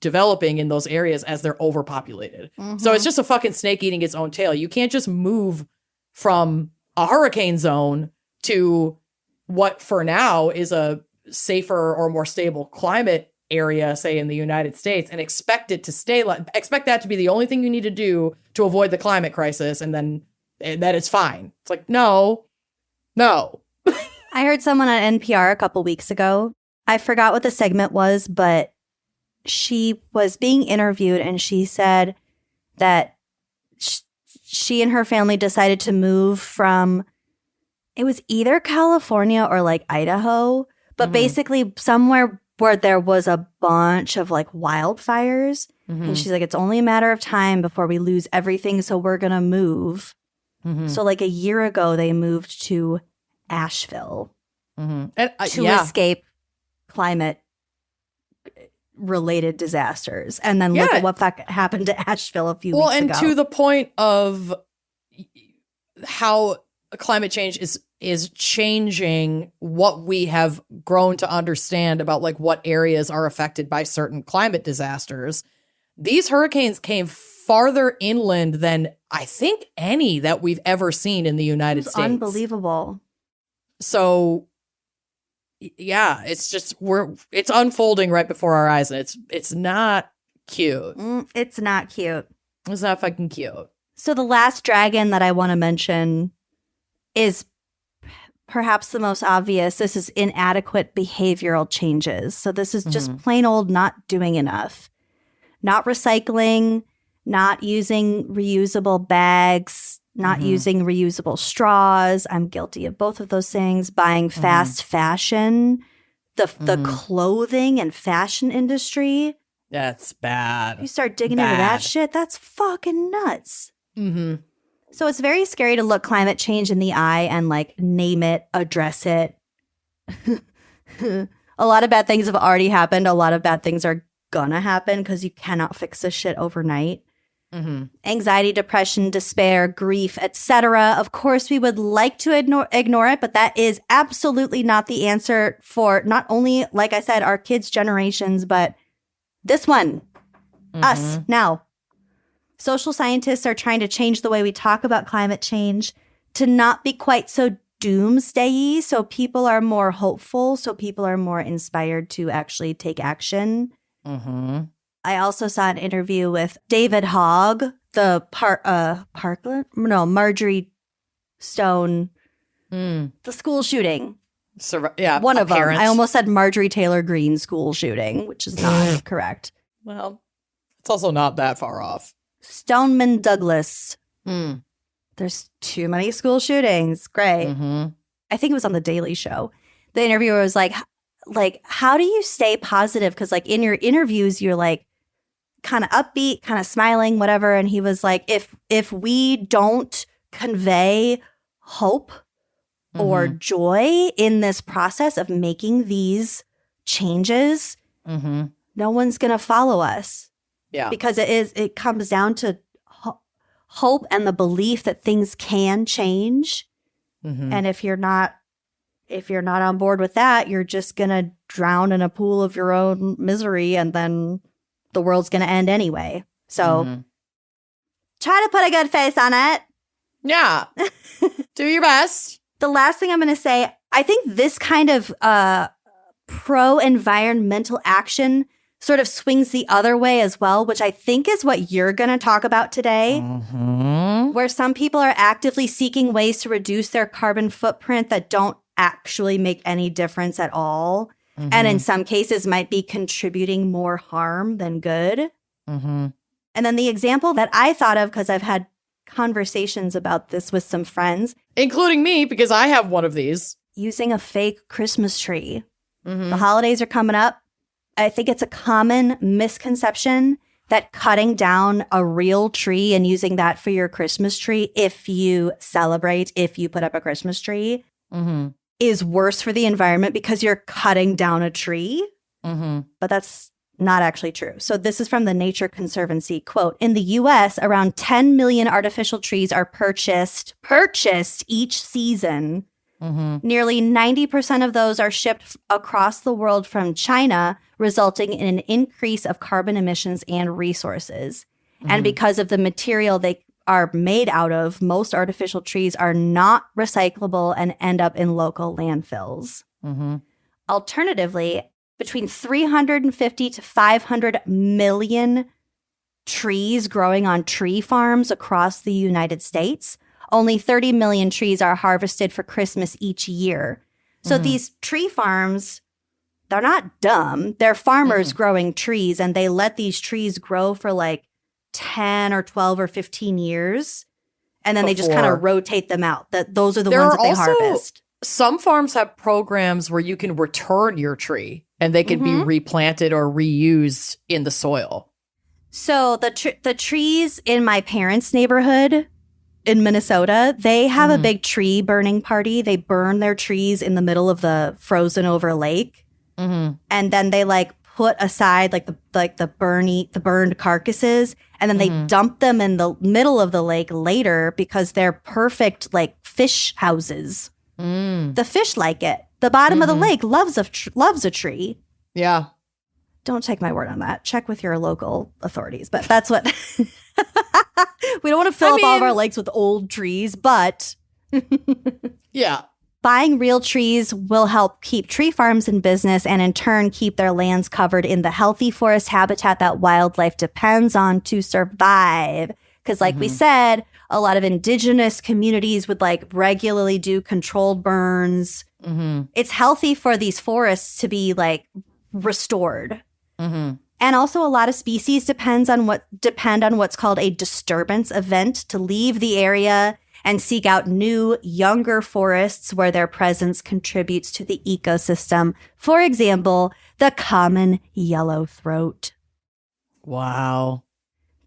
developing in those areas as they're overpopulated. So it's just a fucking snake eating its own tail. You can't just move from a hurricane zone to what for now is a safer or more stable climate area, say in the United States, and expect it to expect that to be the only thing you need to do to avoid the climate crisis, and then that it's fine. It's like, no. I heard someone on NPR a couple weeks ago. I forgot what the segment was, but she was being interviewed and she said that she and her family decided to move from, it was either California or like Idaho, but basically somewhere where there was a bunch of like wildfires. And she's like, it's only a matter of time before we lose everything. So we're going to move. So like a year ago, they moved to Asheville to escape climate related disasters. And then look at what happened to Asheville a few weeks ago. Well, and to the point of how climate change is changing what we have grown to understand about like what areas are affected by certain climate disasters. These hurricanes came farther inland than I think any that we've ever seen in the United States. Unbelievable. So yeah, it's just it's unfolding right before our eyes, and it's not cute. It's not cute. It's not fucking cute. So the last dragon that I want to mention is perhaps the most obvious. This is inadequate behavioral changes. So this is just plain old not doing enough. Not recycling, not using reusable bags, not using reusable straws. I'm guilty of both of those things. Buying fast fashion, the clothing and fashion industry. That's bad. You start digging into that shit, that's fucking nuts. So it's very scary to look climate change in the eye and like name it, address it. A lot of bad things have already happened. A lot of bad things are gonna happen because you cannot fix this shit overnight. Anxiety, depression, despair, grief, etc. Of course, we would like to ignore it, but that is absolutely not the answer for not only, like I said, our kids' generations, but this one, us now. Social scientists are trying to change the way we talk about climate change to not be quite so doomsday-y, so people are more hopeful, so people are more inspired to actually take action. I also saw an interview with David Hogg, the Marjorie Stone, the school shooting. One of them. I almost said Marjorie Taylor Greene school shooting, which is not correct. Well, it's also not that far off. Stoneman Douglas. There's too many school shootings. Great. I think it was on The Daily Show. The interviewer was like, how do you stay positive? Because like in your interviews, you're like kind of upbeat, kind of smiling, whatever. And he was like, if we don't convey hope or joy in this process of making these changes, no one's going to follow us. Yeah. Because it comes down to hope and the belief that things can change. And if you're not on board with that, you're just going to drown in a pool of your own misery, and then the world's going to end anyway. So try to put a good face on it. Yeah. Do your best. The last thing I'm going to say, I think this kind of pro-environmental action sort of swings the other way as well, which I think is what you're going to talk about today, where some people are actively seeking ways to reduce their carbon footprint that don't actually make any difference at all. And in some cases might be contributing more harm than good. And then the example that I thought of, because I've had conversations about this with some friends, including me, because I have one of these. Using a fake Christmas tree. The holidays are coming up. I think it's a common misconception that cutting down a real tree and using that for your Christmas tree, if you celebrate, if you put up a Christmas tree, is worse for the environment because you're cutting down a tree. But that's not actually true. So this is from the Nature Conservancy. Quote, in the U.S., around 10 million artificial trees are purchased each season. Nearly 90% of those are shipped across the world from China, resulting in an increase of carbon emissions and resources. And because of the material they are made out of, most artificial trees are not recyclable and end up in local landfills. Alternatively, between 350 to 500 million trees growing on tree farms across the United States. Only 30 million trees are harvested for Christmas each year. So these tree farms, they're not dumb. They're farmers growing trees, and they let these trees grow for like 10 or 12 or 15 years. And then they just kind of rotate them out. Those are the ones that they harvest. Some farms have programs where you can return your tree and they can be replanted or reused in the soil. So the trees in my parents' neighborhood in Minnesota, they have a big tree burning party. They burn their trees in the middle of the frozen over lake. And then they like put aside the burned carcasses, and then they dump them in the middle of the lake later because they're perfect like fish houses. The fish like it. The bottom of the lake loves a tree. Yeah. Don't take my word on that. Check with your local authorities. But that's what we don't want to fill up all of our lakes with old trees, but yeah. Buying real trees will help keep tree farms in business and in turn keep their lands covered in the healthy forest habitat that wildlife depends on to survive. Because like we said, a lot of indigenous communities would like regularly do controlled burns. It's healthy for these forests to be like restored. And also a lot of species depend on what's called a disturbance event to leave the area and seek out new, younger forests where their presence contributes to the ecosystem. For example, the common yellow throat. Wow.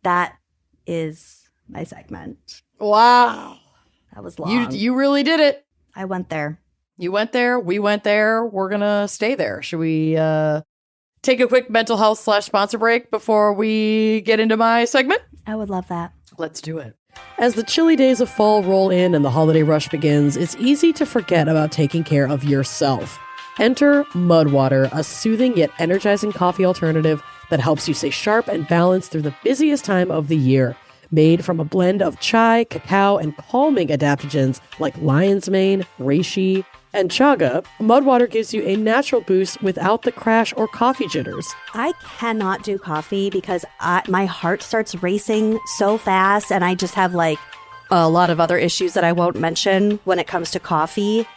That is my segment. Wow. That was long. You really did it. I went there. You went there. We went there. We're going to stay there. Should we take a quick mental health / sponsor break before we get into my segment? I would love that. Let's do it. As the chilly days of fall roll in and the holiday rush begins, it's easy to forget about taking care of yourself. Enter Mudwater, a soothing yet energizing coffee alternative that helps you stay sharp and balanced through the busiest time of the year. Made from a blend of chai, cacao, and calming adaptogens like lion's mane, reishi, and chaga, Mudwater gives you a natural boost without the crash or coffee jitters. I cannot do coffee because my heart starts racing so fast, and I just have like a lot of other issues that I won't mention when it comes to coffee.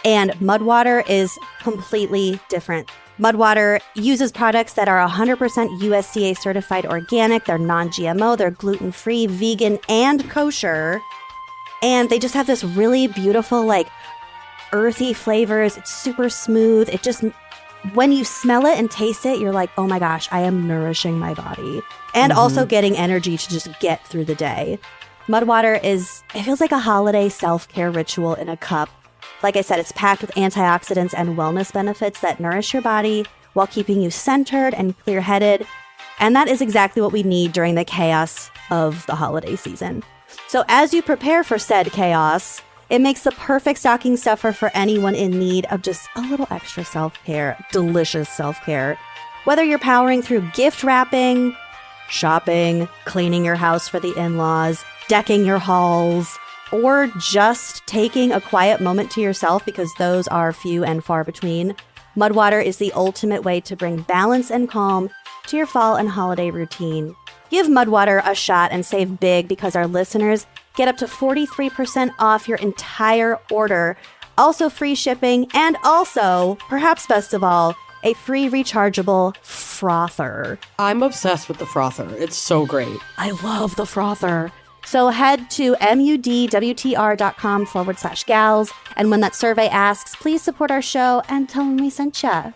And Mudwater is completely different. Mudwater uses products that are 100% USDA certified organic. They're non-GMO, they're gluten-free, vegan, and kosher. And they just have this really beautiful, like, earthy flavors. It's super smooth. It just, when you smell it and taste it, you're like, oh my gosh, I am nourishing my body. And also getting energy to just get through the day. Mudwater it feels like a holiday self-care ritual in a cup. Like I said, it's packed with antioxidants and wellness benefits that nourish your body while keeping you centered and clear-headed. And that is exactly what we need during the chaos of the holiday season. So as you prepare for said chaos, it makes the perfect stocking stuffer for anyone in need of just a little extra self-care, delicious self-care. Whether you're powering through gift wrapping, shopping, cleaning your house for the in-laws, decking your halls, or just taking a quiet moment to yourself, because those are few and far between, Mudwater is the ultimate way to bring balance and calm to your fall and holiday routine. Give Mudwater a shot and save big because our listeners get up to 43% off your entire order. Also free shipping, and also, perhaps best of all, a free rechargeable frother. I'm obsessed with the frother. It's so great. I love the frother. So head to mudwtr.com/gals, and when that survey asks, please support our show and tell them we sent ya.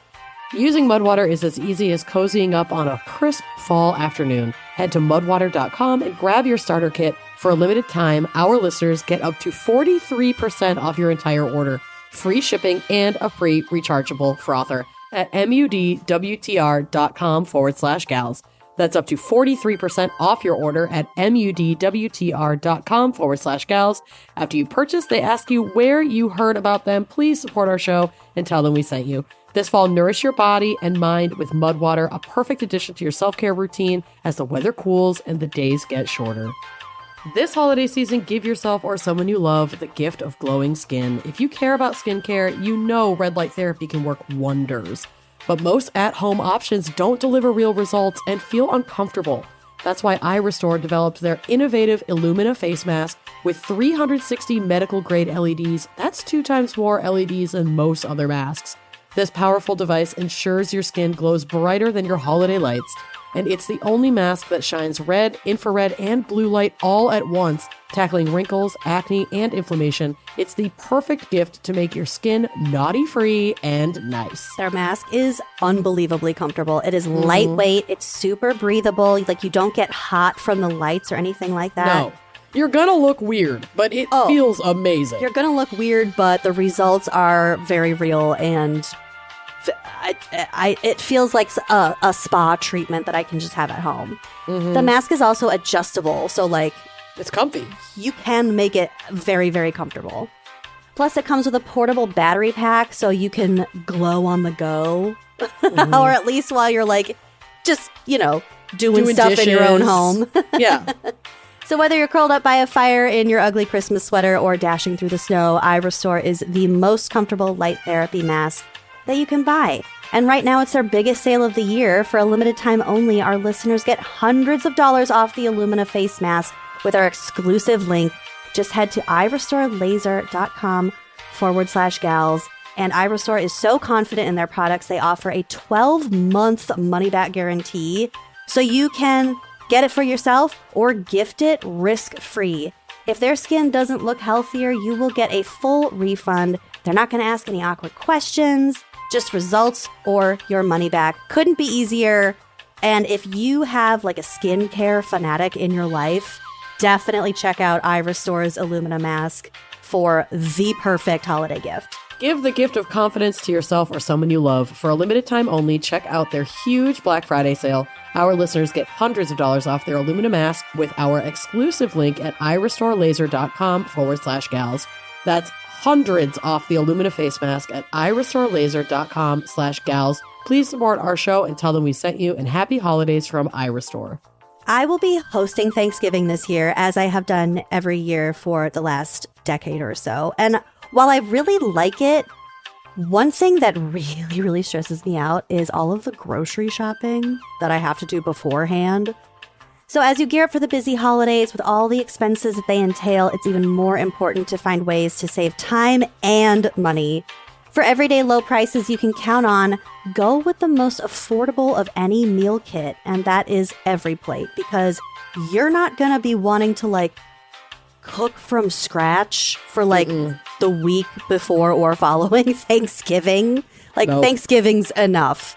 Using Mudwater is as easy as cozying up on a crisp fall afternoon. Head to mudwater.com and grab your starter kit. For a limited time, our listeners get up to 43% off your entire order, free shipping, and a free rechargeable frother at mudwtr.com/gals. That's up to 43% off your order at mudwtr.com/gals. After you purchase, they ask you where you heard about them. Please support our show and tell them we sent you. This fall, nourish your body and mind with Mudwater, a perfect addition to your self-care routine as the weather cools and the days get shorter. This holiday season, give yourself or someone you love the gift of glowing skin. If you care about skincare, you know red light therapy can work wonders. But most at-home options don't deliver real results and feel uncomfortable. That's why iRestore developed their innovative Illumina face mask with 360 medical-grade LEDs. That's 2 times more LEDs than most other masks. This powerful device ensures your skin glows brighter than your holiday lights. And it's the only mask that shines red, infrared, and blue light all at once, tackling wrinkles, acne, and inflammation. It's the perfect gift to make your skin naughty-free and nice. Their mask is unbelievably comfortable. It is lightweight. It's super breathable. Like, you don't get hot from the lights or anything like that. No. You're gonna look weird, but it feels amazing. You're gonna look weird, but the results are very real, and it feels like a spa treatment that I can just have at home. The mask is also adjustable, so like it's comfy. You can make it very, very comfortable. Plus, it comes with a portable battery pack, so you can glow on the go, or at least while you're like just doing stuff dishes. in your own home. Yeah. So whether you're curled up by a fire in your ugly Christmas sweater or dashing through the snow, iRestore is the most comfortable light therapy mask that you can buy. And right now, it's their biggest sale of the year. For a limited time only, our listeners get hundreds of dollars off the Illumina face mask with our exclusive link. Just head to irestorelaser.com/gals. And iRestore is so confident in their products, they offer a 12-month money-back guarantee. So you can get it for yourself or gift it risk-free. If their skin doesn't look healthier, you will get a full refund. They're not going to ask any awkward questions, just results or your money back. Couldn't be easier. And if you have like a skincare fanatic in your life, definitely check out iRestore's Illumina mask for the perfect holiday gift. Give the gift of confidence to yourself or someone you love. For a limited time only, check out their huge Black Friday sale. Our listeners get hundreds of dollars off their Illumina mask with our exclusive link at irestorelaser.com/gals. That's hundreds off the Illumina face mask at irestorelaser.com/gals. Please support our show and tell them we sent you, and happy holidays from iRestore. I will be hosting Thanksgiving this year, as I have done every year for the last decade or so. And while I really like it, one thing that really, really stresses me out is all of the grocery shopping that I have to do beforehand. So as you gear up for the busy holidays with all the expenses that they entail, it's even more important to find ways to save time and money. For everyday low prices you can count on, go with the most affordable of any meal kit, and that is Every Plate, because you're not going to be wanting to like cook from scratch for like the week before or following Thanksgiving. Like, nope. Thanksgiving's enough.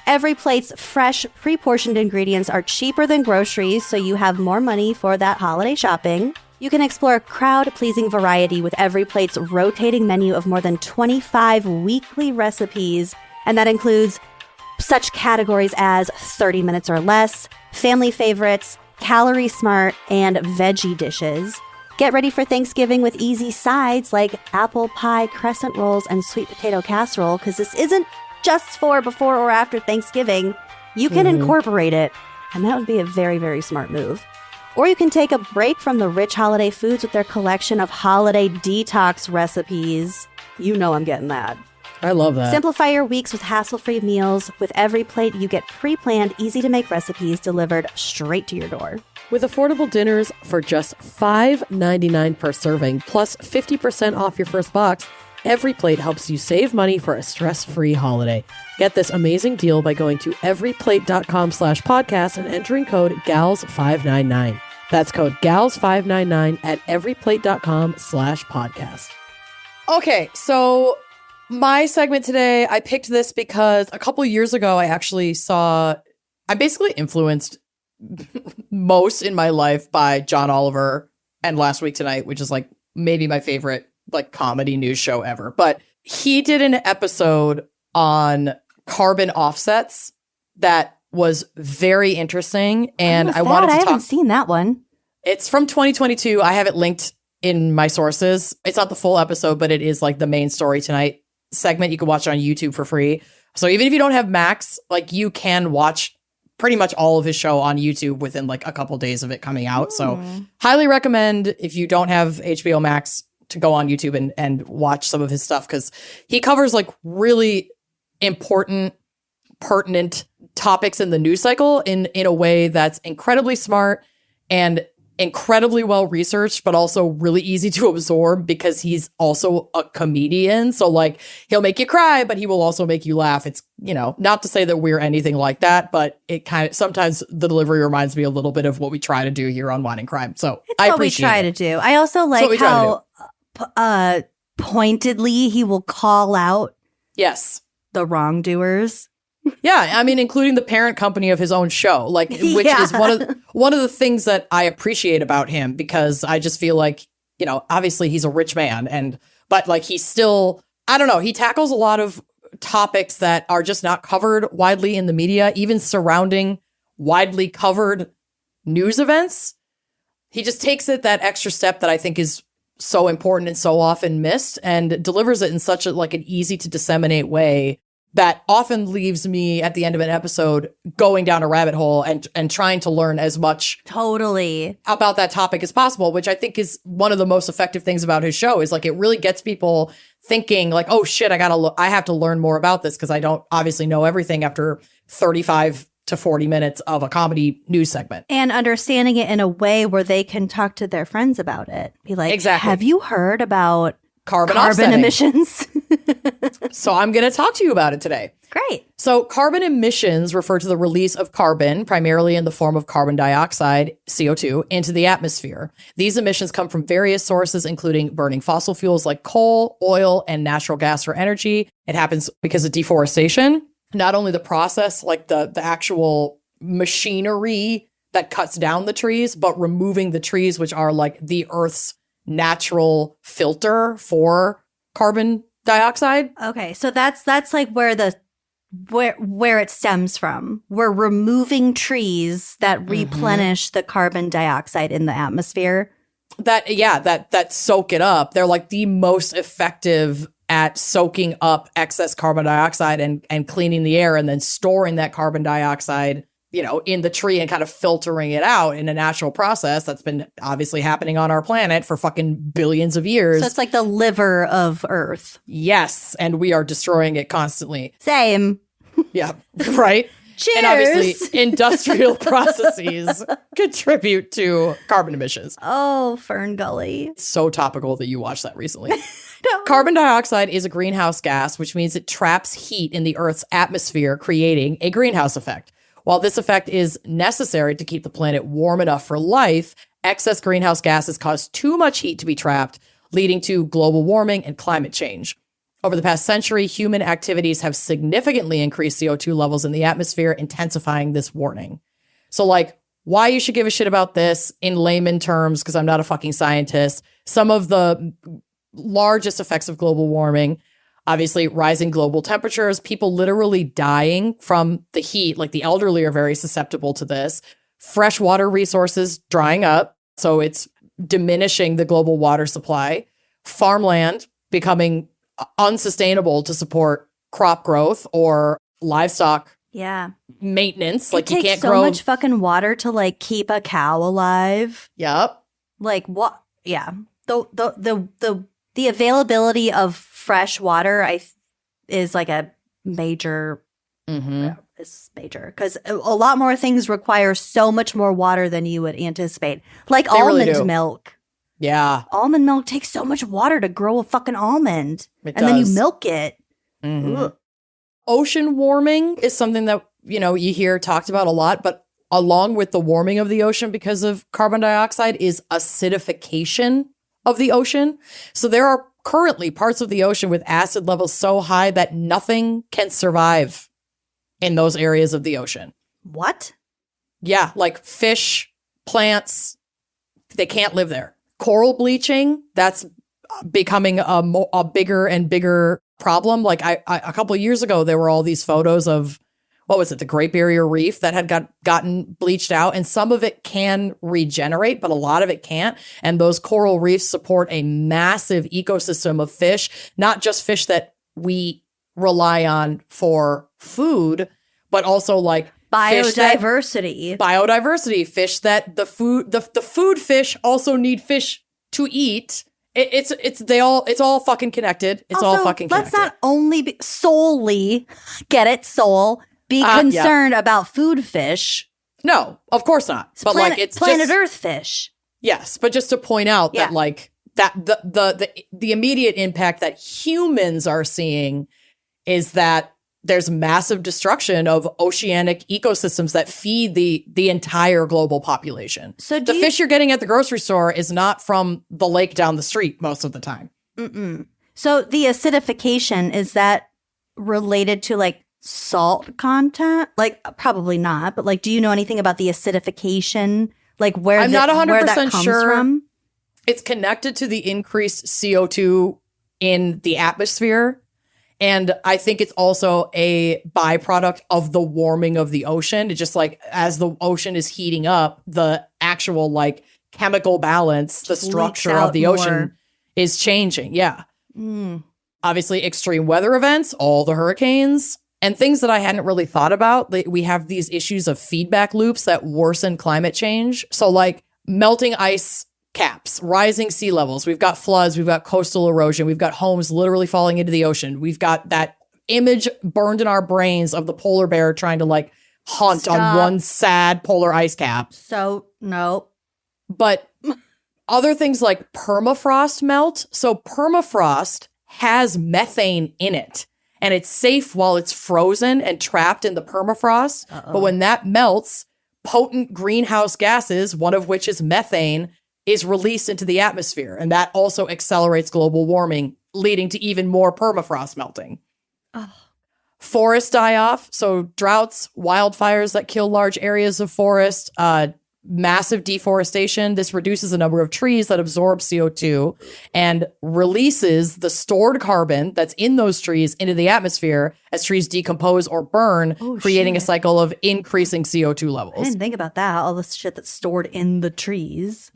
Every Plate's fresh, pre-portioned ingredients are cheaper than groceries, so you have more money for that holiday shopping. You can explore crowd-pleasing variety with Every Plate's rotating menu of more than 25 weekly recipes, and that includes such categories as 30 minutes or less, family favorites, calorie smart, and veggie dishes. Get ready for Thanksgiving with easy sides like apple pie, crescent rolls, and sweet potato casserole, because this isn't just for before or after Thanksgiving. You can incorporate it, and that would be a very, very smart move. Or you can take a break from the rich holiday foods with their collection of holiday detox recipes. You know I'm getting that. I love that. Simplify your weeks with hassle-free meals. With every plate, you get pre-planned, easy-to-make recipes delivered straight to your door. With affordable dinners for just $5.99 per serving, plus 50% off your first box, every plate helps you save money for a stress-free holiday. Get this amazing deal by going to everyplate.com/podcast and entering code GALS599. That's code GALS599 at everyplate.com/podcast. Okay, so my segment today, I picked this because a couple years ago, I basically influenced most in my life by John Oliver and Last Week Tonight, which is like maybe my favorite like comedy news show ever. But he did an episode on carbon offsets that was very interesting. And I wanted to I talk. haven't seen that one. It's from 2022. I have it linked in my sources. It's not the full episode, but it is like the main story tonight segment. You can watch it on YouTube for free. So even if you don't have Max, like you can watch pretty much all of his show on YouTube within like a couple days of it coming out. So highly recommend if you don't have HBO Max to go on YouTube and watch some of his stuff, because he covers like really important, pertinent topics in the news cycle in a way that's incredibly smart and incredibly well researched, but also really easy to absorb because he's also a comedian. So like he'll make you cry, but he will also make you laugh. It's, you know, not to say that we're anything like that, but it kind of sometimes the delivery reminds me a little bit of what we try to do here on Wine and Crime. So I appreciate what we try to do. I also like how pointedly he will call out the wrongdoers. Yeah, I mean, including the parent company of his own show, like, which is one of the things that I appreciate about him, because I just feel like, you know, obviously he's a rich man, but like he's still, I don't know, he tackles a lot of topics that are just not covered widely in the media, even surrounding widely covered news events. He just takes it that extra step that I think is so important and so often missed, and delivers it in such an easy to disseminate way that often leaves me at the end of an episode going down a rabbit hole and trying to learn as much about that topic as possible, which I think is one of the most effective things about his show. Is like it really gets people thinking like, oh shit, I have to learn more about this, because I don't obviously know everything after 35 to 40 minutes of a comedy news segment. And understanding it in a way where they can talk to their friends about it. Be like, have you heard about carbon emissions? So I'm going to talk to you about it today. Great. So carbon emissions refer to the release of carbon, primarily in the form of carbon dioxide, CO2, into the atmosphere. These emissions come from various sources, including burning fossil fuels like coal, oil, and natural gas for energy. It happens because of deforestation. Not only the process, like the actual machinery that cuts down the trees, but removing the trees, which are like the Earth's natural filter for carbon dioxide. Okay, so that's like where it stems from. We're removing trees that replenish the carbon dioxide in the atmosphere. That soak it up. They're like the most effective at soaking up excess carbon dioxide and cleaning the air, and then storing that carbon dioxide, you know, in the tree and kind of filtering it out in a natural process that's been obviously happening on our planet for fucking billions of years. So it's like the liver of Earth. Yes, and we are destroying it constantly. Same. Yeah, right? Cheers. And obviously industrial processes contribute to carbon emissions. Oh, Fern Gully. It's so topical that you watched that recently. Carbon dioxide is a greenhouse gas, which means it traps heat in the Earth's atmosphere, creating a greenhouse effect. While this effect is necessary to keep the planet warm enough for life, excess greenhouse gases cause too much heat to be trapped, leading to global warming and climate change. Over the past century, human activities have significantly increased CO2 levels in the atmosphere, intensifying this warning. So, like, why you should give a shit about this in layman terms, because I'm not a fucking scientist. Some of the largest effects of global warming, obviously rising global temperatures, people literally dying from the heat, like the elderly are very susceptible to this. Freshwater resources drying up, so it's diminishing the global water supply. Farmland becoming unsustainable to support crop growth or livestock maintenance. Like you can't grow so much fucking water to like keep a cow alive. Yep. Like what? Yeah. The availability of fresh water, is like a major. It's major because a lot more things require so much more water than you would anticipate. Like They really almond do. milk. Yeah. Almond milk takes so much water to grow a fucking almond. It And then you does. milk it. Mhm. Ocean warming is something that, you hear talked about a lot, but along with the warming of the ocean because of carbon dioxide is acidification of the ocean. So there are currently parts of the ocean with acid levels so high that nothing can survive in those areas of the ocean. What? Yeah, like fish, plants, they can't live there. Coral bleaching, that's becoming a bigger and bigger problem. Like a couple of years ago, there were all these photos of, what was it, the Great Barrier Reef that had gotten bleached out. And some of it can regenerate, but a lot of it can't. And those coral reefs support a massive ecosystem of fish, not just fish that we rely on for food, but also like Biodiversity. Biodiversity, fish that the food fish also need fish to eat. It's all fucking connected. It's all Also, fucking connected. let's not only be solely get it soul be concerned about food fish. No, of course not. It's But like it's planet just, Earth fish. yes, but just to point out Yeah. that like that the immediate impact that humans are seeing is that there's massive destruction of oceanic ecosystems that feed the entire global population. So the fish you're getting at the grocery store is not from the lake down the street most of the time. So the acidification, is that related to like salt content? Like probably not, but like do you know anything about the acidification? Like where I'm not 100% where that comes sure. from? It's connected to the increased CO2 in the atmosphere. And I think it's also a byproduct of the warming of the ocean. It's just like as the ocean is heating up, the actual like chemical balance, the Just structure leaks of the out ocean more. is changing. Yeah. Obviously, extreme weather events, all the hurricanes, and things that I hadn't really thought about. We have these issues of feedback loops that worsen climate change. So like melting ice caps, rising sea levels. We've got floods. We've got coastal erosion. We've got homes literally falling into the ocean. We've got that image burned in our brains of the polar bear trying to like hunt on Stop. one sad polar ice cap. So no. But other things like permafrost melt. So permafrost has methane in it and it's safe while it's frozen and trapped in the permafrost. But when that melts, potent greenhouse gases, one of which is methane, is released into the atmosphere. And that also accelerates global warming, leading to even more permafrost melting. Forests die off. So droughts, wildfires that kill large areas of forest, massive deforestation. This reduces the number of trees that absorb CO2 and releases the stored carbon that's in those trees into the atmosphere as trees decompose or burn, creating a cycle of increasing CO2 I levels. didn't think about that. All this shit that's stored in the trees.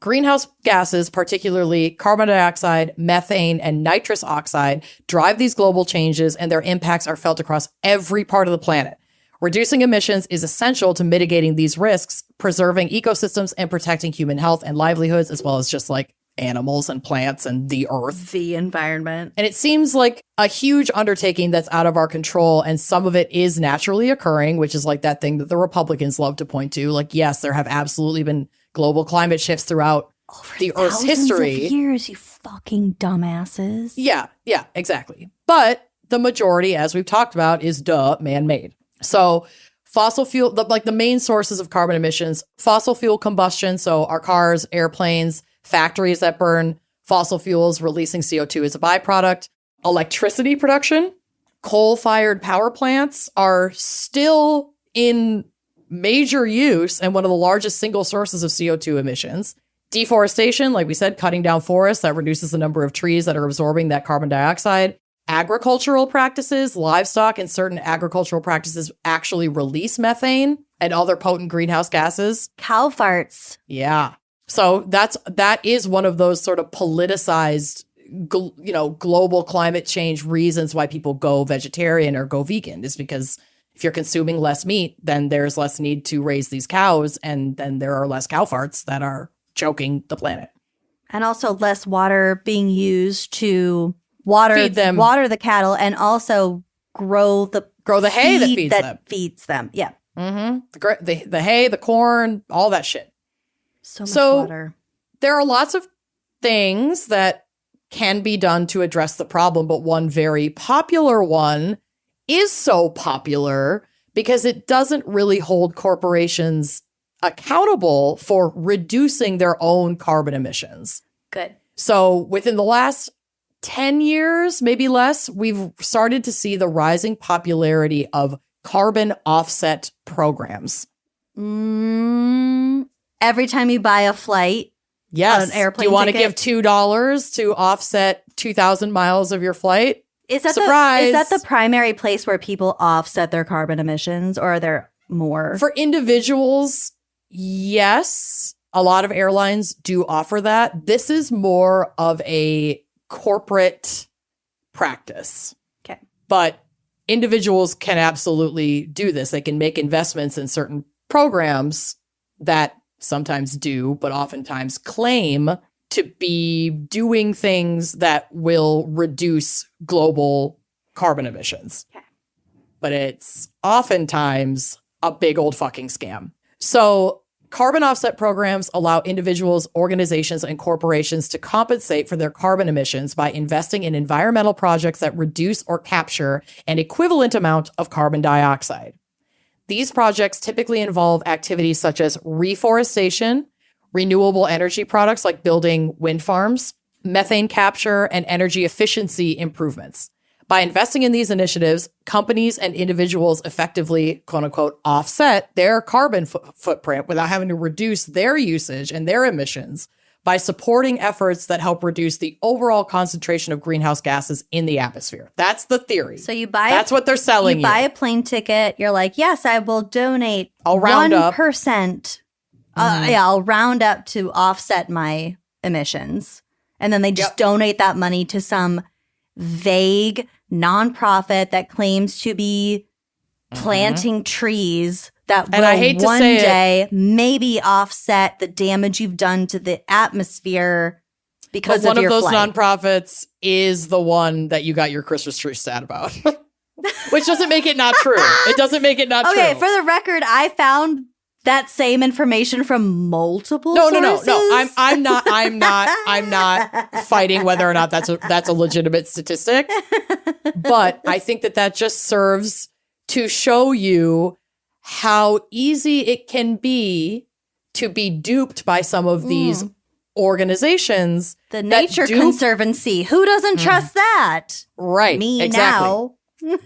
Greenhouse gases, particularly carbon dioxide, methane, and nitrous oxide, drive these global changes, and their impacts are felt across every part of the planet. Reducing emissions is essential to mitigating these risks, preserving ecosystems, and protecting human health and livelihoods, as well as just like animals and plants and the earth. The environment. And it seems like a huge undertaking that's out of our control, and some of it is naturally occurring, which is like that thing that the Republicans love to point to. Like, yes, there have absolutely been global climate shifts throughout the Earth's history. Of years, you fucking dumbasses. Yeah, exactly. But the majority, as we've talked about, is man-made. So fossil fuel, the main sources of carbon emissions, fossil fuel combustion. So our cars, airplanes, factories that burn fossil fuels, releasing CO2 as a byproduct. Electricity production, coal-fired power plants are still in major use and one of the largest single sources of CO2 emissions. Deforestation, like we said, cutting down forests, that reduces the number of trees that are absorbing that carbon dioxide. Agricultural practices, livestock, and certain agricultural practices actually release methane and other potent greenhouse gases. Cow farts. Yeah. So that is one of those sort of politicized, global climate change reasons why people go vegetarian or go vegan, is because if you're consuming less meat, then there's less need to raise these cows, and then there are less cow farts that are choking the planet. And also less water being used to feed them, water the cattle, and also grow the hay that feeds them. Yeah. Mm-hmm. The hay, the corn, all that shit. So much water. There are lots of things that can be done to address the problem, but one very popular one is so popular because it doesn't really hold corporations accountable for reducing their own carbon emissions. Good. So within the last 10 years, maybe less, we've started to see the rising popularity of carbon offset programs. Every time you buy a flight, yes. An airplane Do you want to ticket? give $2 to offset 2,000 miles of your flight? Surprise. Is that the primary place where people offset their carbon emissions, or are there more? For individuals, yes. A lot of airlines do offer that. This is more of a corporate practice. Okay. But individuals can absolutely do this. They can make investments in certain programs that sometimes do, but oftentimes claim to be doing things that will reduce global carbon emissions. Okay. But it's oftentimes a big old fucking scam. So carbon offset programs allow individuals, organizations, and corporations to compensate for their carbon emissions by investing in environmental projects that reduce or capture an equivalent amount of carbon dioxide. These projects typically involve activities such as reforestation, renewable energy products like building wind farms, methane capture, and energy efficiency improvements. By investing in these initiatives, companies and individuals effectively, quote unquote, offset their carbon footprint without having to reduce their usage and their emissions by supporting efforts that help reduce the overall concentration of greenhouse gases in the atmosphere. That's the theory. So that's what they're selling you. You buy a plane ticket. You're like, yes, I will donate. I'll round 1%. I'll round up to offset my emissions. And then they just donate that money to some vague nonprofit that claims to be planting trees that will one day maybe offset the damage you've done to the atmosphere because of your flight. One of those nonprofits is the one that you got your Christmas tree stat about, which doesn't make it not true. It doesn't make it not true. Okay, for the record, I found that same information from multiple sources. No. I'm not fighting whether or not that's a legitimate statistic. But I think that just serves to show you how easy it can be to be duped by some of these organizations. The Nature Conservancy. Who doesn't trust that? Right. Me exactly. now.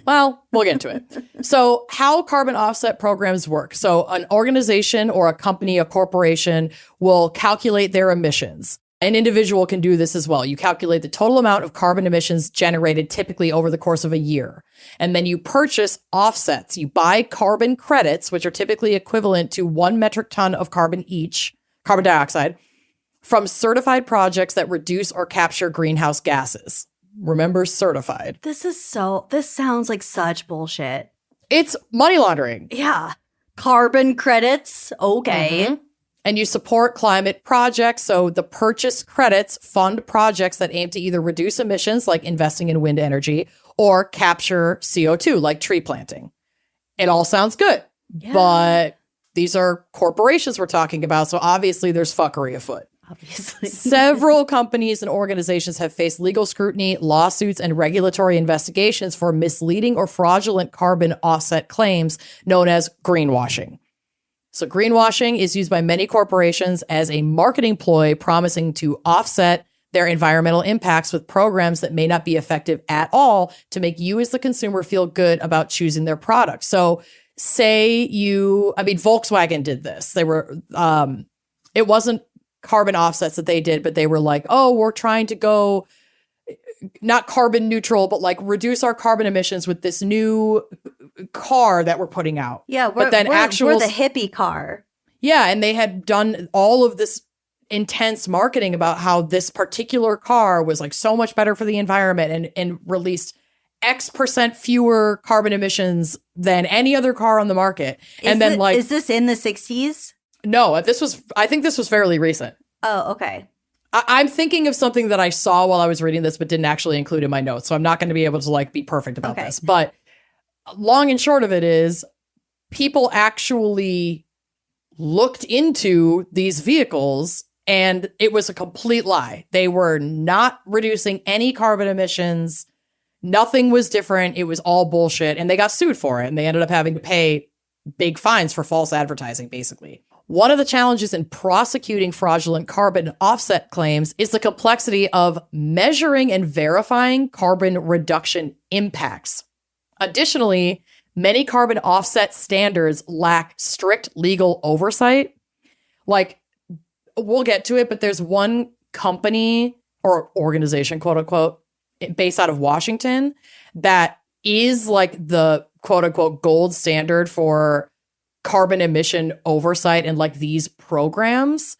Well, we'll get into it. So how carbon offset programs work. So an organization or a company, a corporation will calculate their emissions. An individual can do this as well. You calculate the total amount of carbon emissions generated typically over the course of a year. And then you purchase offsets. You buy carbon credits, which are typically equivalent to 1 metric ton of carbon dioxide, from certified projects that reduce or capture greenhouse gases. Remember, certified. This sounds like such bullshit. It's money laundering. Yeah. Carbon credits. Okay. Mm-hmm. And you support climate projects. So the purchase credits fund projects that aim to either reduce emissions, like investing in wind energy, or capture CO2, like tree planting. It all sounds good. Yeah. But these are corporations we're talking about. So obviously there's fuckery afoot. Obviously. Several companies and organizations have faced legal scrutiny, lawsuits, and regulatory investigations for misleading or fraudulent carbon offset claims known as greenwashing. So greenwashing is used by many corporations as a marketing ploy promising to offset their environmental impacts with programs that may not be effective at all to make you as the consumer feel good about choosing their product. So Volkswagen did this. They were, it wasn't carbon offsets that they did, but they were like, oh, we're trying to go not carbon neutral, but like reduce our carbon emissions with this new car that we're putting out. Yeah, we're the hippie car. Yeah, and they had done all of this intense marketing about how this particular car was like so much better for the environment and released X% fewer carbon emissions than any other car on the market. Is this in the 60s? No, I think this was fairly recent. Oh, okay. I'm thinking of something that I saw while I was reading this, but didn't actually include in my notes. So I'm not going to be able to like be perfect about this. But long and short of it is people actually looked into these vehicles and it was a complete lie. They were not reducing any carbon emissions. Nothing was different. It was all bullshit. And they got sued for it. And they ended up having to pay big fines for false advertising, basically. One of the challenges in prosecuting fraudulent carbon offset claims is the complexity of measuring and verifying carbon reduction impacts. Additionally, many carbon offset standards lack strict legal oversight. Like, we'll get to it, but there's one company or organization, quote unquote, based out of Washington that is like the quote unquote gold standard for carbon emission oversight and like these programs.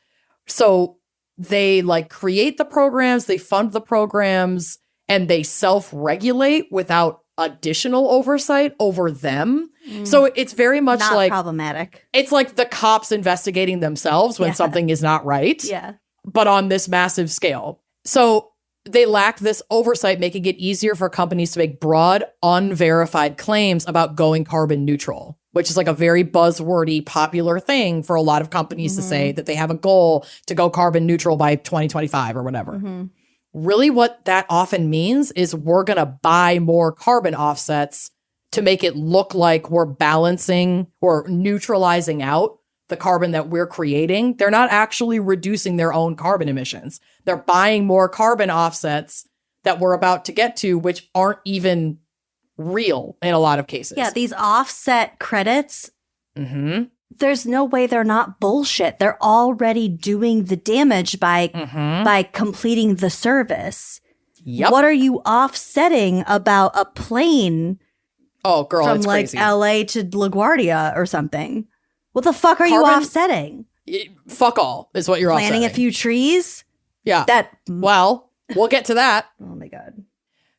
So they like create the programs, they fund the programs, and they self-regulate without additional oversight over them. So it's very much Not like problematic. It's like the cops investigating themselves when something is not right. Yeah. But on this massive scale. So they lack this oversight, making it easier for companies to make broad, unverified claims about going carbon neutral, which is like a very buzzwordy, popular thing for a lot of companies to say that they have a goal to go carbon neutral by 2025 or whatever. Really what that often means is we're going to buy more carbon offsets to make it look like we're balancing or neutralizing out the carbon that we're creating. They're not actually reducing their own carbon emissions. They're buying more carbon offsets that we're about to get to, which aren't even real in a lot of cases. Yeah, these offset credits, there's no way they're not bullshit. They're already doing the damage by completing the service. Yep. What are you offsetting about a plane Oh, girl, from it's like crazy. LA to LaGuardia or something? What the fuck are you Carbon- offsetting? Fuck all is what you're Planting offsetting. a few trees? Yeah. That Well, we'll get to that. oh my god.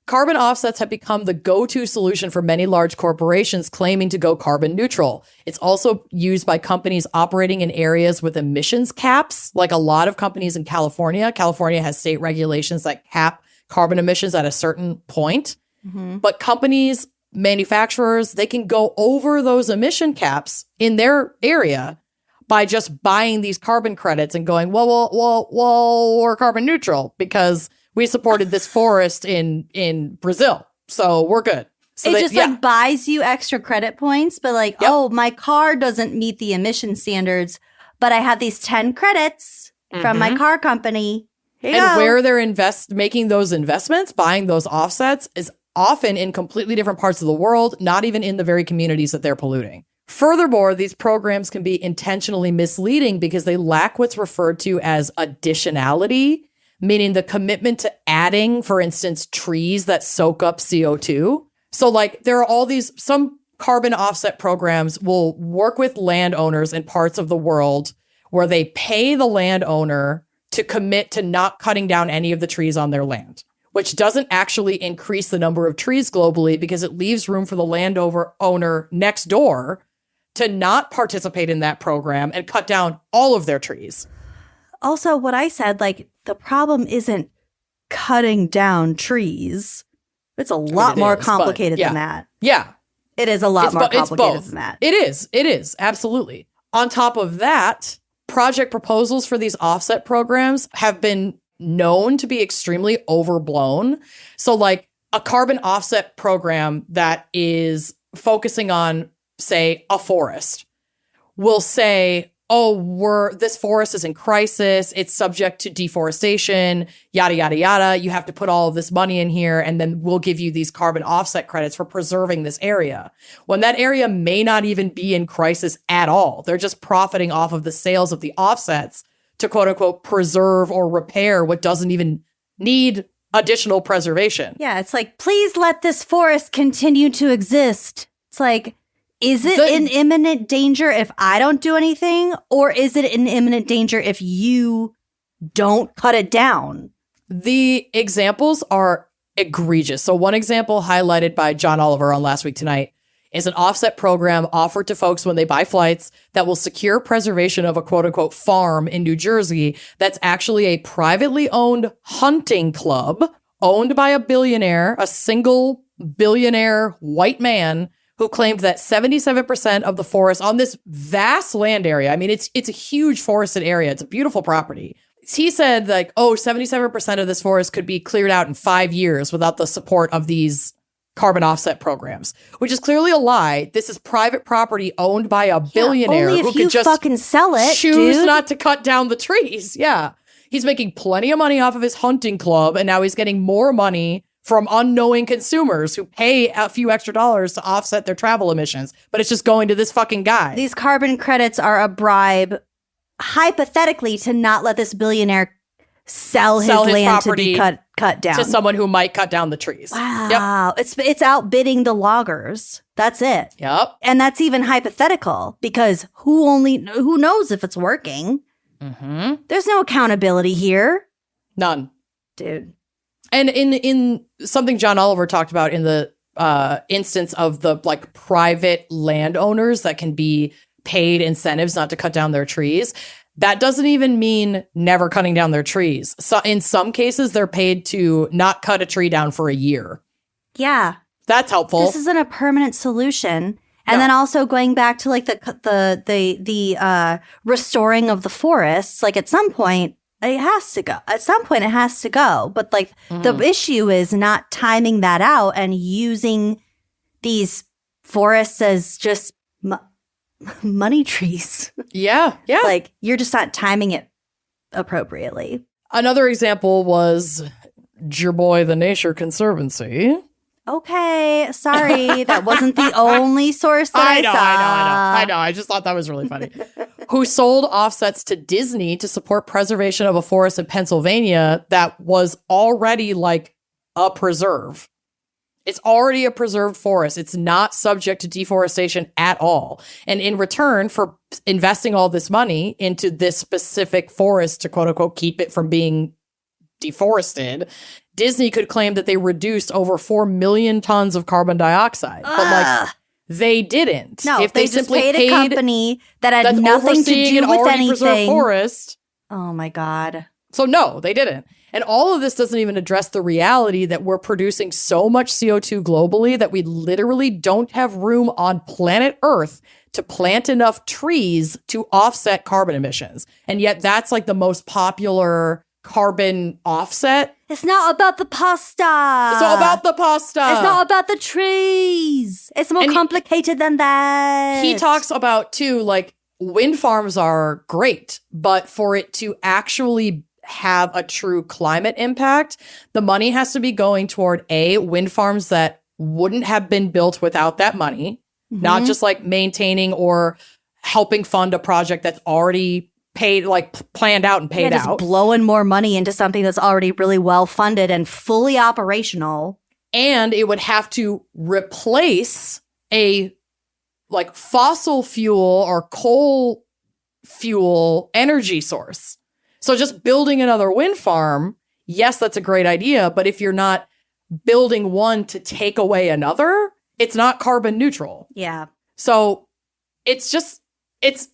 Carbon offsets have become the go-to solution for many large corporations claiming to go carbon neutral. It's also used by companies operating in areas with emissions caps, like a lot of companies in California. California has state regulations that cap carbon emissions at a certain point. But companies, manufacturers, they can go over those emission caps in their area by just buying these carbon credits and going, well, we're carbon neutral because we supported this forest in Brazil, so we're good. So It just like buys you extra credit points, but like, oh, my car doesn't meet the emission standards, but I have these 10 credits from my car company. Here you and go. where they're making those investments, buying those offsets is often in completely different parts of the world, not even in the very communities that they're polluting. Furthermore, these programs can be intentionally misleading because they lack what's referred to as additionality, meaning the commitment to adding, for instance, trees that soak up CO2. So like there are all these, some carbon offset programs will work with landowners in parts of the world where they pay the landowner to commit to not cutting down any of the trees on their land, which doesn't actually increase the number of trees globally because it leaves room for the landowner next door to not participate in that program and cut down all of their trees. Also, what I said, like, the problem isn't cutting down trees. It's a lot more complicated than that. Yeah. It is a lot more complicated than that. It is. Absolutely. On top of that, project proposals for these offset programs have been known to be extremely overblown. So like a carbon offset program that is focusing on, say, a forest will say, oh, this forest is in crisis. It's subject to deforestation, yada, yada, yada. You have to put all of this money in here, and then we'll give you these carbon offset credits for preserving this area. When that area may not even be in crisis at all. They're just profiting off of the sales of the offsets to quote unquote preserve or repair what doesn't even need additional preservation. Yeah, it's like, please let this forest continue to exist. It's like, is it in imminent danger if I don't do anything? Or is it in imminent danger if you don't cut it down? The examples are egregious. So one example highlighted by John Oliver on Last Week Tonight is an offset program offered to folks when they buy flights that will secure preservation of a quote unquote farm in New Jersey that's actually a privately owned hunting club owned by a billionaire, a single billionaire white man who claimed that 77% of the forest on this vast land area, I mean, it's a huge forested area. It's a beautiful property. He said like, 77% of this forest could be cleared out in 5 years without the support of these carbon offset programs, which is clearly a lie. This is private property owned by a billionaire only if who you could just fucking sell it, choose dude. not to cut down the trees. Yeah. He's making plenty of money off of his hunting club, and now he's getting more money from unknowing consumers who pay a few extra dollars to offset their travel emissions. But it's just going to this fucking guy. These carbon credits are a bribe, hypothetically, to not let this billionaire sell his land to be cut down to someone who might cut down the trees. Wow. Yep. It's outbidding the loggers. That's it. Yep. And that's even hypothetical because who knows if it's working? Mm-hmm. There's no accountability here. None. Dude. And in something John Oliver talked about in the instance of the like private landowners that can be paid incentives not to cut down their trees, that doesn't even mean never cutting down their trees. So in some cases, they're paid to not cut a tree down for a year. Yeah. That's helpful. This isn't a permanent solution. And then also going back to like the restoring of the forests, like at some point it has to go. At some point it has to go. But like the issue is not timing that out and using these forests as just money trees. Yeah. Yeah. Like you're just not timing it appropriately. Another example was your boy, the Nature Conservancy. Okay, sorry. That wasn't the only source that I saw. I know. I just thought that was really funny. Who sold offsets to Disney to support preservation of a forest in Pennsylvania that was already like a preserve. It's already a preserved forest. It's not subject to deforestation at all. And in return for investing all this money into this specific forest to quote unquote keep it from being deforested, Disney could claim that they reduced over 4 million tons of carbon dioxide. But like they didn't. No, if they just simply paid a company that had nothing to do with anything. Forest. Oh my God. So no, they didn't. And all of this doesn't even address the reality that we're producing so much CO2 globally that we literally don't have room on planet Earth to plant enough trees to offset carbon emissions. And yet that's like the most popular carbon offset. It's not about the pasta. It's all about the pasta. It's not about the trees. It's more complicated than that. He talks about, too, like, wind farms are great, but for it to actually have a true climate impact, the money has to be going toward, A, wind farms that wouldn't have been built without that money, not just, like, maintaining or helping fund a project that's already paid, like planned out and paid just out. Blowing more money into something that's already really well funded and fully operational. And it would have to replace a like fossil fuel or coal fuel energy source. So just building another wind farm, yes, that's a great idea. But if you're not building one to take away another, it's not carbon neutral. Yeah. So it's just, it's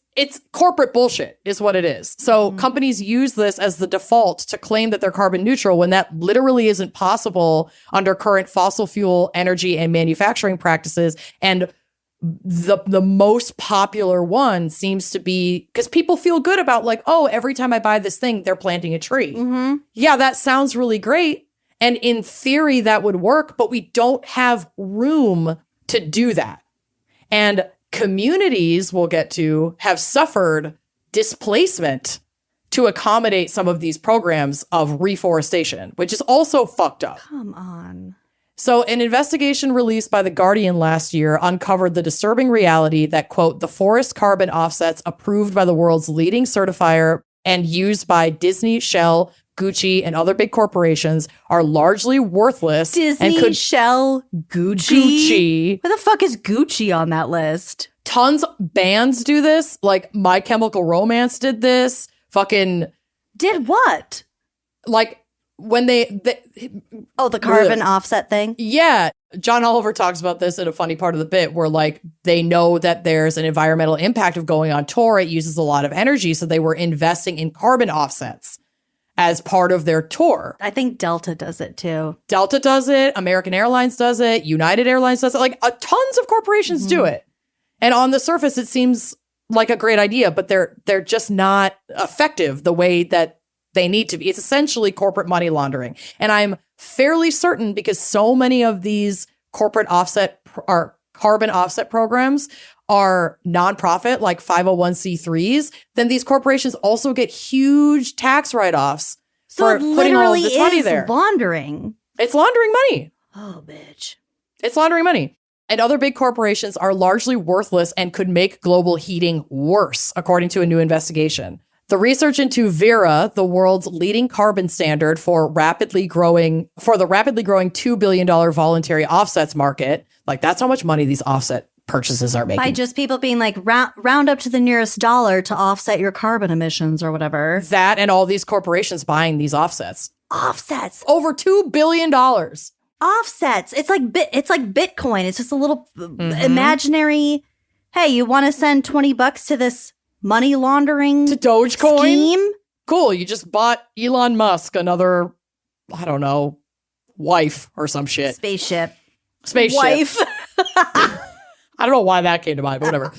corporate bullshit is what it is. So companies use this as the default to claim that they're carbon neutral when that literally isn't possible under current fossil fuel energy and manufacturing practices. And the most popular one seems to be because people feel good about like, oh, every time I buy this thing, they're planting a tree. Yeah, that sounds really great. And in theory, that would work, but we don't have room to do that. And communities we'll get to have suffered displacement to accommodate some of these programs of reforestation, which is also fucked up. Come on. So an investigation released by The Guardian last year uncovered the disturbing reality that, quote, the forest carbon offsets approved by the world's leading certifier and used by Disney, Shell, Gucci, and other big corporations are largely worthless. Disney, Shell, Gucci. Where the fuck is Gucci on that list? Tons bands do this. Like My Chemical Romance did this. Fucking did what? Like when they the carbon offset thing. Yeah. John Oliver talks about this in a funny part of the bit where like they know that there's an environmental impact of going on tour. It uses a lot of energy. So they were investing in carbon offsets as part of their tour. I think Delta does it too. Delta does it. American Airlines does it. United Airlines does it. Like tons of corporations do it. And on the surface, it seems like a great idea, but they're just not effective the way that they need to be. It's essentially corporate money laundering. And I'm fairly certain because so many of these corporate carbon offset programs are nonprofit, like 501c3s, then these corporations also get huge tax write-offs for putting all of this money there. Laundering. It's laundering money. Oh, bitch. It's laundering money. And other big corporations are largely worthless and could make global heating worse, according to a new investigation. The research into Vera, the world's leading carbon standard for the rapidly growing $2 billion voluntary offsets market, like that's how much money these offset purchases are making. By just people being like, round up to the nearest dollar to offset your carbon emissions or whatever. That and all these corporations buying these offsets. Offsets. Over $2 billion. Offsets. It's like Bitcoin. It's just a little imaginary, hey, you want to send $20 to this money laundering to Dogecoin scheme? Cool. You just bought Elon Musk another, I don't know, wife or some shit. Spaceship. Wife. I don't know why that came to mind, but whatever.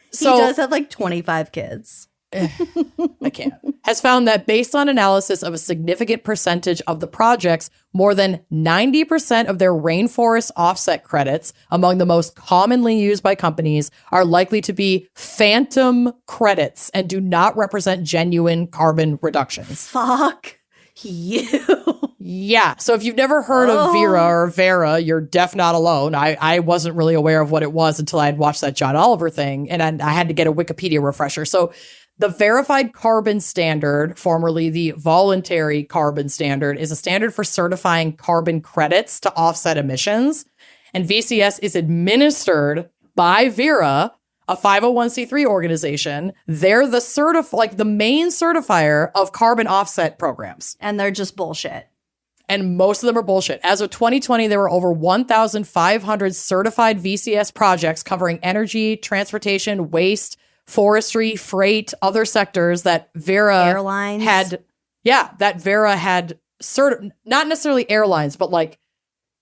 So, he does have like 25 kids. I can't. Has found that based on analysis of a significant percentage of the projects, more than 90% of their rainforest offset credits, among the most commonly used by companies, are likely to be phantom credits and do not represent genuine carbon reductions. Fuck you. Yeah. So if you've never heard of Vera, you're deaf not alone. I wasn't really aware of what it was until I had watched that John Oliver thing, and I had to get a Wikipedia refresher. So the Verified Carbon Standard, formerly the Voluntary Carbon Standard, is a standard for certifying carbon credits to offset emissions. And VCS is administered by Vera, a 501c3 organization. They're the main certifier of carbon offset programs. And they're just bullshit. And most of them are bullshit. As of 2020, there were over 1,500 certified VCS projects covering energy, transportation, waste, forestry, freight, other sectors that Vera airlines had. Yeah, that Vera had not necessarily airlines, but like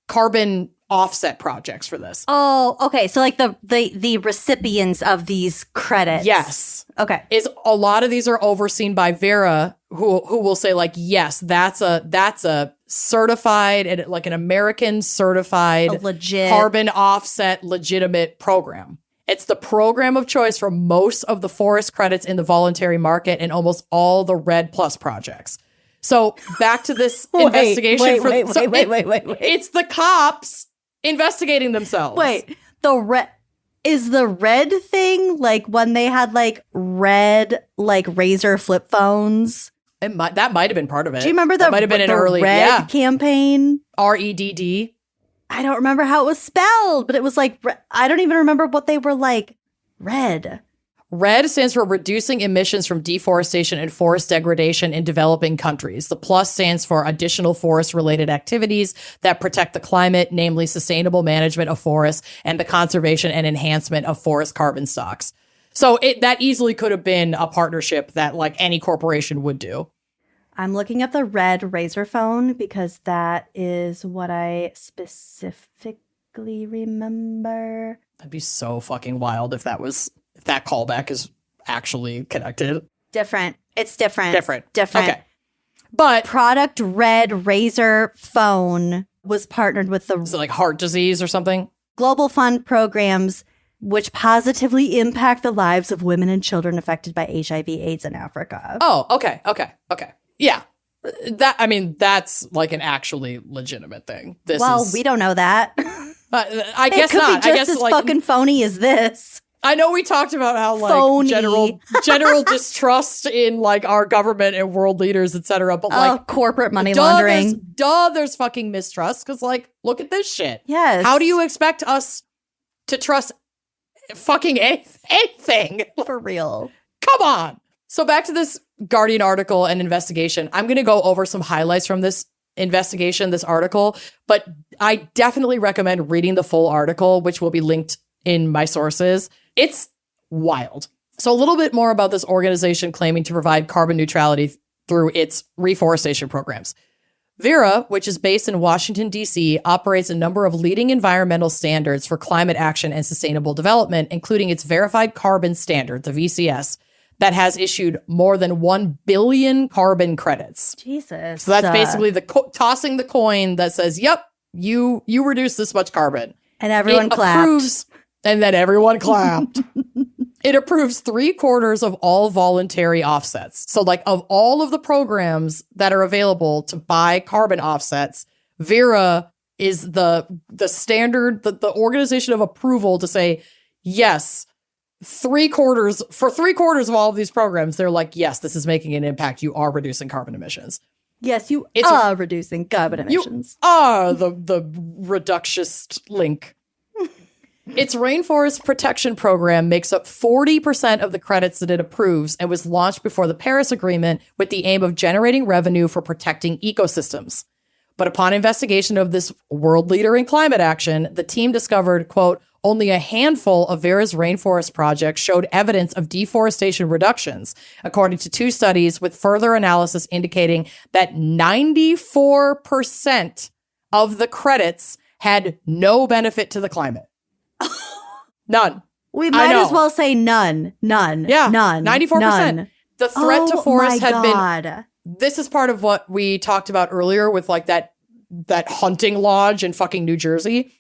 carbon offset projects for this. Oh, okay. So like the recipients of these credits. Yes. Okay. Is a lot of these are overseen by Vera, who will say like, yes, that's a certified and like an American certified legit carbon offset legitimate program. It's the program of choice for most of the forest credits in the voluntary market and almost all the REDD+ projects. So back to this investigation. Wait. It's the cops investigating themselves. Wait, is the red thing like when they had like red like Razor flip phones? That might have been part of it. Do you remember that might have been an early red campaign? REDD. I don't remember how it was spelled, but it was like, I don't even remember what they were like. Red. REDD stands for Reducing Emissions from Deforestation and Forest Degradation in Developing Countries. The plus stands for Additional Forest-Related Activities that protect the climate, namely sustainable management of forests and the conservation and enhancement of forest carbon stocks. So that easily could have been a partnership that like any corporation would do. I'm looking up the red Razor phone because that is what I specifically remember. That'd be so fucking wild if that callback is actually connected. Different. It's different. Different. Okay. But Product Red Razor phone was partnered with the is it like heart disease or something? Global Fund programs which positively impact the lives of women and children affected by HIV/AIDS in Africa. Oh, okay. Yeah. That's like an actually legitimate thing. We don't know that. I guess not. It could be just as fucking phony as this. I know we talked about how like phony. general distrust in like our government and world leaders, etc. But like corporate money laundering. There's fucking mistrust because like look at this shit. Yes. How do you expect us to trust fucking anything? For real. Come on. So back to this Guardian article and investigation. I'm going to go over some highlights from this investigation, this article, but I definitely recommend reading the full article, which will be linked in my sources. It's wild. So a little bit more about this organization claiming to provide carbon neutrality through its reforestation programs. Vera, which is based in Washington, D.C., operates a number of leading environmental standards for climate action and sustainable development, including its Verified Carbon Standard, the VCS, that has issued more than 1 billion carbon credits. Jesus. So that's basically the tossing the coin that says, yep, you reduce this much carbon. And everyone clapped. And then everyone clapped. It approves 3/4 of all voluntary offsets. So like of all of the programs that are available to buy carbon offsets, Vera is the standard, the organization of approval to say, yes, 3/4 of all of these programs, they're like, yes, this is making an impact. You are reducing carbon emissions. Yes, you are reducing carbon emissions. You are the reductionist link. Its rainforest protection program makes up 40% of the credits that it approves and was launched before the Paris Agreement with the aim of generating revenue for protecting ecosystems. But upon investigation of this world leader in climate action, the team discovered, quote, only a handful of Vera's rainforest projects showed evidence of deforestation reductions, according to 2 studies, with further analysis indicating that 94% of the credits had no benefit to the climate. None. We might as well say none. None. Yeah. None. 94%. None. The threat to forests had God. been. This is part of what we talked about earlier with like that hunting lodge in fucking New Jersey.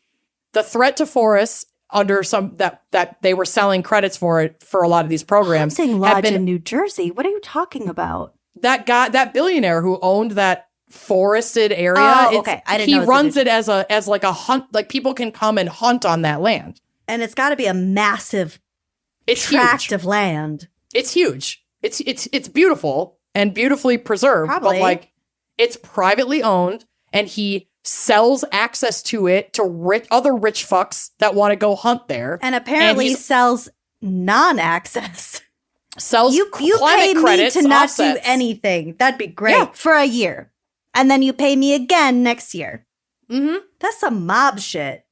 The threat to forests under some that they were selling credits for it for a lot of these programs. Hunting lodge in New Jersey. What are you talking about? That guy, that billionaire who owned that forested area. Oh, okay. I didn't know. He runs it as like a hunt. Like people can come and hunt on that land. And it's got to be a massive tract of land. It's huge. It's beautiful and beautifully preserved. Probably. But like it's privately owned, and he sells access to it to other rich fucks that want to go hunt there. And apparently sells non-access. Sells you climate pay credits, me to not offsets. do anything. That'd be great for a year. And then you pay me again next year. Mm-hmm. That's some mob shit.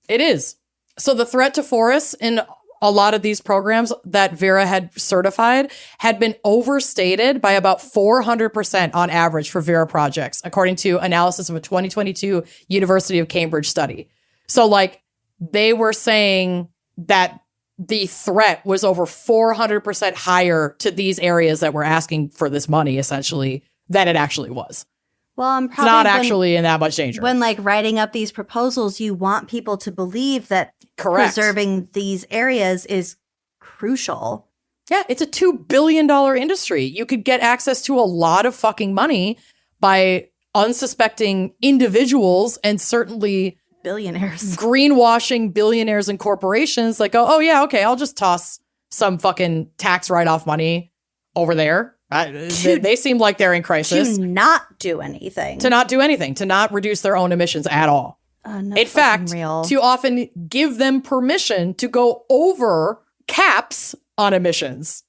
It is. So the threat to forests in a lot of these programs that Vera had certified had been overstated by about 400% on average for Vera projects, according to analysis of a 2022 University of Cambridge study. So like they were saying that the threat was over 400% higher to these areas that were asking for this money, essentially, than it actually was. Well, I'm probably it's not actually in that much danger. When like writing up these proposals, you want people to believe that preserving these areas is crucial. Yeah, it's a $2 billion industry. You could get access to a lot of fucking money by unsuspecting individuals and certainly billionaires, greenwashing billionaires and corporations. Like, oh yeah, okay, I'll just toss some fucking tax write-off money over there. They seem like they're in crisis. To not do anything. To not reduce their own emissions at all. In fact, to often give them permission to go over caps on emissions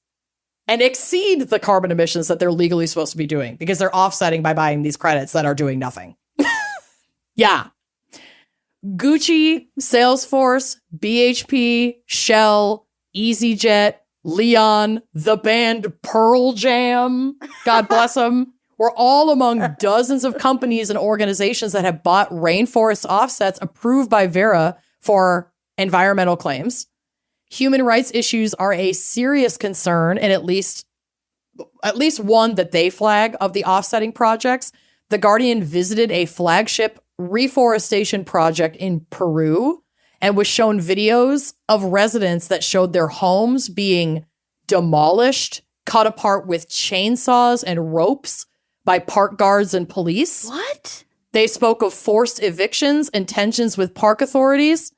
and exceed the carbon emissions that they're legally supposed to be doing because they're offsetting by buying these credits that are doing nothing. Yeah. Gucci, Salesforce, BHP, Shell, EasyJet, Leon, the band Pearl Jam, God bless them, were all among dozens of companies and organizations that have bought rainforest offsets approved by Vera for environmental claims. Human rights issues are a serious concern, and at least one that they flag of the offsetting projects. The Guardian visited a flagship reforestation project in Peru and was shown videos of residents that showed their homes being demolished, cut apart with chainsaws and ropes by park guards and police. What? They spoke of forced evictions and tensions with park authorities.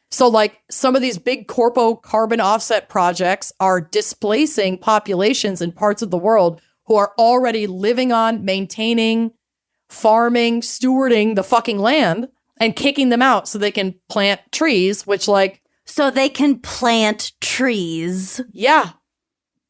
So like some of these big corpo carbon offset projects are displacing populations in parts of the world who are already living on, maintaining, farming, stewarding the fucking land and kicking them out so they can plant trees, which like... So they can plant trees. Yeah.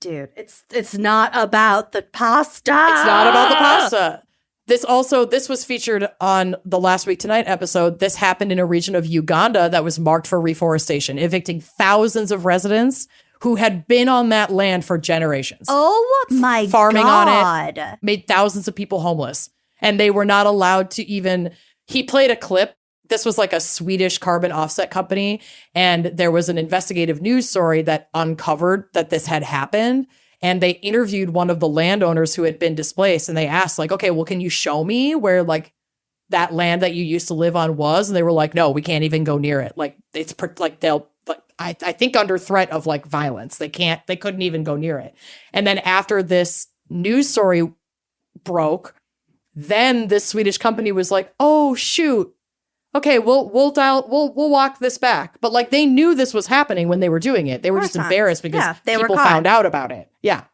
Dude, it's not about the pasta. It's not about the pasta. This was featured on the Last Week Tonight episode. This happened in a region of Uganda that was marked for reforestation, evicting thousands of residents who had been on that land for generations. Oh my farming God. on it, made thousands of people homeless. And they were not allowed to even, he played a clip. This was like a Swedish carbon offset company. And there was an investigative news story that uncovered that this had happened. And they interviewed one of the landowners who had been displaced. And they asked like, okay, well, can you show me where like that land that you used to live on was? And they were like, no, we can't even go near it. Like it's like they'll, I think under threat of like violence, they couldn't even go near it. And then after this news story broke, then this Swedish company was like, oh shoot, okay, we'll walk this back. But like they knew this was happening when they were doing it. They were just embarrassed because people found out about it. Yeah.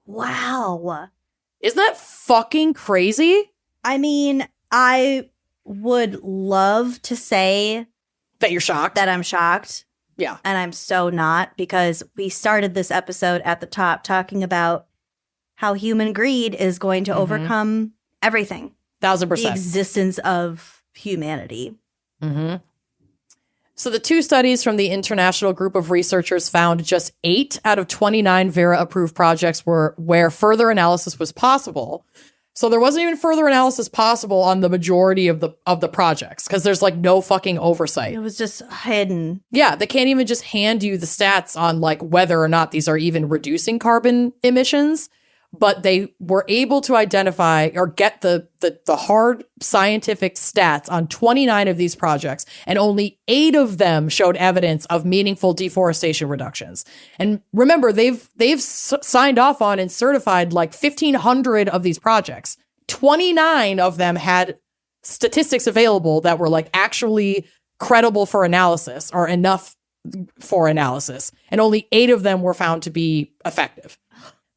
Wow. Isn't that fucking crazy? I mean, I would love to say that you're shocked. That I'm shocked. Yeah. And I'm so not, because we started this episode at the top talking about how human greed is going to overcome everything. 1000%. The existence of humanity. Mm-hmm. So the two studies from the international group of researchers found just 8 out of 29 Vera-approved projects were where further analysis was possible. So there wasn't even further analysis possible on the majority of the projects because there's like no fucking oversight. It was just hidden. Yeah, they can't even just hand you the stats on like whether or not these are even reducing carbon emissions. But they were able to identify or get the hard scientific stats on 29 of these projects, and only 8 of them showed evidence of meaningful deforestation reductions. And remember, they've signed off on and certified like 1,500 of these projects. 29 of them had statistics available that were like actually credible for analysis or enough for analysis, and only 8 of them were found to be effective.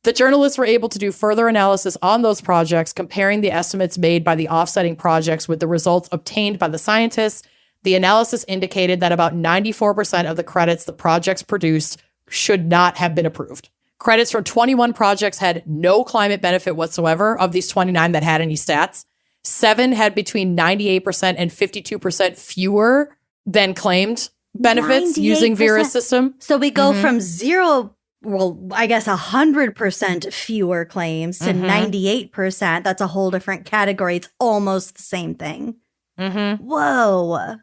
The journalists were able to do further analysis on those projects, comparing the estimates made by the offsetting projects with the results obtained by the scientists. The analysis indicated that about 94% of the credits the projects produced should not have been approved. Credits from 21 projects had no climate benefit whatsoever. Of these 29 that had any stats, 7 had between 98% and 52% fewer than claimed benefits 98%. using Vera's system. So we go from 0, well, I guess 100% fewer claims to 98%. That's a whole different category. It's almost the same thing. Whoa.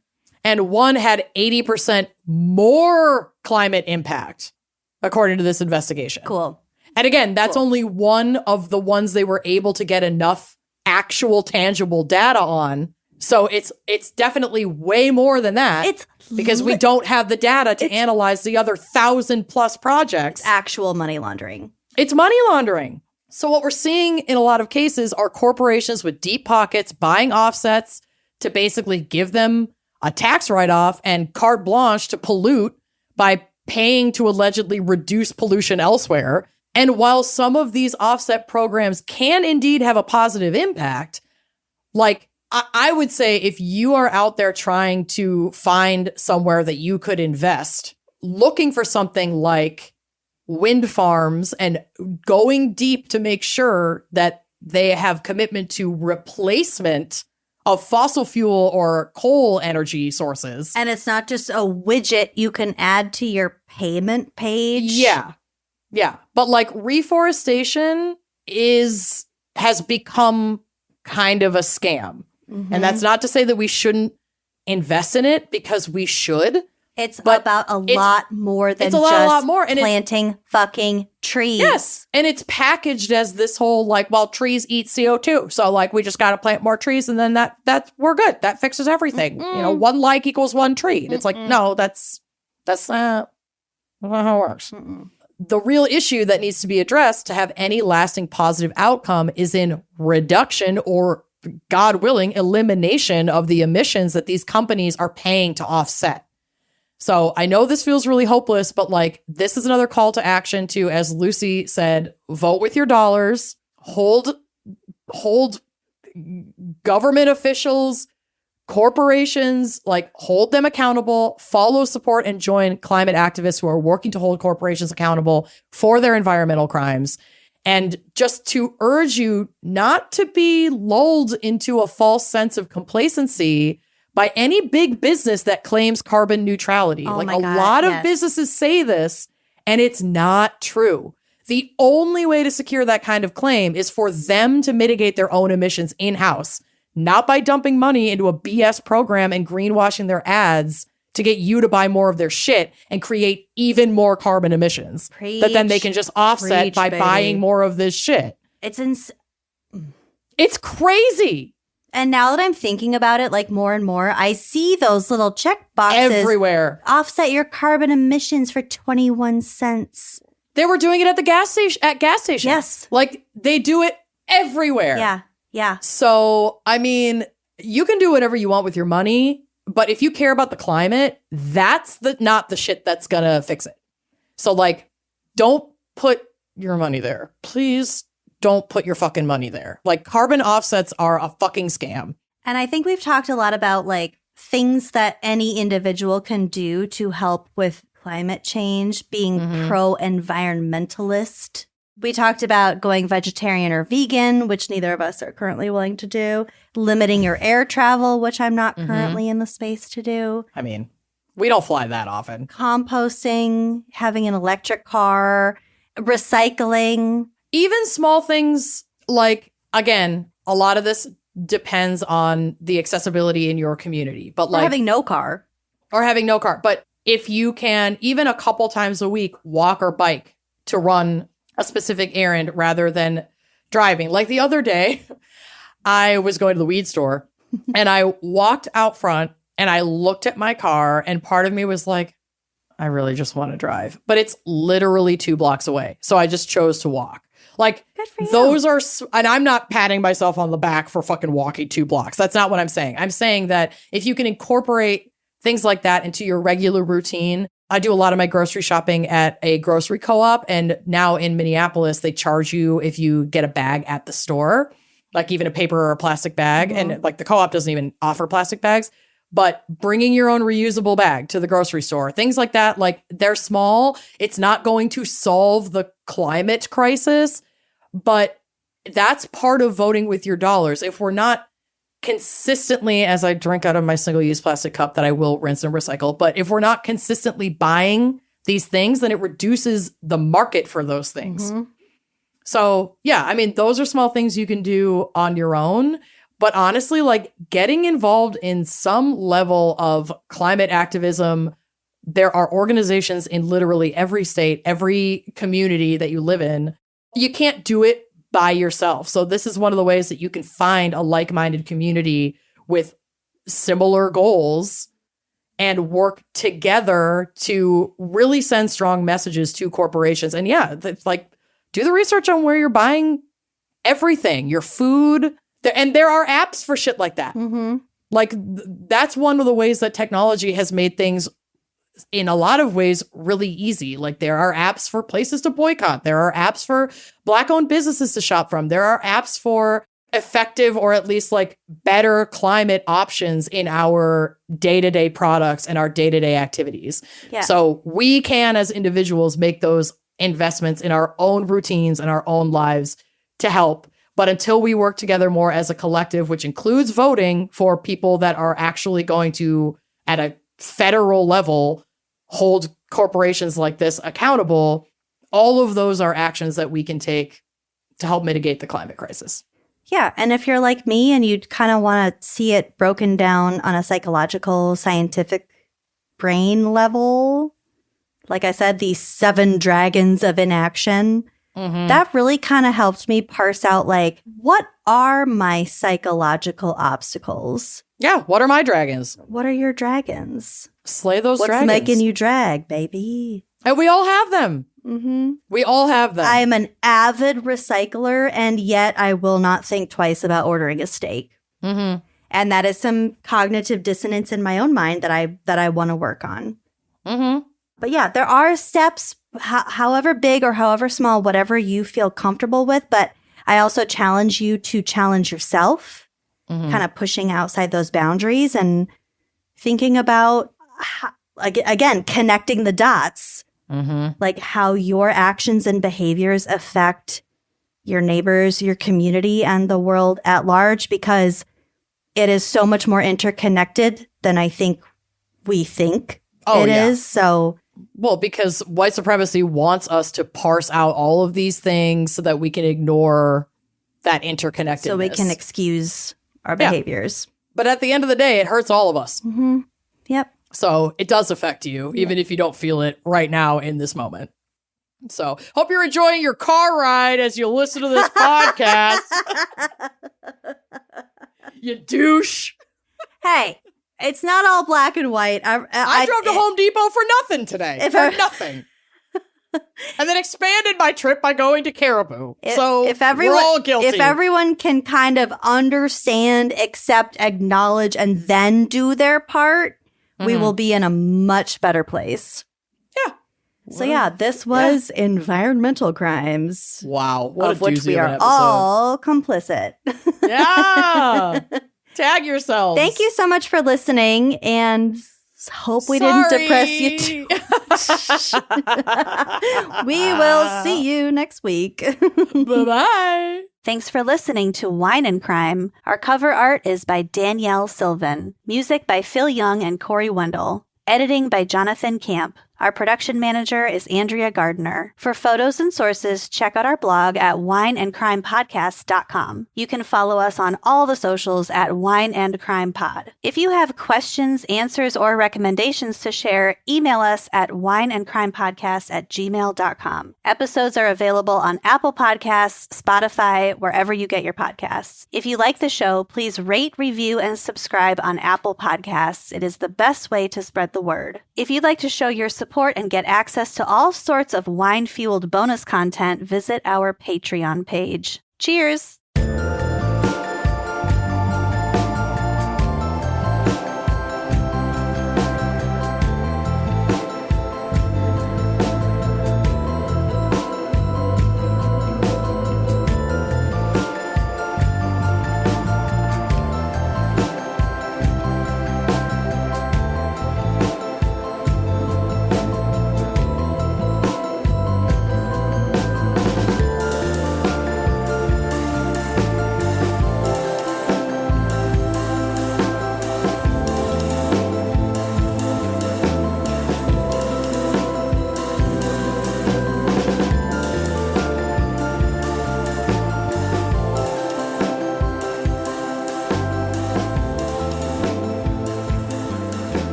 And 1 had 80% more climate impact, according to this investigation. Cool. And again, that's only one of the ones they were able to get enough actual tangible data on. So it's definitely way more than that. It's because we don't have the data to analyze the other 1,000+ projects. It's actual money laundering. It's money laundering. So what we're seeing in a lot of cases are corporations with deep pockets buying offsets to basically give them a tax write-off and carte blanche to pollute by paying to allegedly reduce pollution elsewhere. And while some of these offset programs can indeed have a positive impact, like I would say if you are out there trying to find somewhere that you could invest, looking for something like wind farms and going deep to make sure that they have commitment to replacement of fossil fuel or coal energy sources. And it's not just a widget you can add to your payment page. Yeah. But like reforestation has become kind of a scam. And that's not to say that we shouldn't invest in it, because we should. It's about a lot more than just lot more. And planting fucking trees. Yes. And it's packaged as this whole like, well, trees eat CO2. So like we just got to plant more trees and then that's we're good. That fixes everything. You know, 1 like equals 1 tree. And it's like, no, that's not how it works. The real issue that needs to be addressed to have any lasting positive outcome is in reduction or, God willing, elimination of the emissions that these companies are paying to offset. So I know this feels really hopeless, but like this is another call to action to, as Lucy said, vote with your dollars, hold government officials corporations, like, hold them accountable, follow, support, and join climate activists who are working to hold corporations accountable for their environmental crimes. And just to urge you not to be lulled into a false sense of complacency by any big business that claims carbon neutrality. Oh like, my a God, lot of yes. businesses say this, and it's not true. The only way to secure that kind of claim is for them to mitigate their own emissions in-house, not by dumping money into a BS program and greenwashing their ads to get you to buy more of their shit and create even more carbon emissions that then they can just offset by buying more of this shit. It's crazy. And now that I'm thinking about it, like, more and more, I see those little check boxes Everywhere. Offset your carbon emissions for 21 cents. They were doing it at the gas station. Yes. Like, they do it everywhere. Yeah. Yeah. So, I mean, you can do whatever you want with your money, but if you care about the climate, that's not the shit that's gonna fix it. So, like, don't put your money there. Please don't put your fucking money there. Like, carbon offsets are a fucking scam. And I think we've talked a lot about, like, things that any individual can do to help with climate change, being pro-environmentalist. We talked about going vegetarian or vegan, which neither of us are currently willing to do. Limiting your air travel, which I'm not currently in the space to do. I mean, we don't fly that often. Composting, having an electric car, recycling. Even small things like, again, a lot of this depends on the accessibility in your community. But like, having no car. But if you can, even a couple times a week, walk or bike to run a specific errand rather than driving. Like the other day, I was going to the weed store and I walked out front and I looked at my car and part of me was like, I really just want to drive. But it's literally 2 blocks away. So I just chose to walk. Like, those are, and I'm not patting myself on the back for fucking walking 2 blocks. That's not what I'm saying. I'm saying that if you can incorporate things like that into your regular routine. I do a lot of my grocery shopping at a grocery co-op. And now in Minneapolis, they charge you if you get a bag at the store, like even a paper or a plastic bag. And like the co-op doesn't even offer plastic bags. But bringing your own reusable bag to the grocery store, things like that, like they're small. It's not going to solve the climate crisis, but that's part of voting with your dollars. If we're not consistently, as I drink out of my single-use plastic cup that I will rinse and recycle, but if we're not consistently buying these things, then it reduces the market for those things. So yeah, I mean, those are small things you can do on your own. But honestly, like getting involved in some level of climate activism, there are organizations in literally every state, every community that you live in. You can't do it by yourself. So this is one of the ways that you can find a like-minded community with similar goals and work together to really send strong messages to corporations. And yeah, like do the research on where you're buying everything, your food. And there are apps for shit like that. Like that's one of the ways that technology has made things in a lot of ways really easy. Like there are apps for places to boycott. There are apps for Black-owned businesses to shop from. There are apps for effective or at least like better climate options in our day-to-day products and our day-to-day activities. Yeah. So we can, as individuals, make those investments in our own routines and our own lives to help. But until we work together more as a collective, which includes voting for people that are actually going to, at a federal level, hold corporations like this accountable, all of those are actions that we can take to help mitigate the climate crisis. Yeah. And if you're like me and you kind of want to see it broken down on a psychological, scientific brain level, like I said, the 7 Dragons of Inaction, that really kind of helped me parse out, like, what are my psychological obstacles? Yeah. What are my dragons? What are your dragons? Slay those dragons. What's making you drag, baby? And we all have them. We all have them. I'm an avid recycler, and yet I will not think twice about ordering a steak. And that is some cognitive dissonance in my own mind that I want to work on. But yeah, there are steps, however big or however small, whatever you feel comfortable with. But I also challenge you to challenge yourself kind of pushing outside those boundaries and thinking about, again, connecting the dots, like how your actions and behaviors affect your neighbors, your community, and the world at large, because it is so much more interconnected than I think we think it is. So, well, because white supremacy wants us to parse out all of these things so that we can ignore that interconnectedness. So we can excuse our behaviors. But at the end of the day, it hurts all of us. Yep. So it does affect you, even if you don't feel it right now in this moment. So hope you're enjoying your car ride as you listen to this podcast. You douche. Hey, it's not all black and white. I drove to Home Depot for nothing today. Nothing. And then expanded my trip by going to Caribou. We're all guilty. If everyone can kind of understand, accept, acknowledge, and then do their part, we will be in a much better place. Yeah. So this was environmental crimes. Wow. What of which we are all complicit. Yeah. Tag yourselves. Thank you so much for listening, and hope we didn't depress you too much. We will see you next week. Bye-bye. Thanks for listening to Wine and Crime. Our cover art is by Danielle Sylvan. Music by Phil Young and Corey Wendell. Editing by Jonathan Camp. Our production manager is Andrea Gardner. For photos and sources, check out our blog at wineandcrimepodcast.com. You can follow us on all the socials at Wine and Crime Pod. If you have questions, answers, or recommendations to share, email us at wineandcrimepodcast@gmail.com. Episodes are available on Apple Podcasts, Spotify, wherever you get your podcasts. If you like the show, please rate, review, and subscribe on Apple Podcasts. It is the best way to spread the word. If you'd like to show your support and get access to all sorts of wine-fueled bonus content, visit our Patreon page. Cheers!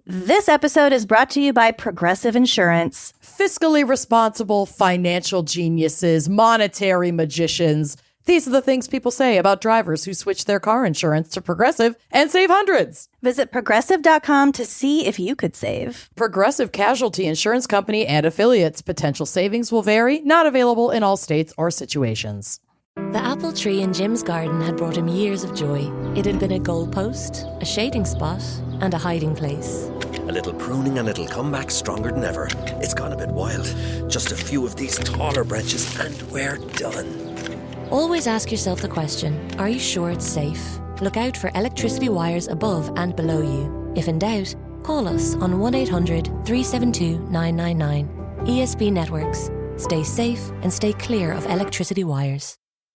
This episode is brought to you by Progressive Insurance. Fiscally responsible financial geniuses, monetary magicians. These are the things people say about drivers who switch their car insurance to Progressive and save hundreds. Visit Progressive.com to see if you could save. Progressive Casualty Insurance Company and affiliates. Potential savings will vary. Not available in all states or situations. The apple tree in Jim's garden had brought him years of joy. It had been a goalpost, a shading spot, and a hiding place. A little pruning and it'll come back stronger than ever. It's gone a bit wild. Just a few of these taller branches and we're done. Always ask yourself the question, are you sure it's safe? Look out for electricity wires above and below you. If in doubt, call us on 1-800-372-999. ESB Networks. Stay safe and stay clear of electricity wires.